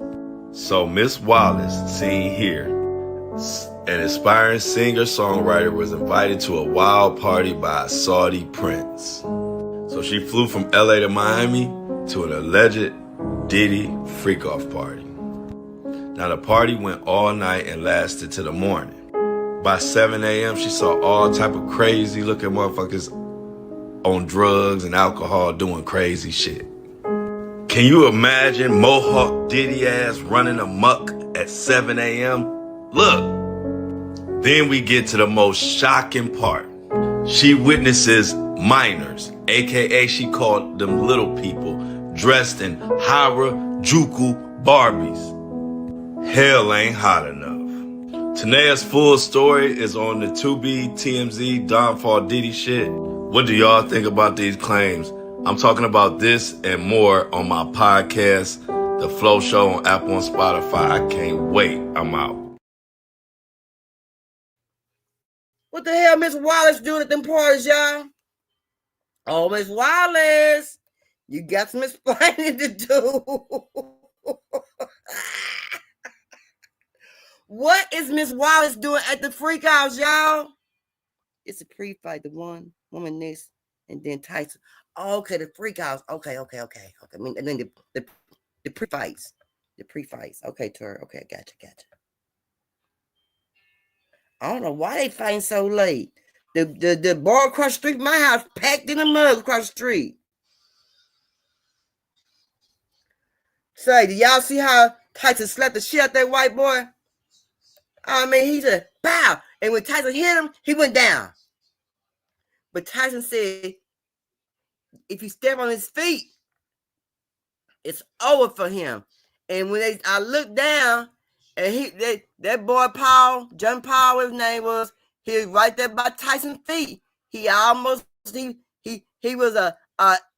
[SPEAKER 20] So Miss Wallace, seen here, an aspiring singer-songwriter, was invited to a wild party by a Saudi prince. So she flew from LA to Miami to an alleged Diddy freak-off party. Now the party went all night and lasted till the morning. By 7 a.m., she saw all type of crazy looking motherfuckers on drugs and alcohol doing crazy shit. Can you imagine Mohawk Diddy ass running amok at 7 a.m.? Look, then we get to the most shocking part. She witnesses minors, aka she called them little people, dressed in Harajuku Barbies. Hell ain't hot enough. Tanea's full story is on the 2B TMZ Downfall Diddy shit. What do y'all think about these claims? I'm talking about this and more on my podcast, The Flow Show, on Apple and Spotify. I can't wait. I'm out.
[SPEAKER 1] What the hell Miss Wallace doing at them parties, y'all? Oh, Miss Wallace, you got some explaining to do. What is Miss Wallace doing at the freak house, y'all? It's a pre-fight, the one woman next, and then Tyson. Oh, okay, the freak house. Okay. I mean, and then the pre-fights. The pre-fights. Okay, Tori. Okay, gotcha. I don't know why they fighting so late. The bar across the street from my house packed in the mug across the street. Say, do y'all see how Tyson slapped the shit out that white boy? I mean, he just pow. And when Tyson hit him, he went down. But Tyson said, if you step on his feet, it's over for him. And when I looked down, and that boy Paul, John Paul, his name was, he was right there by Tyson's feet. He almost he was a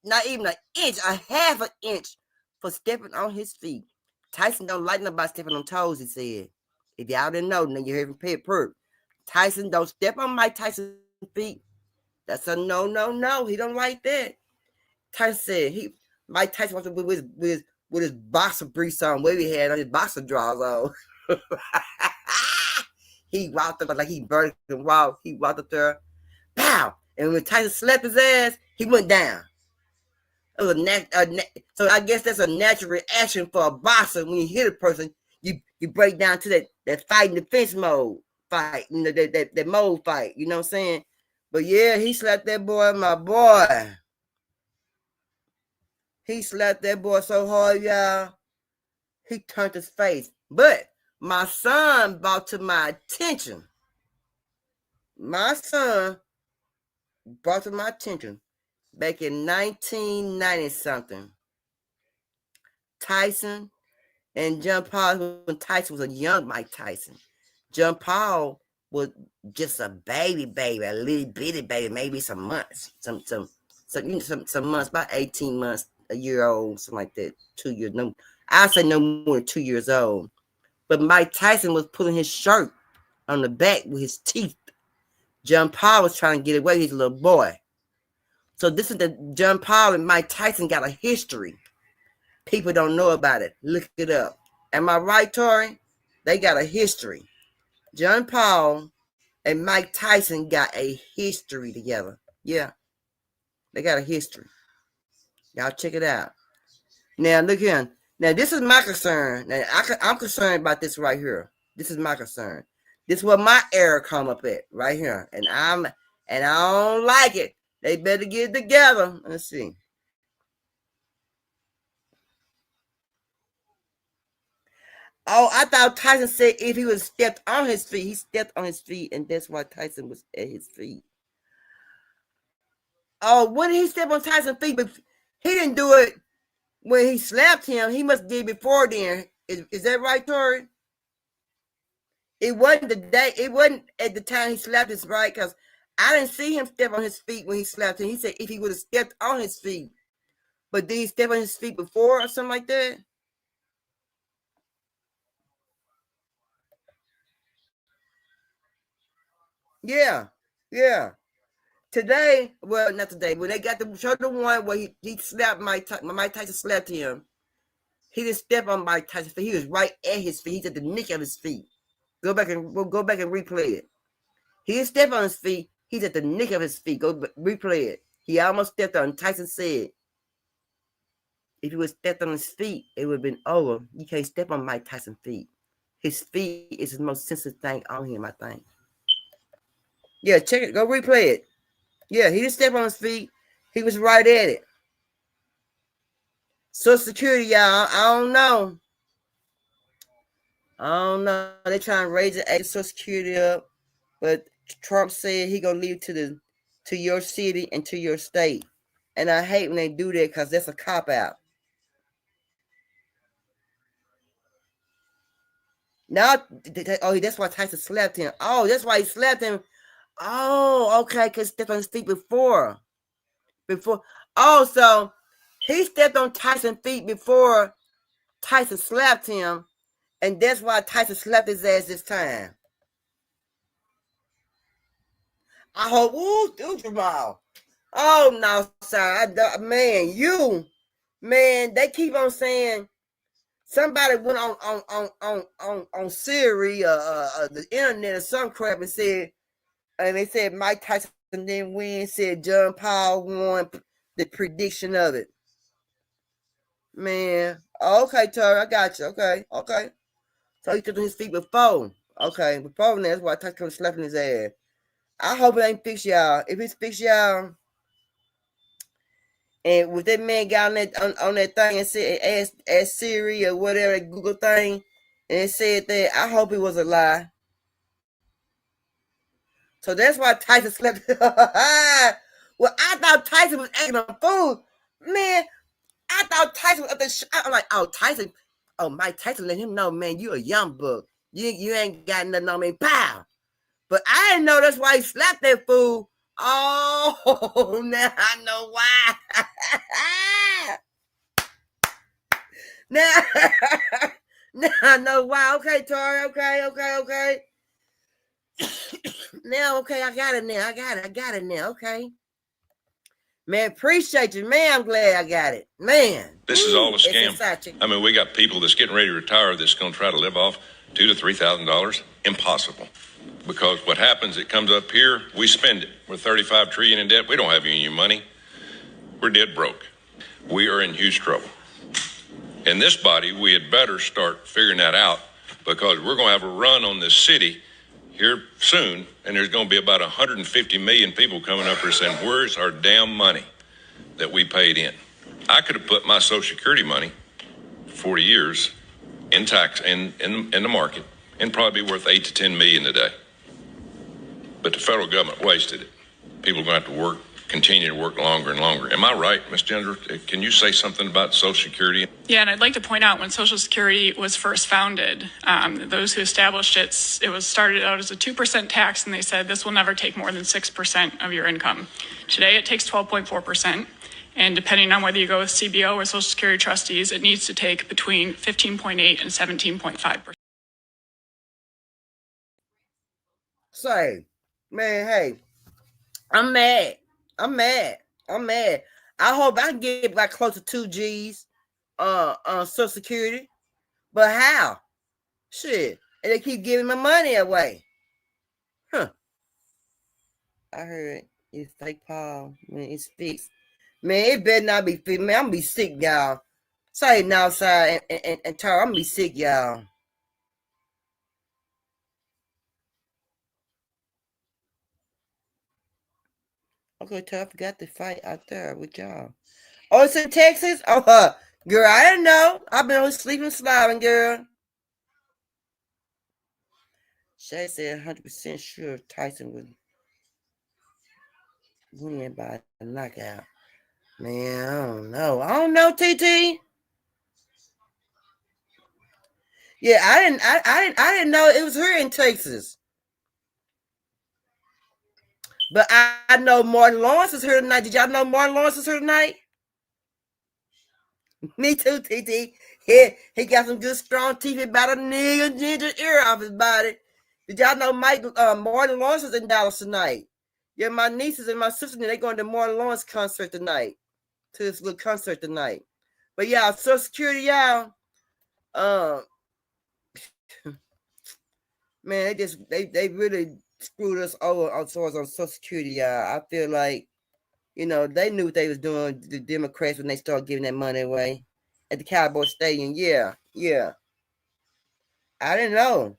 [SPEAKER 1] not even an inch, a half an inch for stepping on his feet. Tyson don't like nobody stepping on toes, he said. If y'all didn't know, then you heard him pay a perk. Tyson don't step on Mike Tyson's feet. That's a no. He don't like that. Tyson said Mike Tyson wants to with his boxer briefs on, where he had on his boxer drawers on. He walked up like he burned and walked. He walked up there, pow. And when Tyson slapped his ass, he went down. It was so I guess that's a natural reaction for a boxer. When you hit a person, you break down to that fight and defense mode fight, you know, that mode fight. You know what I'm saying? But yeah, he slapped that boy, my boy. He slapped that boy so hard, y'all. He turned his face. But my son brought to my attention. My son brought to my attention back in 1990 something. Tyson and John Paul, when Tyson was a young Mike Tyson. John Paul was just a baby, a little bitty baby, maybe some months, some months, about 18 months, a year old, something like that, 2 years. No, I say no more than 2 years old. But Mike Tyson was pulling his shirt on the back with his teeth. John Paul was trying to get away with his little boy. So this is the John Paul and Mike Tyson got a history. People don't know about it. Look it up. Am I right, Tori? They got a history. John Paul and Mike Tyson got a history together. Yeah. They got a history. Y'all check it out. Now, look here. Now, this is my concern. Now, I'm concerned about this right here. This is my concern. This is where my error come up at, right here. And I don't like it. They better get it together. Let's see. Oh, I thought Tyson said if he was stepped on his feet, he stepped on his feet, and that's why Tyson was at his feet. Oh, when did he step on Tyson's feet? But he didn't do it when he slapped him. He must did before then. Is that right, Tori? It wasn't the day. It wasn't at the time he slapped his right, because I didn't see him step on his feet when he slapped him. He said if he would have stepped on his feet, but did he step on his feet before or something like that? Yeah, yeah. Today, well, not today, when they got to show the one where he slapped Mike Tyson slapped him. He didn't step on Mike Tyson's feet. He was right at his feet. He's at the nick of his feet. We'll go back and replay it. He didn't step on his feet. He's at the nick of his feet. Go replay it. He almost stepped on. Tyson said, if he would have stepped on his feet, it would have been over. You can't step on Mike Tyson's feet. His feet is the most sensitive thing on him, I think. Yeah, check it. Go replay it. Yeah, he didn't step on his feet. He was right at it. Social Security, y'all. I don't know. They're trying to raise the age of Social Security up, but Trump said he gonna leave it to your city and to your state. And I hate when they do that because that's a cop out. Now, that's why Tyson slapped him. Oh, that's why he slapped him. Oh, okay, because he stepped on his feet before. Oh, so he stepped on Tyson's feet before Tyson slapped him, and that's why Tyson slapped his ass this time. I hope, ooh, Jamal. Oh, no, sir. Man, they keep on saying somebody went on Siri, the internet or some crap and said, and they said Mike Tyson didn't win, said John Paul won the prediction of it. Man. Okay, Terry, I got you. Okay. So he took his feet before. Okay, before that's why Tyson comes slapping his ass. I hope it ain't fixed, y'all. If it's fixed, y'all, and with that man got on that thing and said asked Siri or whatever, that Google thing, and it said that, I hope it was a lie. So that's why Tyson slept. Well, I thought Tyson was acting a fool. Man, I thought Tyson was up there. I'm like, oh, Tyson. Oh, Mike Tyson let him know, man, you a young buck. You ain't got nothing on me. Pow. But I didn't know that's why he slapped that fool. Oh, now I know why. Now I know why. Okay, Tori. Okay. Now, okay, I got it now. I got it now. Okay. Man, appreciate you. Man, I'm glad I got it. Man.
[SPEAKER 21] This is all a scam. I mean, we got people that's getting ready to retire that's going to try to live off $2,000 to $3,000. Impossible. Because what happens, it comes up here, we spend it. We're $35 trillion in debt. We don't have any money. We're dead broke. we are in huge trouble. In this body, we had better start figuring that out, because we're going to have a run on this city here soon, and there's going to be about 150 million people coming up here saying, where's our damn money that we paid in? I could have put my Social Security money 40 years in tax in the market and probably be worth 8 to 10 million today. But the federal government wasted it. People are going to have to work, continue to work longer and longer. Am I right, Ms. Ginger? Can you say something about Social Security?
[SPEAKER 5] Yeah, and I'd like to point out when Social Security was first founded, those who established it was started out as a 2% tax, and they said this will never take more than 6% of your income. Today it takes 12.4%, and depending on whether you go with CBO or Social Security trustees, it needs to take between 15.8 and 17.5%.
[SPEAKER 1] Say, man, hey, I'm mad. I hope I can get like close to 2 G's on Social Security. But how? Shit. And they keep giving my money away. Huh. I heard it's fake Paul. Man, it's fixed. Man, it better not be fixed. Man, I'm gonna be sick, y'all. Say now outside and Tara, I'm gonna be sick, y'all. Okay, Tara, I forgot to fight out there with y'all. Oh, it's in Texas? Oh, girl, I didn't know. I've been on sleeping sliding, girl. Shay said 100% sure Tyson would win by a knockout. Man, I don't know, TT. Yeah, I didn't know it was here in Texas. But I know Martin Lawrence is here tonight. Did y'all know Martin Lawrence is here tonight? Me too, TT. He got some good strong teeth about a nigga ginger ear off his body. Did y'all know Martin Lawrence is in Dallas tonight? Yeah, my nieces and my sisters, they going to Martin Lawrence concert tonight. To this little concert tonight. But yeah, Social Security, y'all. Man, they really screwed us over on Social Security, y'all. I feel like, they knew what they was doing, the Democrats, when they started giving that money away at the Cowboy Stadium. Yeah. I didn't know.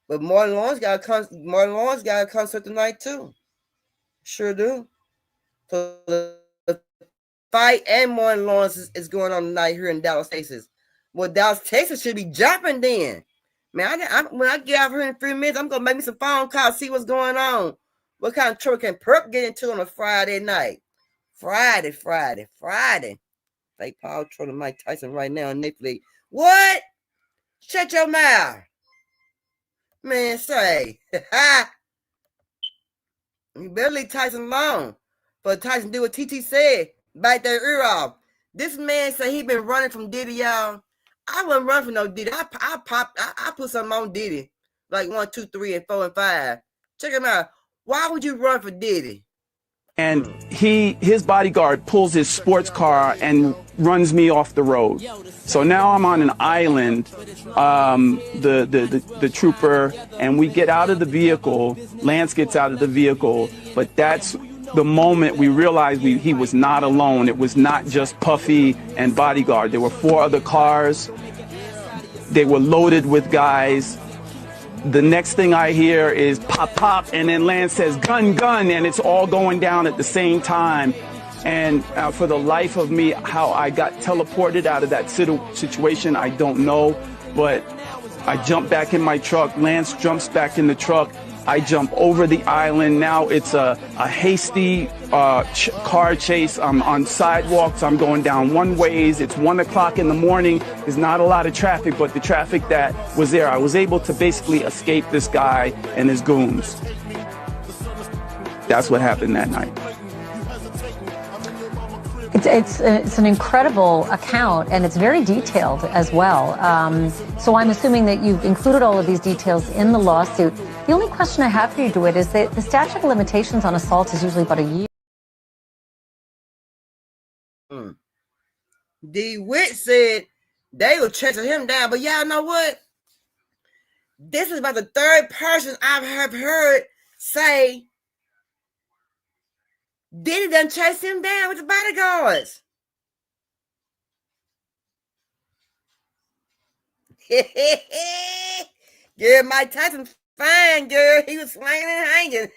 [SPEAKER 1] But Martin Lawrence got a concert tonight too. Sure do. So the fight and Martin Lawrence is going on tonight here in Dallas, Texas. Well, Dallas, Texas should be jumping then. Man, when I get out here in 3 minutes, I'm going to make me some phone calls, see what's going on. What kind of trouble can Perp get into on a Friday night? Friday. Like Paul trolling Mike Tyson right now on Netflix. What? Shut your mouth. Man, say. You better leave Tyson alone. But Tyson do what TT said. Bite their ear off. This man said he been running from Diddy, y'all. I wasn't running from no Diddy. I put something on Diddy. Like 1, 2, 3, and 4, and 5. Check him out. Why would you run for Diddy?
[SPEAKER 22] And his bodyguard pulls his sports car and runs me off the road. So now I'm on an island, the trooper, and we get out of the vehicle. Lance gets out of the vehicle, but that's the moment we realized he was not alone. It was not just Puffy and bodyguard. There were 4 other cars. They were loaded with guys. The next thing I hear is pop, pop, and then Lance says, gun, gun, and it's all going down at the same time. And for the life of me, how I got teleported out of that situation, I don't know. But I jump back in my truck. Lance jumps back in the truck. I jump over the island. Now it's a hasty car chase. I'm on sidewalks. I'm going down one ways. It's 1 o'clock in the morning. There's not a lot of traffic, but the traffic that was there, I was able to basically escape this guy and his goons. That's what happened that night.
[SPEAKER 23] It's an incredible account, and it's very detailed as well. So I'm assuming that you've included all of these details in the lawsuit. The only question I have for you, DeWitt, is that the statute of limitations on assault is usually about a year.
[SPEAKER 1] DeWitt said they were chasing him down, but y'all know what? This is about the 3rd person I've heard say Diddy done chased him down with the bodyguards. Girl, Mike Tyson fine, girl. He was swinging and hanging.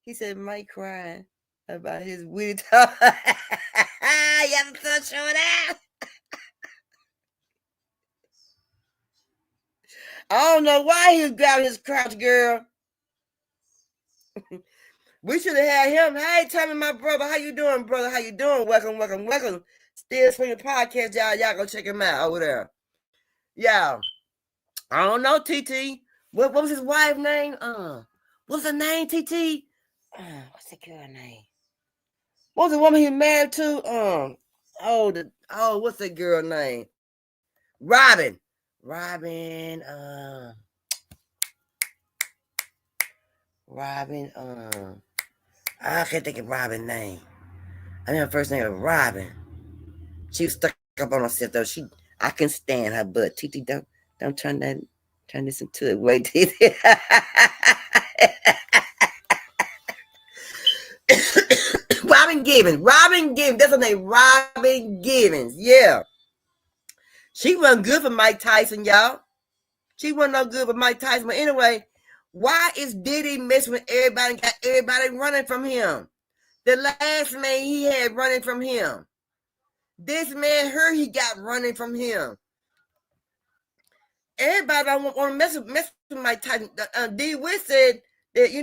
[SPEAKER 1] He said Mike crying about his witty talk. You have to show that. I don't know why he was grabbing his crotch, girl. We should have had him. Hey, tell me, my brother, how you doing, brother? How you doing? Welcome. Still Swinging Podcast, y'all. Y'all go check him out over there. Yeah. I don't know, TT. What was his wife's name? What's her name, TT? What's the girl name? What was the woman he married to? What's that girl name? Robin. I can't think of Robin's name. I mean, her first name was Robin. She was stuck up on herself though. I can stand her butt. TT, don't turn this into a way, TT. Robin Givens. That's her name. Robin Givens. Yeah. She wasn't good for Mike Tyson, y'all. She wasn't no good for Mike Tyson. But anyway, why is Diddy messing with everybody and got everybody running from him? The last man he had running from him. This man heard he got running from him. Everybody don't want to mess with Mike Tyson. D. Witt said that, he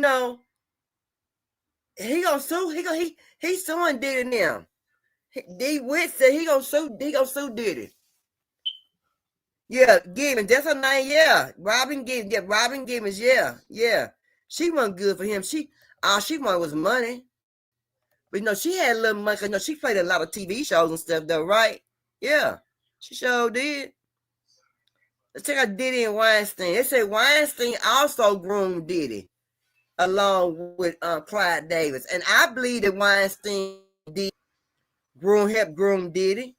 [SPEAKER 1] gonna sue. He's suing Diddy now. D. Witt said he gonna sue Diddy. Yeah, Givens, that's her name. Yeah, Robin Givens. Yeah, Robin Givens. Yeah. She wasn't good for him. All she wanted was money. But she had a little money. Cause she played a lot of TV shows and stuff, though, right? Yeah, she sure did. Let's check out Diddy and Weinstein. They say Weinstein also groomed Diddy along with Clyde Davis, and I believe that Weinstein did help groom Diddy.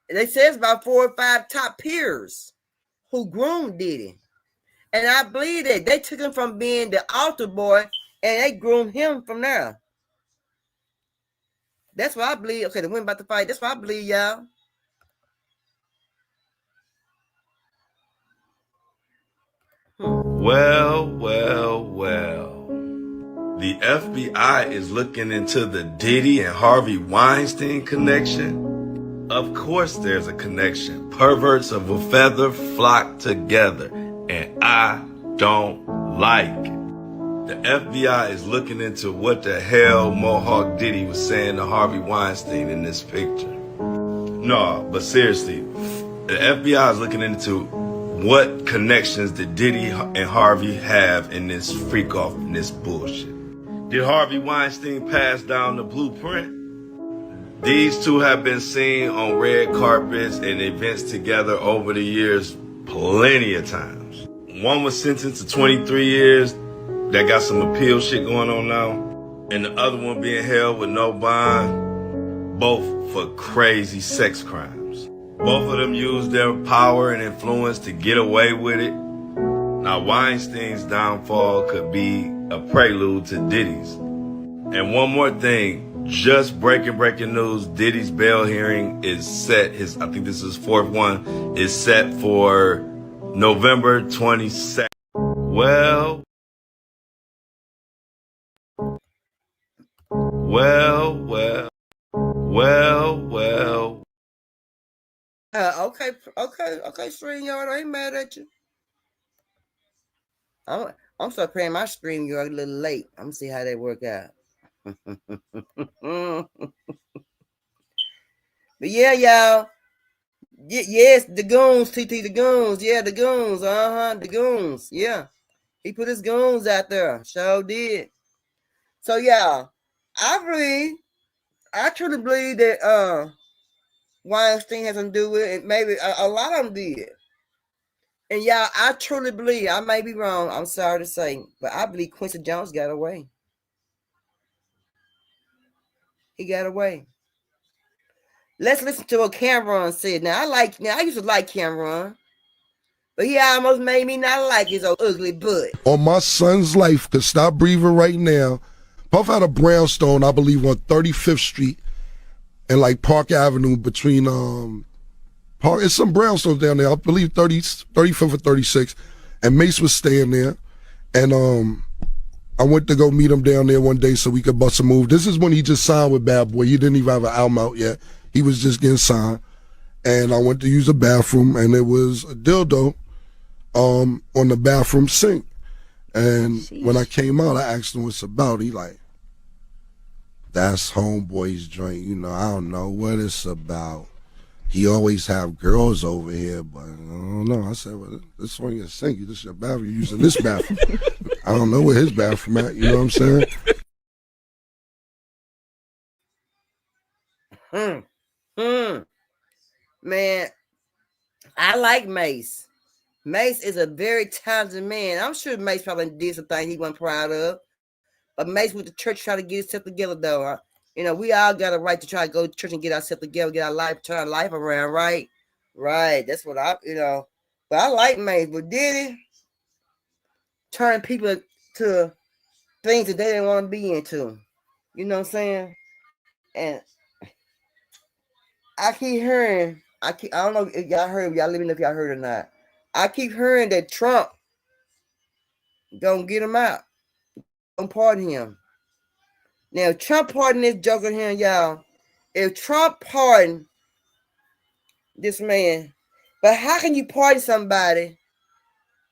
[SPEAKER 1] They say it's about 4 or 5 top peers who groomed Diddy. And I believe that they took him from being the altar boy and they groomed him from there. That's what I believe. Okay, the women about to fight. That's what I believe, y'all.
[SPEAKER 20] Well. The FBI is looking into the Diddy and Harvey Weinstein connection. Of course there's a connection. Perverts of a feather flock together, and I don't like it. The FBI is looking into what the hell Mohawk Diddy was saying to Harvey Weinstein in this picture. No, but seriously, the FBI is looking into what connections did Diddy and Harvey have in this freak off, in this bullshit. Did Harvey Weinstein pass down the blueprint? These two have been seen on red carpets and events together over the years plenty of times. One was sentenced to 23 years. That got some appeal shit going on now. And the other one being held with no bond. Both for crazy sex crimes. Both of them used their power and influence to get away with it. Now Weinstein's downfall could be a prelude to Diddy's. And one more thing, just breaking news, Diddy's bail hearing is set, I think this is his 4th one, is set for November 22nd. Well.
[SPEAKER 1] Okay, StreamYard, I ain't mad at you. I'm still paying my StreamYard a little late. I'm gonna see how they work out. But yeah, y'all. Yes, the goons, TT, the goons. Yeah, the goons. The goons. Yeah. He put his goons out there. Sure did. So yeah, I truly believe that Weinstein has something to do with it. Maybe a lot of them did. And y'all, I truly believe, I may be wrong, I'm sorry to say, but I believe Quincy Jones got away. He got away. Let's listen to what Cameron said. Now I used to like Cameron, but he almost made me not like his old ugly butt.
[SPEAKER 16] On my son's life, could stop breathing right now. Puff had a brownstone, I believe, on 35th Street and like Park Avenue between park. It's some brownstones down there. I believe 35th or 36. And Mace was staying there. And I went to go meet him down there one day so we could bust a move. This is when he just signed with Bad Boy. He didn't even have an album out yet. He was just getting signed. And I went to use the bathroom, and it was a dildo on the bathroom sink. And when I came out, I asked him what's about. He like, that's homeboy's joint. You know, I don't know what it's about. He always have girls over here, but I don't know. I said, well, this one your sink. This is your bathroom. You're using this bathroom. I don't know where his bathroom at. You know what I'm saying?
[SPEAKER 1] Man, I like Mace. Mace is a very talented man. I'm sure Mace probably did some things he wasn't proud of. But Mace went to church trying to get himself together, though. You know, we all got a right to try to go to church and get ourselves together, get our life, turn our life around, right? Right. That's what But I like Mace. But did he turn people to things that they didn't want to be into? You know what I'm saying? And I keep hearing, I don't know if y'all heard, y'all let me know if y'all heard or not. I keep hearing that Trump gonna get him out, gonna pardon him. Now, if Trump pardon this joker here, y'all, if Trump pardon this man, but how can you pardon somebody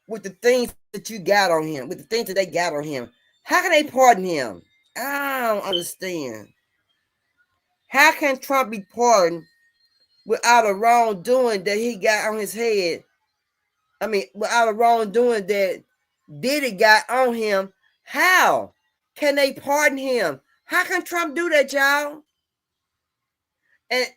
[SPEAKER 1] with the things that you got on him, with the things that they got on him? How can they pardon him? I don't understand. How can Trump be pardoned without a wrongdoing that he got on his head? I mean, without a wrongdoing that Diddy got on him. How can they pardon him? How can Trump do that, y'all? And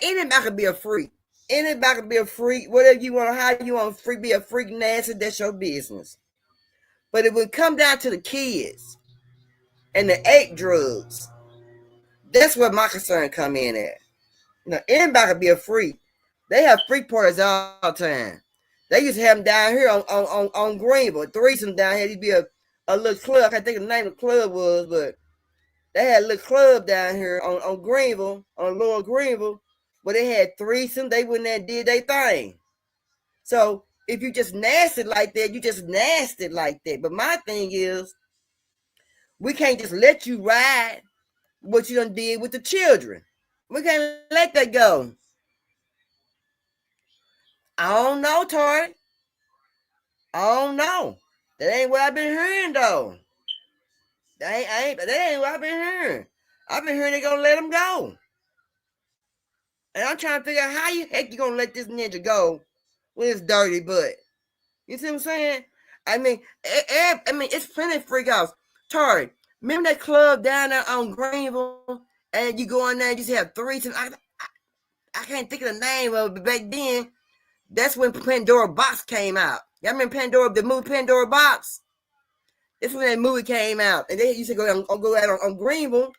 [SPEAKER 1] anybody can be a freak. Anybody can be a freak. Whatever you want, how you want to be a freak nasty, that's your business. But it would come down to the kids and the ape drugs. That's where my concern come in at. You know, anybody can be a freak. They have freak parties all the time. They used to have them down here on Greenville. Threesome down here. It'd be a little club. I can't think of the name of the club was, but they had a little club down here on Greenville, on Lower Greenville, where they had threesome. They went there and did their thing. So if you just nasty like that, you just nasty like that. But my thing is, we can't just let you ride what you done did with the children. We can't let that go. I don't know, Tori. I don't know. That ain't what I've been hearing, though. That ain't what I've been hearing. I've been hearing they gonna let him go. And I'm trying to figure out how you heck you gonna let this ninja go with his dirty butt. You see what I'm saying? I mean, it's plenty of freak outs. Tori, remember that club down there on Greenville? And you go in there and just have threesomes. I can't think of the name of it, but back then, that's when Pandora Box came out. Y'all remember the movie Pandora Box? That's when that movie came out. And they used to go out on Greenville.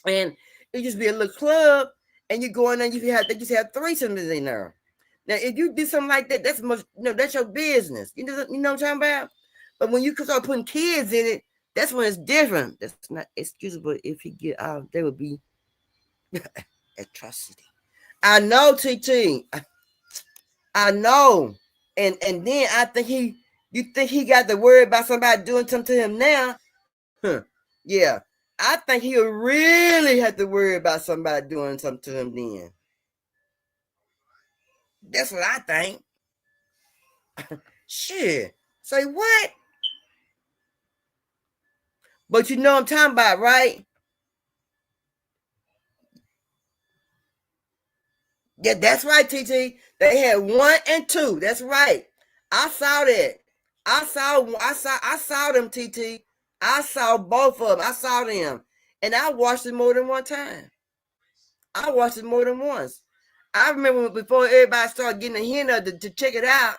[SPEAKER 1] And it just be a little club. And you go in there and they just have threesomes in there. Now, if you do something like that, that's your business. You know what I'm talking about? But when you start putting kids in it, that's when it's different. That's not excusable. If he get out, there would be atrocity. I know, TT. I know. And then I think you think he got to worry about somebody doing something to him now? Yeah. I think he'll really have to worry about somebody doing something to him then. That's what I think. Shit. Say what? But you know what I'm talking about, right? Yeah, that's right, TT. They had 1 and 2. That's right. I saw that. I saw them, TT. I saw both of them. I saw them. And I watched it more than one time. I watched it more than once. I remember before everybody started getting a hint of it to check it out.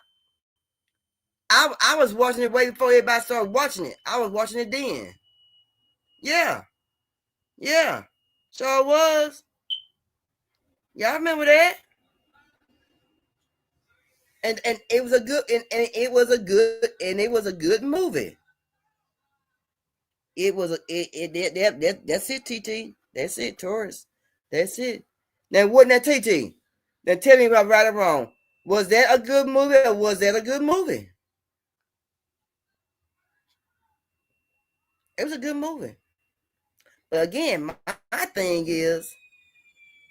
[SPEAKER 1] I was watching it way before everybody started watching it. I was watching it then. Yeah. Yeah. So it was. Y'all remember that? And it was a good movie. It was that's it, TT. That's it, Taurus. That's it. Now wasn't that TT? Then tell me if I'm right or wrong. Was that a good movie or was that a good movie? It was a good movie. But again, my thing is,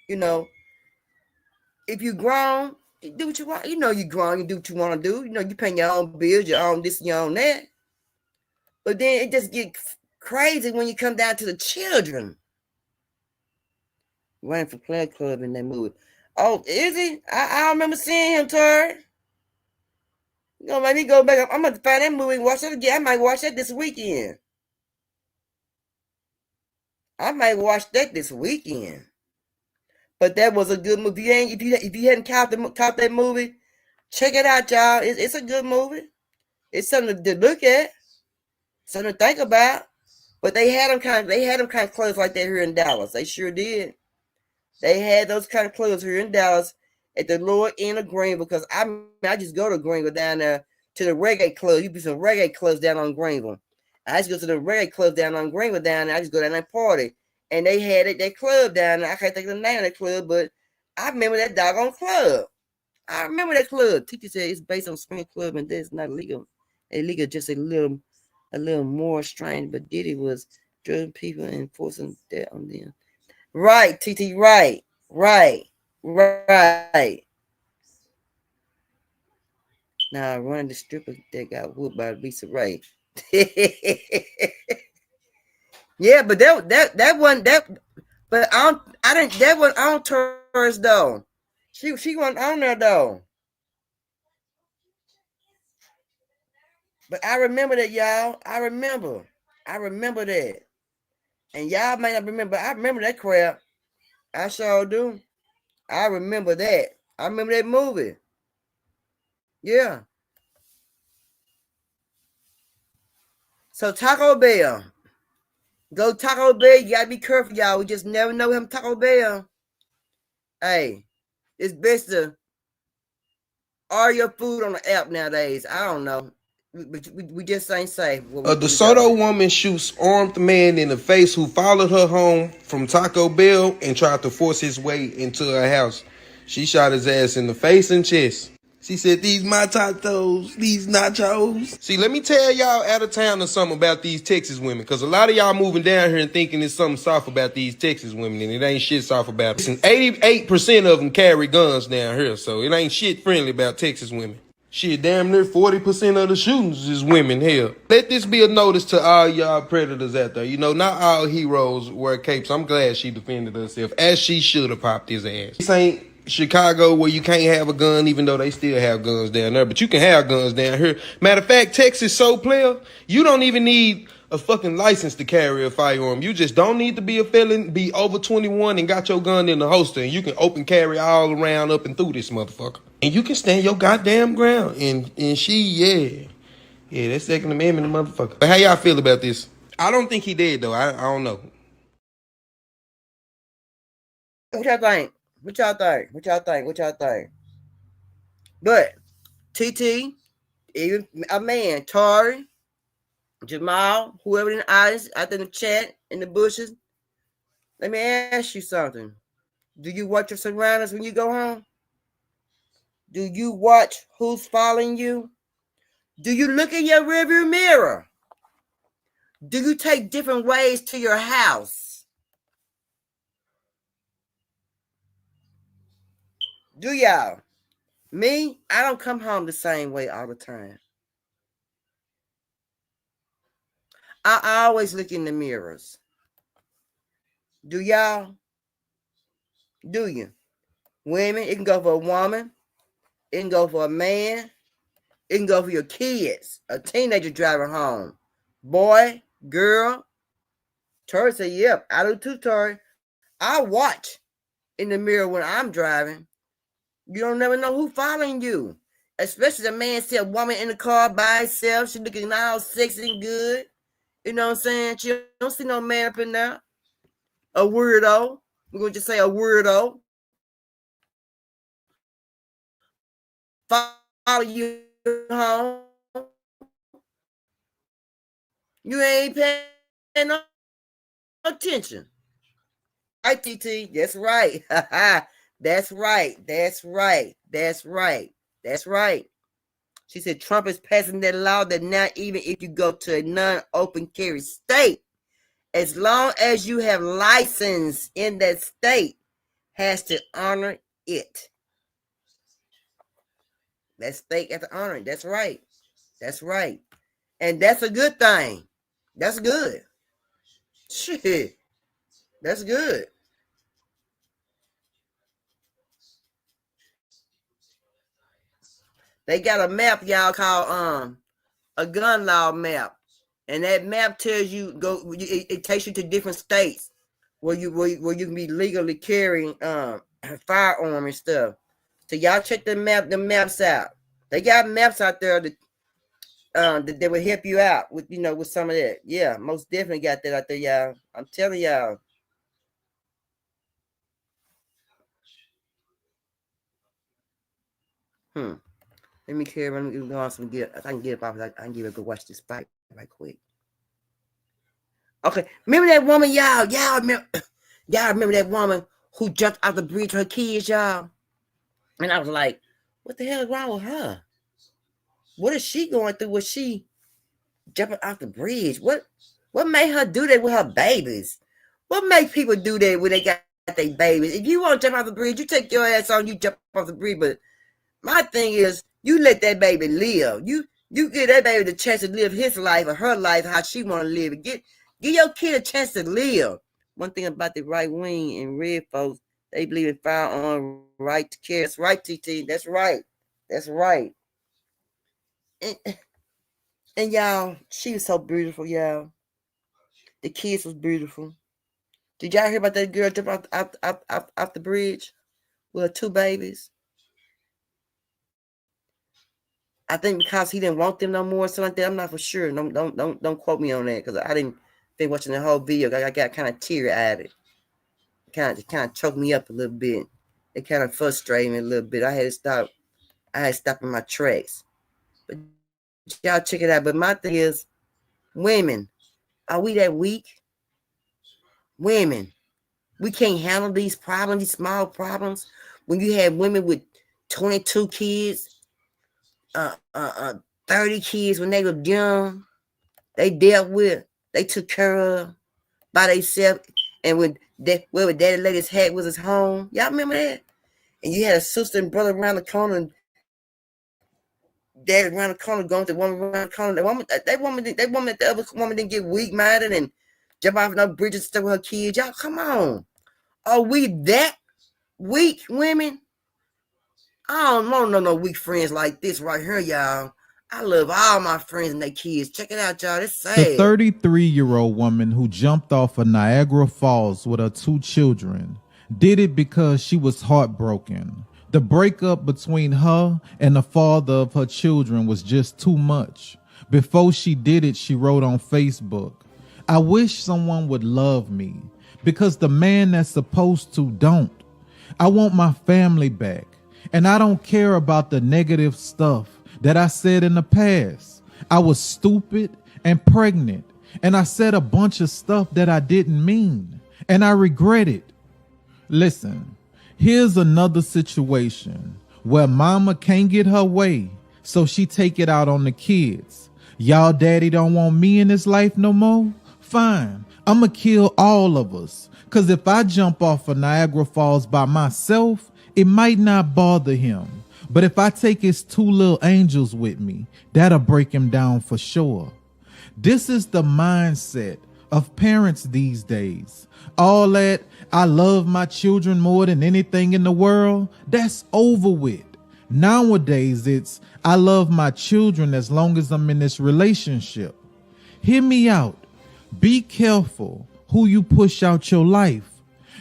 [SPEAKER 1] you know, if you grown, you do what you want. You know you grown, you do what you want to do. You know, you paying your own bills, your own this, your own that. But then it just gets crazy when you come down to the children. Running for Players Club in that movie. Oh, is he? I don't remember seeing him, Tori. You know, let me go back. I'm gonna find that movie and watch it again. I might watch that this weekend. But that was a good movie. If you hadn't caught that movie, check it out, y'all. It's a good movie. It's something to look at, something to think about. But they had them kind of clothes like that here in Dallas. They sure did. They had those kind of clothes here in Dallas at the lower end of Greenville. Because I just go to Greenville down there to the reggae club. You be some reggae clubs down on Greenville. I just go to the reggae club down on Greenville down there. I just go down there and party. And they had that club down there. I can't think of the name of that club, but I remember that doggone club. I remember that club. Teacher said it's based on Spring Club and that's not illegal. Illegal, just a little more strange. But Diddy was drugging people and forcing that on them. Right, TT, right. Now running the stripper that got whooped by Lisa Ray. Yeah, but that wasn't that. But I didn't. That was on tours though. She wasn't on there though. But I remember that, y'all. I remember that. And y'all may not remember. I remember that crap. I sure do. I remember that. I remember that movie. Yeah. So Taco Bell. Go Taco Bell. You gotta be careful, y'all. We just never know him Taco Bell. Hey, it's best to order your food on the app nowadays. I don't know. We just ain't safe.
[SPEAKER 4] A DeSoto woman shoots armed man in the face who followed her home from Taco Bell and tried to force his way into her house. She shot his ass in the face and chest. She said, "These my tacos, these nachos." See, let me tell y'all out of town or something about these Texas women, because a lot of y'all moving down here and thinking there's something soft about these Texas women, and it ain't shit soft about it. Listen, 88% of them carry guns down here, so it ain't shit friendly about Texas women. Shit, damn near 40% of the shootings is women. Hell, let this be a notice to all y'all predators out there. You know, not all heroes wear capes. I'm glad she defended herself, as she should have popped his ass. This ain't Chicago where you can't have a gun, even though they still have guns down there, but you can have guns down here. Matter of fact, Texas so player, you don't even need a fucking license to carry a firearm. You just don't need to be a felon, be over 21 and got your gun in the holster, and you can open carry all around up and through this motherfucker. And you can stand your goddamn ground. And yeah, that's Second Amendment, motherfucker. But how y'all feel about this? I don't think he did though. I don't know.
[SPEAKER 1] What y'all think? But TT, even a man, Tori, Jamal, whoever in the audience, out in the chat, in the bushes, let me ask you something. Do you watch your surroundings when you go home? Do you watch who's following you? Do you look in your rearview mirror? Do you take different ways to your house? Do y'all? Me, I don't come home the same way all the time. I always look in the mirrors. Do y'all? Do you? Women, it can go for a woman. It can go for a man. It can go for your kids. A teenager driving home. Boy, girl. Tori said, yep, I do too, Tori. I watch in the mirror when I'm driving. You don't never know who's following you. Especially the man see a woman in the car by herself. She looking all sexy and good. You know what I'm saying? She don't see no man up in there. A weirdo. We're going to just say a weirdo. Follow you home. You ain't paying no attention. Right, TT? That's right. That's right. That's right. That's right. That's right. She said Trump is passing that law that now even if you go to a non-open carry state, as long as you have license in that state, has to honor it. That state has to honor it. That's right. That's right. And that's a good thing. That's good. Shit. That's good. They got a map, y'all, called a gun law map. And that map tells you it takes you to different states where you can be legally carrying firearm and stuff. So y'all check the maps out. They got maps out there that will help you out with with some of that. Yeah, most definitely got that out there, y'all. I'm telling y'all. Let me carry. Let me go on some get. I can get up off. I can give it a go watch this fight right quick. Okay, remember that woman, y'all? Y'all remember that woman who jumped out the bridge with her kids, y'all? And I was like, what the hell is wrong with her? What is she going through? Was she jumping off the bridge? What made her do that with her babies? What makes people do that when they got their babies? If you want to jump off the bridge, you take your ass on, you jump off the bridge. But my thing is, you let that baby live. You give that baby the chance to live his life or her life how she want to live. And give your kid a chance to live. One thing about the right wing and red folks, they believe in firearm right to carry. That's right, TT. That's right. That's right. And y'all, she was so beautiful, y'all. The kids was beautiful. Did y'all hear about that girl jump off the bridge with her 2 babies? I think because he didn't want them no more, or something like that. I'm not for sure. Don't quote me on that because I didn't think watching the whole video. I got kind of teary-eyed. It kind of choked me up a little bit. It kind of frustrated me a little bit. I had to stop. I had to stop in my tracks. But y'all check it out. But my thing is, women, are we that weak? Women, we can't handle these problems, these small problems. When you have women with 22 kids, 30 kids when they were young, they dealt with, they took care of by themselves. And when wherever daddy laid his hat was his home. Y'all remember that? And you had a sister and brother around the corner, and dad around the corner going to the woman around the corner. The other woman didn't get weak minded and jump off no bridges and stuff with her kids. Y'all, come on. Are we that weak, women? I don't want no weak friends like this right here, y'all. I love all my friends and their kids. Check it out, y'all. It's sad.
[SPEAKER 3] The 33-year-old woman who jumped off of Niagara Falls with her 2 children did it because she was heartbroken. The breakup between her and the father of her children was just too much. Before she did it, she wrote on Facebook, "I wish someone would love me because the man that's supposed to don't. I want my family back. And I don't care about the negative stuff that I said in the past. I was stupid and pregnant, and I said a bunch of stuff that I didn't mean, and I regret it." Listen, here's another situation where mama can't get her way, so she take it out on the kids. Y'all daddy don't want me in his life no more? Fine, I'ma kill all of us, because if I jump off of Niagara Falls by myself, it might not bother him. But if I take his 2 little angels with me, that'll break him down for sure. This is the mindset of parents these days. All that, I love my children more than anything in the world, that's over with. Nowadays, it's, I love my children as long as I'm in this relationship. Hear me out. Be careful who you push out your life.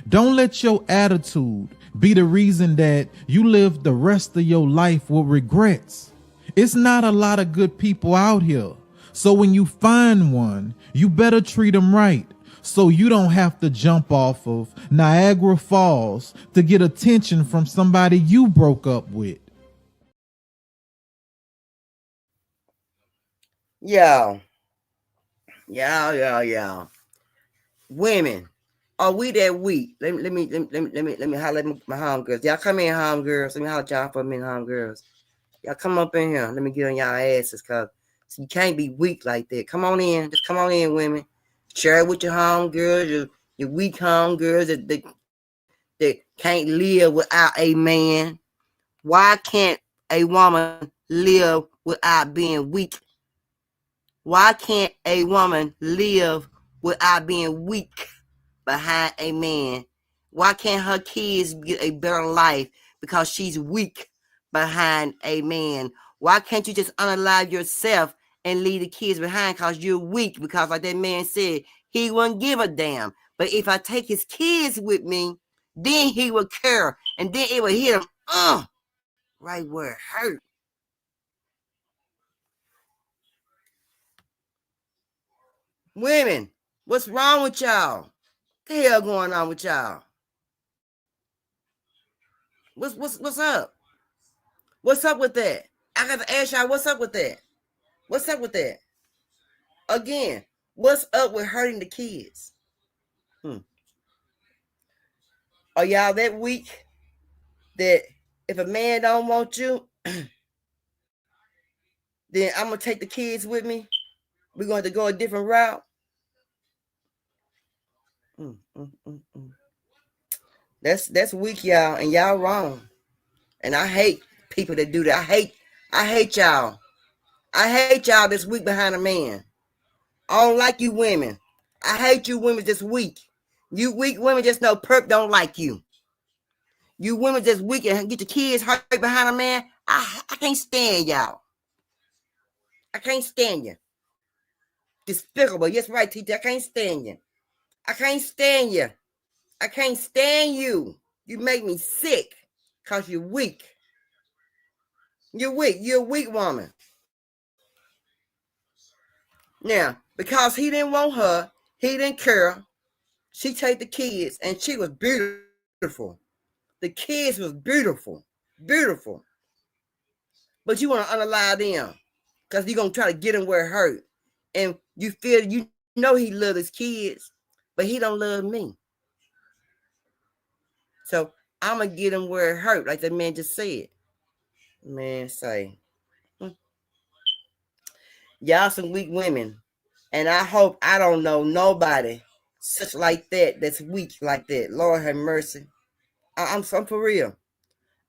[SPEAKER 3] Don't let your attitude be the reason that you live the rest of your life with regrets. It's not a lot of good people out here. So when you find one, you better treat them right, so you don't have to jump off of Niagara Falls to get attention from somebody you broke up with.
[SPEAKER 1] Y'all. Women, Are we that weak? Let me holler at my homegirls. Y'all come in, homegirls. Let me holler at y'all for a minute, homegirls. Y'all come up in here. Let me get on y'all asses, cause you can't be weak like that. Come on in. Just come on in, women. Share it with your homegirls, your weak homegirls that can't live without a man. Why can't a woman live without being weak? Why can't a woman live without being weak behind a man? Why can't her kids get a better life because she's weak behind a man? Why can't you just unalive yourself and leave the kids behind because you're weak? Because like that man said, he wouldn't give a damn. But if I take his kids with me, then he would care. And then it would hit him right where it hurt. Women, what's wrong with y'all? What the hell going on with y'all? What's up? What's up with that? I got to ask y'all, what's up with that? What's up with that? Again, what's up with hurting the kids? Are y'all that weak that if a man don't want you, then I'm gonna take the kids with me? We're going to go a different route. That's weak, y'all, and y'all wrong. And I hate people that do that. I hate y'all. I hate y'all that's weak behind a man. I don't like you women. I hate you women that's weak. You weak women just know perp don't like you. You women just weak and get your kids hurt behind a man. I can't stand y'all. I can't stand you. Despicable. Yes, right, teacher. I can't stand you. I can't stand you. I can't stand you. You make me sick because you're weak. You're weak. You're a weak woman. Now, because he didn't want her, he didn't care. She take the kids, and she was beautiful. The kids was beautiful. Beautiful. But you want to unalive them because you're going to try to get him where it hurt. And you feel, you know he loves his kids, but he don't love me. So I'm going to get him where it hurt, like that man just said. Man, say. Y'all some weak women. And I hope I don't know nobody such like that that's weak like that. Lord have mercy. I'm for real.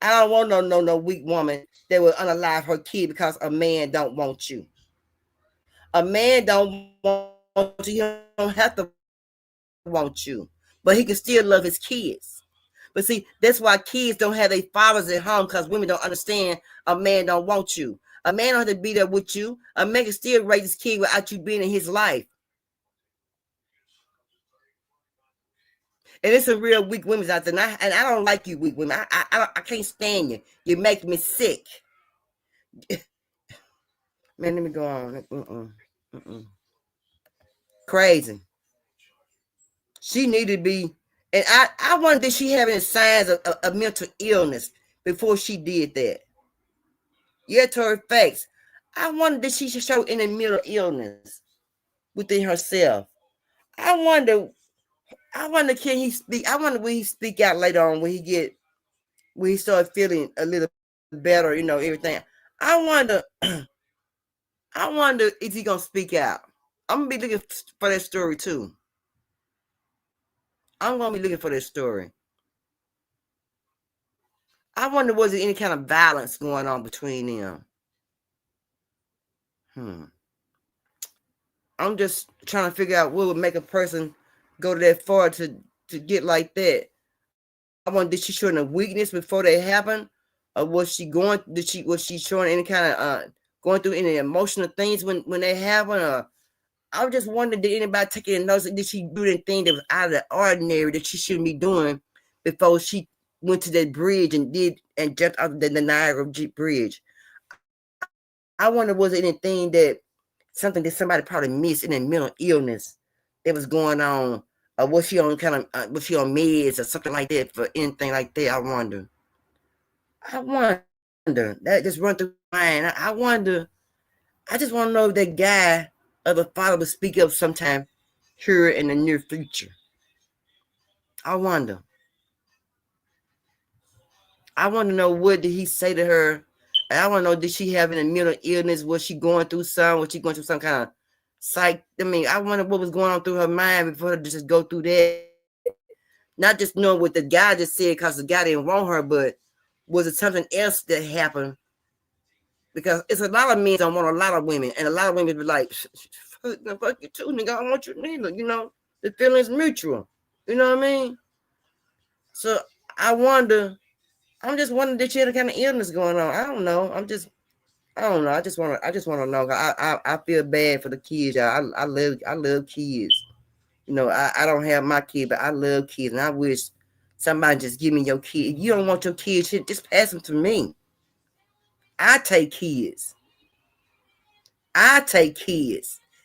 [SPEAKER 1] I don't want no weak woman that will unalive her kid because a man don't want you. A man don't want you. He don't have to want you. But he can still love his kids. But see, that's why kids don't have their fathers at home, because women don't understand a man don't want you. A man don't have to be there with you. A man can still raise his kid without you being in his life. And there's some real weak women out there. And I don't like you weak women. I can't stand you. You make me sick. Man, let me go on. Crazy. She needed to be, and I wonder, did she have any signs of mental illness before she did that? Yeah, to her face. I wonder, did she show any mental illness within herself? I wonder, can he speak? I wonder will he speak out later on when he start feeling a little better, everything. I wonder if he gonna speak out. I'm gonna be looking for that story too. I'm gonna be looking for that story. I wonder, was there any kind of violence going on between them? I'm just trying to figure out what would make a person go that far to get like that. I wonder, did she show a weakness before they happened? Or was she showing any kind of going through any emotional things when they happen? Or I was just wondering, did anybody take any notice? Did she do anything that was out of the ordinary that she shouldn't be doing before she went to that bridge and jumped out the Niagara Bridge? I wonder, was it anything something that somebody probably missed in a mental illness that was going on? Or was she on was she on meds or something like that for anything like that? I wonder. That just run through my mind. I wonder. I just want to know if that guy or the father will speak up sometime here in the near future. I wonder to know, what did he say to her? I want to know, did she have any mental illness? Was she going through some? Was she going through some kind of psych? I mean, I wonder what was going on through her mind before her to just go through that. Not just knowing what the guy just said because the guy didn't want her, but was it something else that happened? Because it's a lot of men don't want a lot of women, and a lot of women be like, fuck you too, nigga, I don't want you neither. You know, the feeling's mutual. You know what I mean? So I'm just wondering, did she have a kind of illness going on? I don't know. I just want to know. I feel bad for the kids, y'all. I love kids. You know, I don't have my kid, but I love kids, and I wish somebody just give me your kid. If you don't want your kids, shit, just pass them to me. I take kids.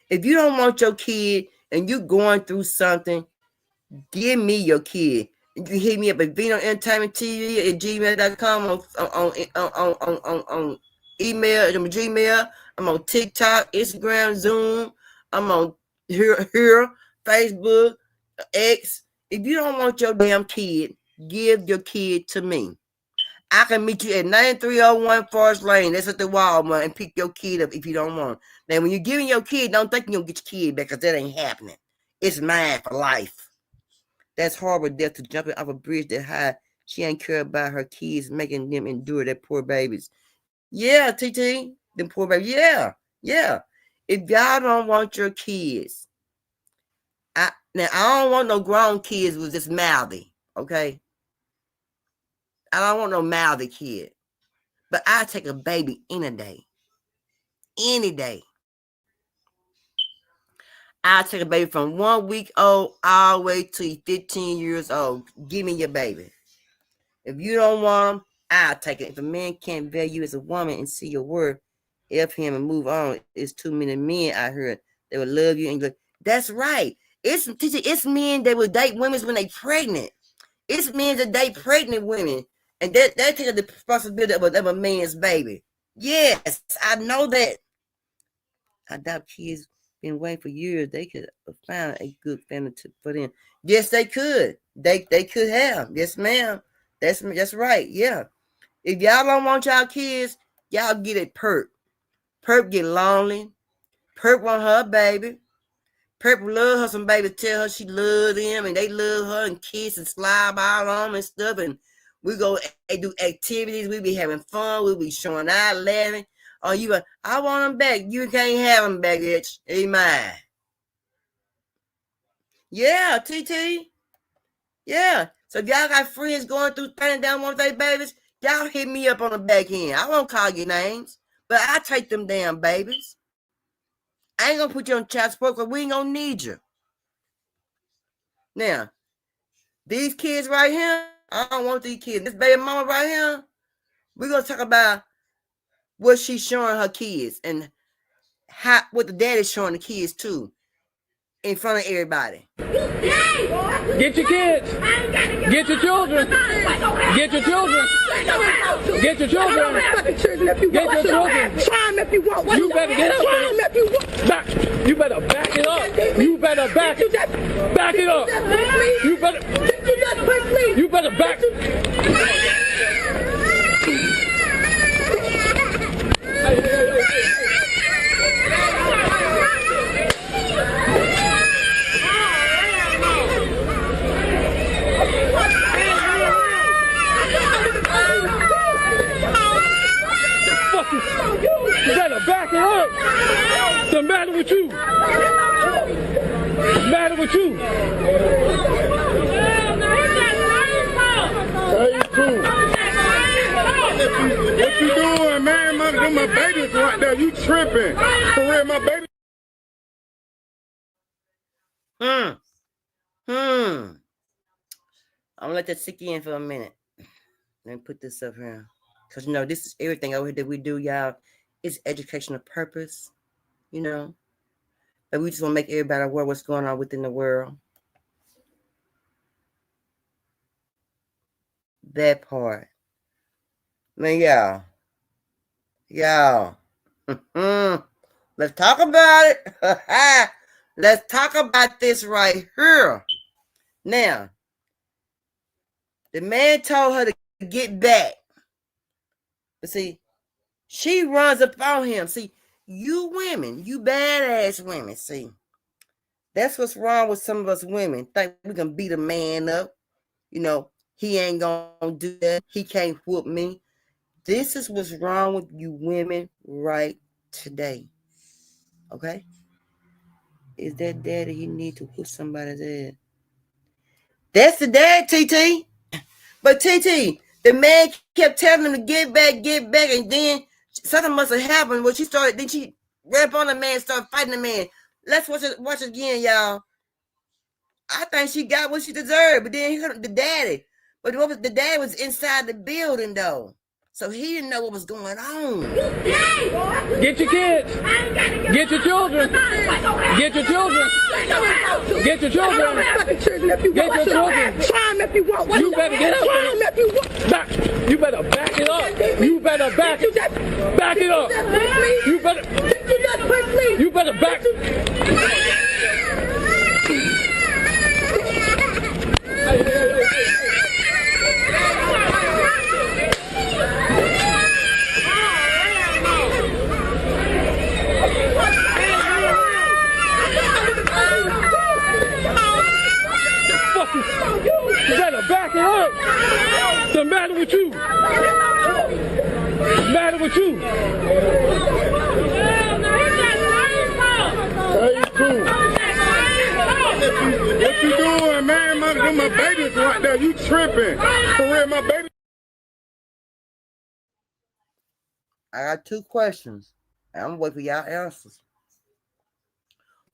[SPEAKER 1] If you don't want your kid and you going through something, give me your kid. You can hit me up at VinoEntertainmentTV@gmail.com on email, Gmail. I'm on TikTok, Instagram, Zoom. I'm on here, Facebook, X. If you don't want your damn kid, give your kid to me. I can meet you at 9301 Forest Lane. That's at the Walmart, and pick your kid up if you don't want. Now, when you're giving your kid, don't think you're going to get your kid back, because that ain't happening. It's mine for life. That's horrible death, to jumping off a bridge that high. She ain't care about her kids, making them endure that poor babies. Yeah, TT, them poor babies. Yeah. If y'all don't want your kids, I don't want no grown kids with this mouthy, okay? I don't want no mouthy kid. But I take a baby any day. Any day. I take a baby from 1 week old all the way to 15 years old. Give me your baby. If you don't want them, I'll take it. If a man can't value you as a woman and see your worth, F him and move on. It's too many men I heard that would love you and go, that's right. It's men that would date women when they pregnant. It's men that date pregnant women. And they take the responsibility of a man's baby. Yes, I know that. Adopt kids been waiting for years. They could have found a good family for them. Yes, they could. They could have. Yes, ma'am. That's right. Yeah. If y'all don't want y'all kids, y'all get it Perp. Perp get lonely. Perp want her baby. Perp love her some baby. Tell her she love them and they love her and kiss and slide by on and stuff. And we go and do activities. We be having fun. We be showing out, laughing. Oh, I want them back. You can't have them back, bitch. He mine. Yeah, TT. Yeah. So if y'all got friends going through things down one of their babies, y'all hit me up on the back end. I won't call your names, but I take them damn babies. I ain't gonna put you on child support because we ain't gonna need you. Now, these kids right here, I don't want these kids. This baby mama right here, we're gonna talk about what she's showing her kids and what the daddy's showing the kids too, in front of everybody.
[SPEAKER 7] Get your kids. Get your children. Get your children. Get your children. Get your children.
[SPEAKER 15] Try him if you want.
[SPEAKER 7] You better get up.
[SPEAKER 15] Try him if you want.
[SPEAKER 7] Back. You better back it up. You better back it up. Back it up. You better. You better back. You better back it up. What's the matter with you? What's the matter with you? Hey, cool. What you doing, man? My baby's right there. You tripping. For real, my baby.
[SPEAKER 1] I'm gonna let that sink in for a minute. Let me put this up here. Because, you know, this is everything over here that we do, y'all. It's educational purpose, you know. But we just want to make everybody aware what's going on within the world. That part. Man, y'all. Let's talk about it. Let's talk about this right here. Now, The man told her to get back. But see, she runs up on him. See, you women, you badass women, see. That's what's wrong with some of us women. Think we can beat a man up. You know, he ain't gonna do that. He can't whoop me. This is what's wrong with you women right today. Okay? Is that daddy he need to whoop somebody's ass? That's the dad, TT. But TT, the man kept telling him to get back, and then something must have happened when she started. Then she ran up on the man, started fighting the man. Let's watch it again, y'all. I think she got what she deserved, but then he hurt the daddy. But the dad was inside the building though, so he didn't know what was going on.
[SPEAKER 7] Get your kids. Get your children. Get your children. Get your children. Get your children. You better get up. Back. You better back it up. You better back it up. You better back. You better back it up. What's the matter with you? What's the matter with you?
[SPEAKER 8] What you doing, man? My baby's right there. You tripping. For real, my baby.
[SPEAKER 1] I got 2 questions. I'm waiting for y'all answers.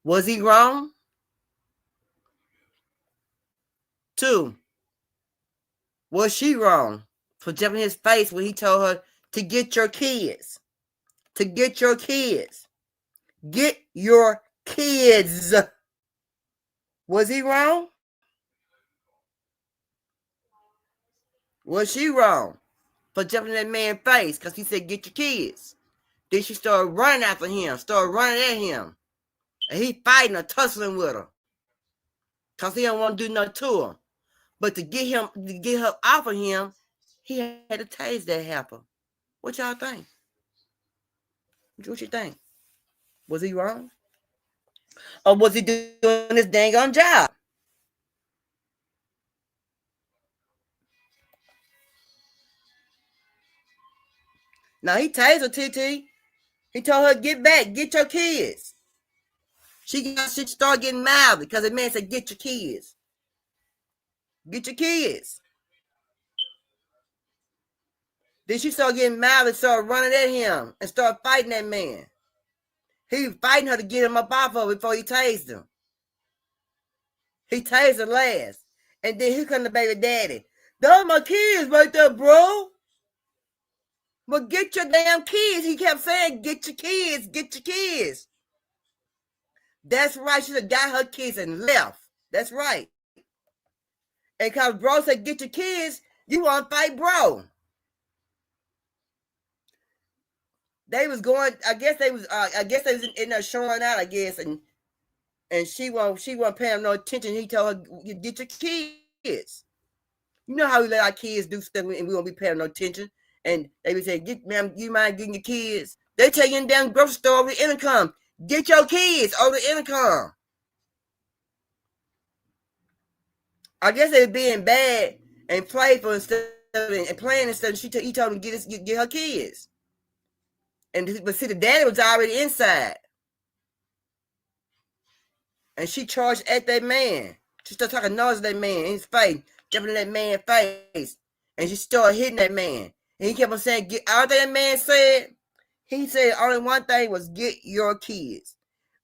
[SPEAKER 1] Was he wrong? 2, was she wrong for jumping his face when he told her to get your kids? To get your kids. Get your kids. Was he wrong? Was she wrong for jumping that man's face because he said get your kids? Then she started running after him, started running at him. And he fighting her, tussling with her. Because he don't want to do nothing to her. But to get her off of him, he had to tase that heifer. What y'all think? What you think? Was he wrong? Or was he doing his dang on job? Now he tased her, TT. He told her, get back, get your kids. She started getting mad because the man said, get your kids. Get your kids. Then she started getting mad and started running at him and started fighting that man. He was fighting her to get him up off of her before he tased him. He tased her last. And then here come the baby daddy. Those my kids right there, bro. But get your damn kids. He kept saying, get your kids, get your kids. That's right. She should have got her kids and left. That's right. And because bro said, get your kids, you want to fight bro. They was going, I guess they was in there showing out, I guess, and she wasn't paying no attention. He told her, get your kids. You know how we let our kids do stuff and we won't be paying no attention. And they would say, ma'am, you mind getting your kids? They tell you in the damn grocery store over the intercom, get your kids over the intercom. I guess they were being bad and playful instead and playing instead. He told them get her kids. But see, the daddy was already inside. And she charged at that man. She started talking noise at that man in his face, jumping in that man's face. And she started hitting that man. And he kept on saying, all that man said, he said only one thing was get your kids.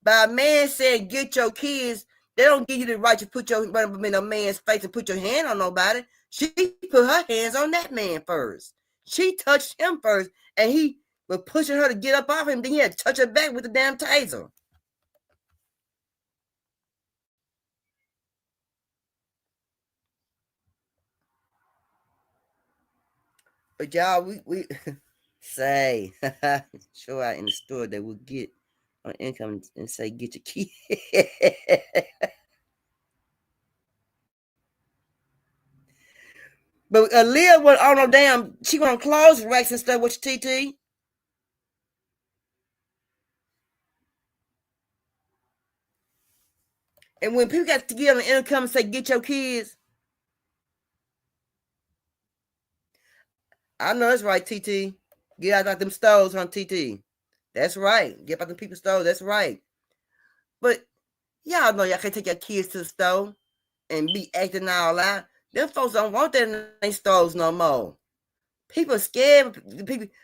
[SPEAKER 1] By a man saying get your kids, they don't give you the right to put your run up in a man's face and put your hand on nobody. She put her hands on that man first. She touched him first, and he was pushing her to get up off him. Then he had to touch her back with the damn taser. But y'all, we say, show out in the store that we'll get on income and say, get your key. But Aaliyah was on no damn, she went on clothes racks and stuff with TT. And when people got to get on the intercom and say, get your kids, I know that's right, TT. Get out them stores on TT. That's right. Get out them people's stores. That's right. But y'all know y'all can't take your kids to the store and be acting all out. Them folks don't want that in their stores no more. People are scared.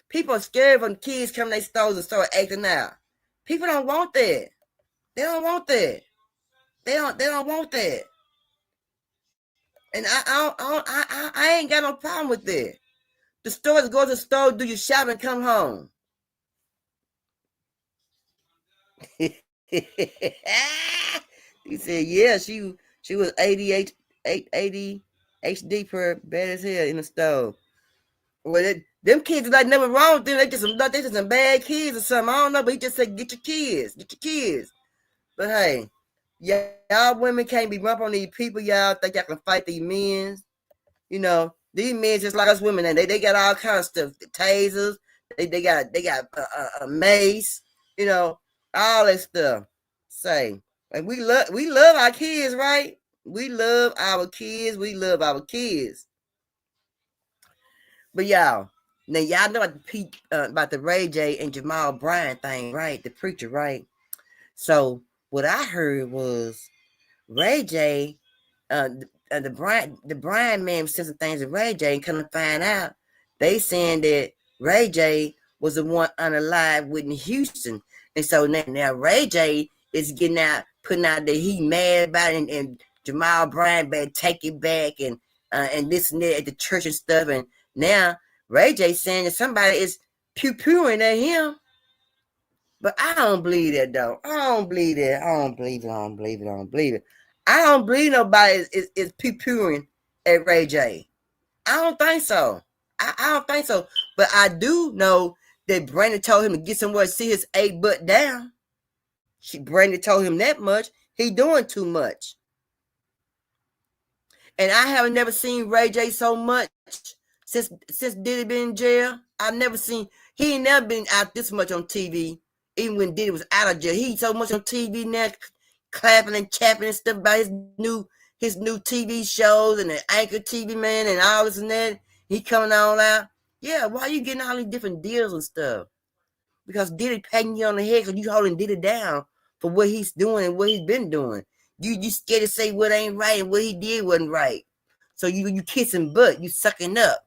[SPEAKER 1] People are scared when kids come to their stores and start acting out. People don't want that. They don't want that. They don't want that. And I ain't got no problem with that. The stores, go to the store, do your shopping, come home. He said, yeah, she was 80 HD per bad as hell in the store. Well, them kids like never wrong with them. They just some bad kids or something. I don't know, but he just said, get your kids. But hey, y'all women can't be rump on these people. Y'all think y'all can fight these men. You know, these men just like us women, and they got all kinds of stuff. The tasers, they got a mace. You know, all that stuff. Say, and we love our kids, right? We love our kids. We love our kids. But y'all, now y'all know about the Ray J and Jamal Bryant thing, right? The preacher, right? So what I heard was Ray J, the Bryant man said some things to Ray J, and come to find out, they saying that Ray J was the one unalive Whitney Houston, and so now Ray J is getting out, putting out that he mad about it, and Jamal Bryant better take it back, and this and that at the church and stuff, and now Ray J saying that somebody is pew-pewing at him. But I don't believe that, though. I don't believe that. I don't believe it. I don't believe nobody is pew-pewing at Ray J. I don't think so. I don't think so. But I do know that Brandon told him to get somewhere to see his 8 butt down. Brandon told him that much. He doing too much. And I haven't never seen Ray J so much since Diddy been in jail. I've never seen, he ain't never been out this much on TV. Even when Diddy was out of jail, he's so much on TV now, clapping and chapping and stuff about his new TV shows and the Anchor TV man and all this and that. He coming on out. Yeah, why are you getting all these different deals and stuff? Because Diddy patting you on the head because you holding Diddy down for what he's doing and what he's been doing. You scared to say what ain't right and what he did wasn't right. So you kissing butt, you sucking up.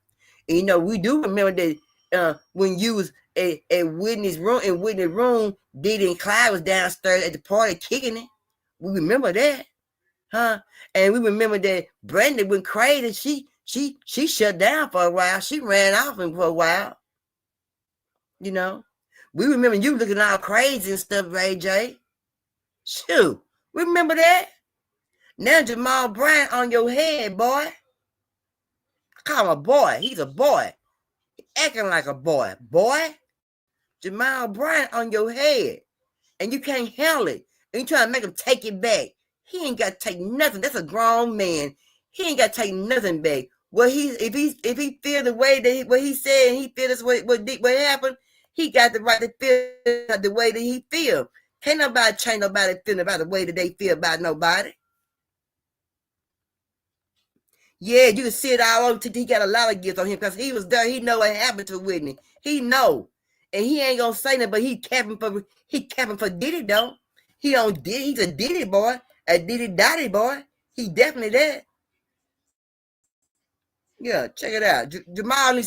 [SPEAKER 1] And you know, we do remember that when you was at Whitney's room, Diddy and Clyde was downstairs at the party kicking it. We remember that. Huh? And we remember that Brenda went crazy. She shut down for a while. She ran off for a while. You know? We remember you looking all crazy and stuff, Ray J. Shoot. Remember that? Now Jamal Bryant on your head, boy. I call him a boy. He's a boy. He acting like a boy. Boy. Jamal Bryant on your head. And you can't handle it. And you trying to make him take it back. He ain't got to take nothing. That's a grown man. He ain't got to take nothing back. If he feel the way that what he said and he feel this what happened, he got the right to feel the way that he feel. Can't nobody change nobody feeling about the way that they feel about nobody. Yeah, you can see it all over. He got a lot of gifts on him because he was there. He know what happened to Whitney. He know, and he ain't gonna say nothing. But he capping for Diddy though. He don't Diddy. He's a Diddy boy, a Diddy Daddy boy. He definitely that. Yeah, check it out. Jamal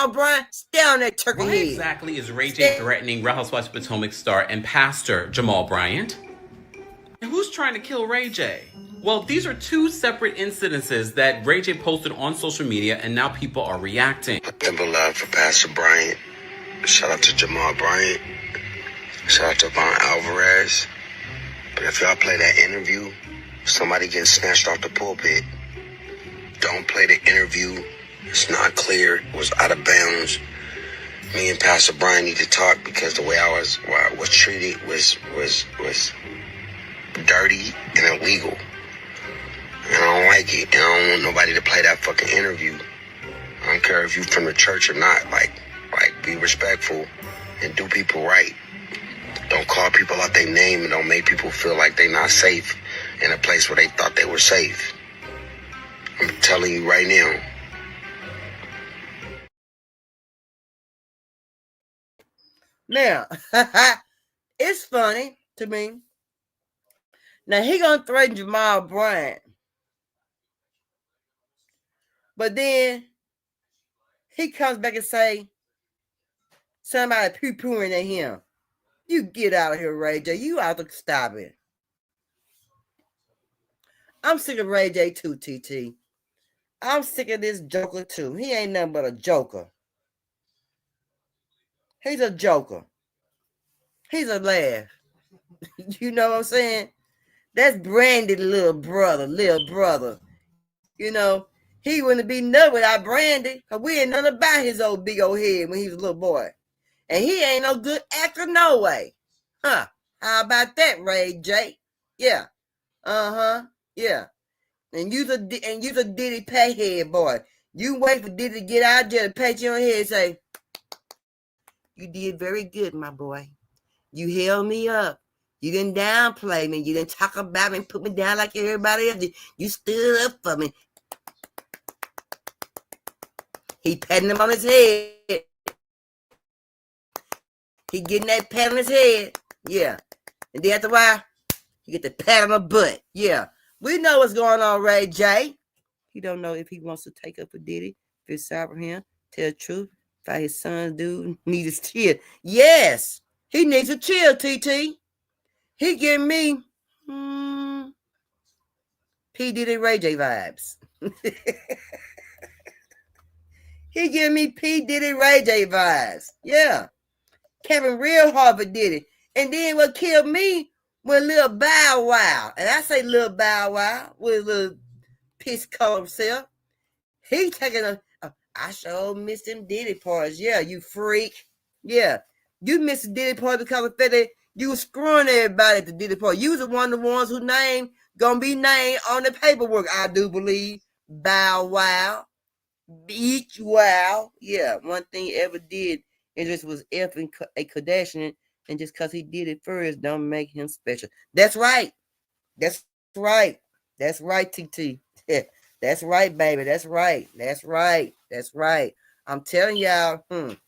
[SPEAKER 1] Bryant, stay on that turkey
[SPEAKER 6] Why
[SPEAKER 1] head.
[SPEAKER 6] exactly is Ray J threatening Real Housewives of Potomac star and pastor Jamal Bryant? And who's trying to kill Ray J? Well, these are two separate incidences that Ray J posted on social media, and now people are reacting.
[SPEAKER 9] Nothing but love for Pastor Bryant. Shout out to Jamal Bryant. Shout out to Von Alvarez. But if y'all play that interview, somebody getting snatched off the pulpit, don't play the interview. It's not clear. It was out of bounds. Me and Pastor Bryant need to talk because the way I was treated was dirty and illegal. And I don't like it. And I don't want nobody to play that fucking interview. I don't care if you from the church or not. Like, be respectful and do people right. Don't call people out their name and don't make people feel like they not safe in a place where they thought they were safe. I'm telling you right now.
[SPEAKER 1] Now, it's funny to me. Now, he gonna threaten Jamal Bryant. But then he comes back and say somebody poo-pooing at him. You get out of here, Ray J. You have to stop it. I'm sick of Ray J too, TT. I'm sick of this joker too. He ain't nothing but a joker. He's a joker. He's a laugh. You know what I'm saying? That's Brandy's little brother. You know, he wouldn't be nothing without Brandy, because we ain't nothing about his old big old head when he was a little boy. And he ain't no good actor no way. Huh. How about that, Ray J? Yeah. Uh-huh. Yeah. And you's a Diddy pay head boy. You wait for Diddy to get out there to pat you on the head and say, you did very good, my boy. You held me up. You didn't downplay me. You didn't talk about me and put me down like everybody else did. You stood up for me. He patting him on his head. He getting that pat on his head. Yeah. And then after a while, he get the pat on the butt. Yeah. We know what's going on, Ray J. He don't know if he wants to take up for Diddy, if it's sorry for him, tell the truth, if his son do need to chill. Yes. He needs to chill, TT. He giving me P. Diddy Ray J vibes. He giving me P. Diddy Ray J vibes. Yeah. Kevin real hard for Diddy. And then what killed me was Lil Bow Wow. And I say Lil Bow Wow with a little piss color himself. He taking I sure miss them Diddy parties. Yeah, you freak. Yeah. You missed the Diddy party because of that you was screwing everybody at the Diddy party. You was one of the ones whose name gonna be named on the paperwork, I do believe. Bow Wow. Beach Wow. Yeah, one thing he ever did and just was effing a Kardashian, and just because he did it first don't make him special. That's right. That's right. That's right, TT. That's right, baby. That's right. That's right. That's right. I'm telling y'all. But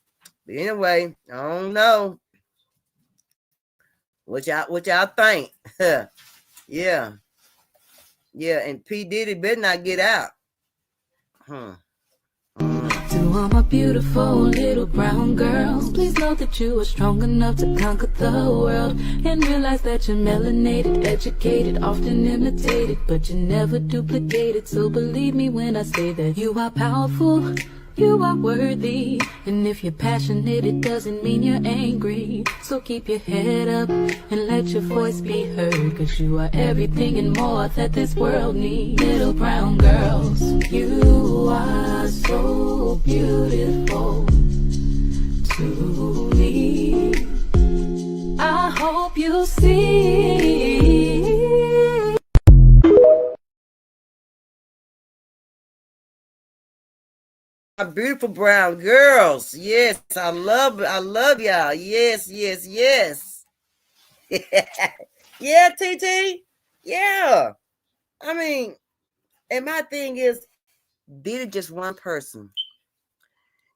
[SPEAKER 1] anyway, I don't know. What y'all think? Yeah. Yeah, and P. Diddy better not get out.
[SPEAKER 11] To all my beautiful little brown girls, please know that you are strong enough to conquer the world, and realize that you're melanated, educated, often imitated, but you're never duplicated. So believe me when I say that you are powerful, you are worthy, and if you're passionate, it doesn't mean you're angry. So keep your head up and let your voice be heard, cause you are everything and more that this world needs. Little brown girls, you are so beautiful to me. I hope you see.
[SPEAKER 1] My beautiful brown girls. Yes, I love y'all. Yes. Yeah, TT. Yeah. I mean, and my thing is, did it just one person.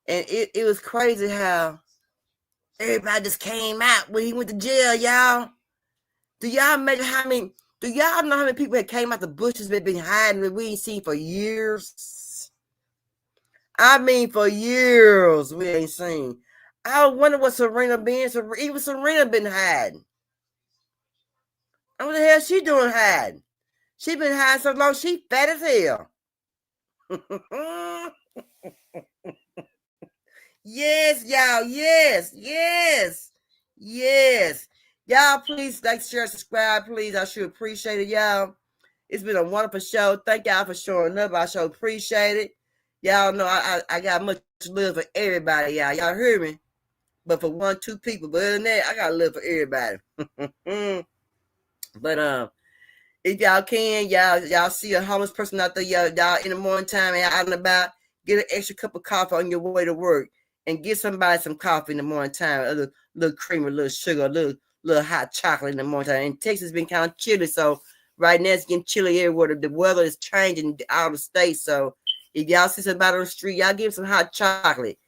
[SPEAKER 1] And it was crazy how everybody just came out when he went to jail, y'all. Do y'all know how many people that came out the bushes that been hiding that we ain't seen for years? I mean, for years we ain't seen. I wonder what Serena been. Even Serena been hiding. What the hell she doing hiding? She been hiding so long, she fat as hell. Yes, y'all. Yes. Y'all, please like, share, subscribe, please. I sure appreciate it, y'all. It's been a wonderful show. Thank y'all for showing up. I sure appreciate it. Y'all know I got much love for everybody, y'all. Y'all hear me? But for 1-2 people. But other than that, I got love for everybody. But If y'all can, y'all see a homeless person out there, y'all in the morning time and out and about, get an extra cup of coffee on your way to work, and get somebody some coffee in the morning time, a little cream, a little sugar, a little hot chocolate in the morning time. And Texas has been kind of chilly, so right now it's getting chilly everywhere. The weather is changing out of the state, so if y'all see somebody on the street, y'all give them some hot chocolate.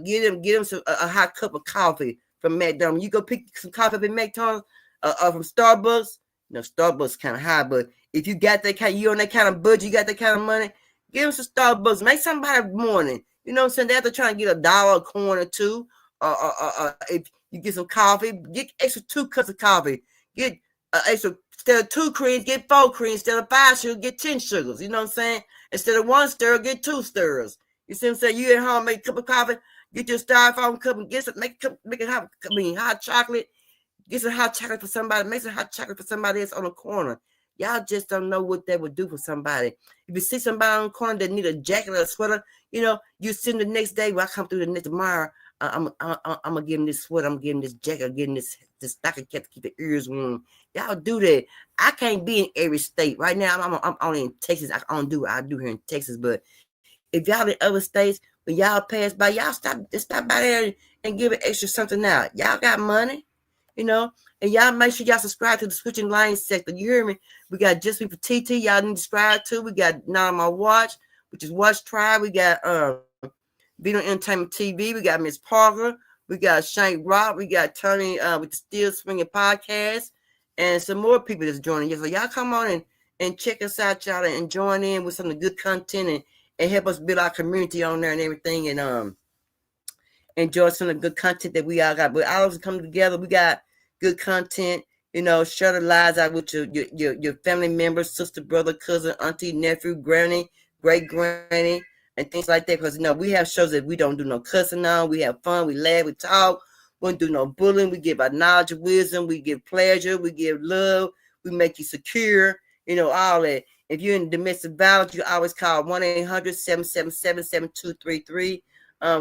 [SPEAKER 1] Get them a hot cup of coffee from McDonald's. You go pick some coffee up at McDonald's from Starbucks. Starbucks kind of high, but if you got that kind, you on that kind of budget, you got that kind of money, give them some Starbucks. Make somebody morning. You know what I'm saying? They have to try and get $1 a coin or two. If you get some coffee, get extra 2 cups of coffee. Get extra, instead of 2 creams, get 4 creams. Instead of 5 sugars, get 10 sugars. You know what I'm saying? Instead of 1 stir, get 2 stirs. You see what I'm saying? You at home, make a cup of coffee, get your styrofoam cup and get some, make a hot chocolate. Get some hot chocolate for somebody. Make some hot chocolate for somebody else on the corner. Y'all just don't know what that would do for somebody. If you see somebody on the corner that need a jacket or a sweater, you send the next day. When I come through the next tomorrow, I'm gonna give him this sweater. I'm gonna give him this jacket. I'm giving this stocking cap to keep the ears warm. Y'all do that. I can't be in every state right now. I'm only in Texas. I don't do what I do here in Texas. But if y'all in other states, when y'all pass by, y'all stop by there and give an extra something out. Y'all got money. And y'all make sure y'all subscribe to the Switching Lanes sector. You hear me? We got Just Me for TT. Y'all need to subscribe to. We got Not On My Watch, which is Watch Tribe. We got Vino Entertainment TV. We got Miss Parker. We got Shank Rock. We got Tony with the Still Swinging Podcast, and some more people that's joining you. So y'all come on and check us out, y'all, and join in with some of the good content and help us build our community on there and everything, and enjoy some of the good content that we all got. But all of us come together. We got good content, share the lives out with your family members, sister, brother, cousin, auntie, nephew, granny, great granny, and things like that. Because we have shows that we don't do no cussing on. We have fun, we laugh, we talk. We don't do no bullying. We give our knowledge of wisdom. We give pleasure. We give love. We make you secure. All that. If you're in domestic violence, you always call 1-800-777-7233.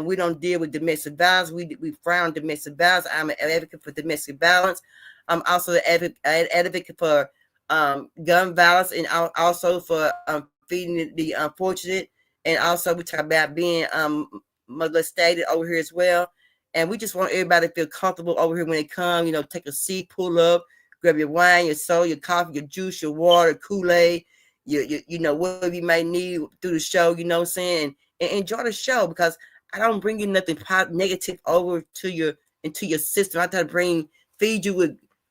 [SPEAKER 1] We don't deal with domestic violence. We frown domestic violence. I'm an advocate for domestic violence. I'm also an advocate for gun violence, and also for feeding the unfortunate. And also we talk about being molested over here as well. And we just want everybody to feel comfortable over here when they come. Take a seat, pull up, grab your wine, your soda, your coffee, your juice, your water, Kool-Aid, whatever you might need through the show. You know what I'm saying? And enjoy the show, because I don't bring you nothing negative over into your system. I try to feed you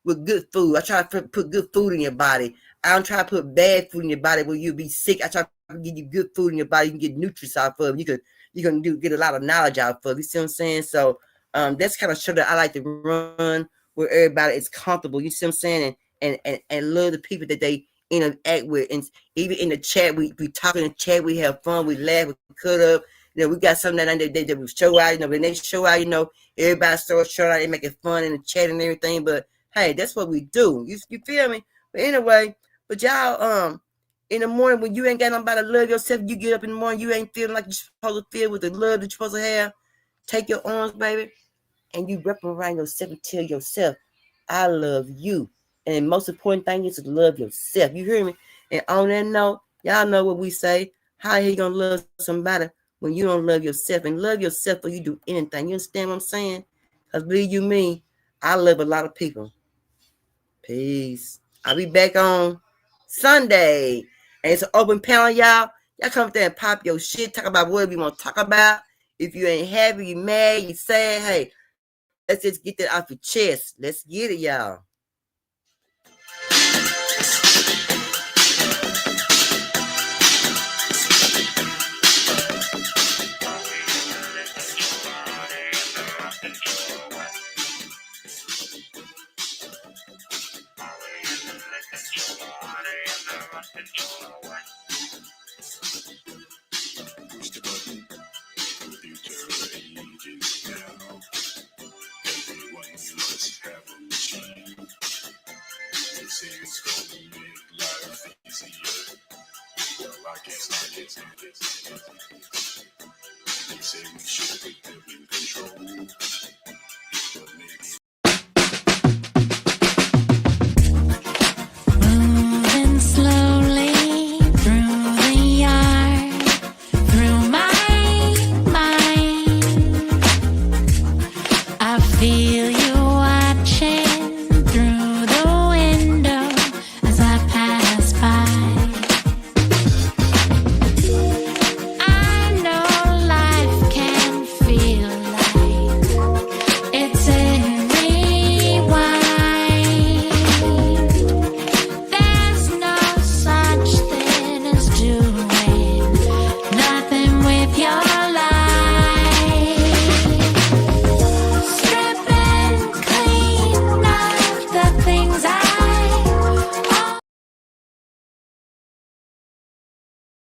[SPEAKER 1] with good food. I try to put good food in your body. I don't try to put bad food in your body where you'll be sick. I try to give you good food in your body. You can get nutrients out of it. You can get a lot of knowledge out of it. You see what I'm saying? So that's kind of show that I like to run where everybody is comfortable. You see what I'm saying? And love the people that they interact with. And even in the chat, we talk in the chat. We have fun. We laugh. We cut up. We got something that we show out. When they show out, everybody starts showing out. They make it fun in the chat and everything. But hey, that's what we do. You feel me? But anyway, y'all, in the morning when you ain't got nobody to love yourself, you get up in the morning, you ain't feeling like you're supposed to feel with the love that you're supposed to have. Take your arms, baby, and you wrap around yourself and tell yourself, I love you. And the most important thing is to love yourself. You hear me? And on that note, y'all know what we say. How you gonna love somebody when you don't love yourself? And love yourself before you do anything. You understand what I'm saying? Because believe you me, I love a lot of people. Peace. I'll be back on Sunday. And it's an open panel, y'all. Y'all come up there and pop your shit. Talk about whatever you want to talk about. If you ain't happy, you mad, you sad, hey, let's just get that off your chest. Let's get it, y'all.
[SPEAKER 10] Push the button, put the ages down. Everyone must have a machine. They say it's gonna make life easier. Well, I guess not. They say we should put them in control. But maybe
[SPEAKER 11] feel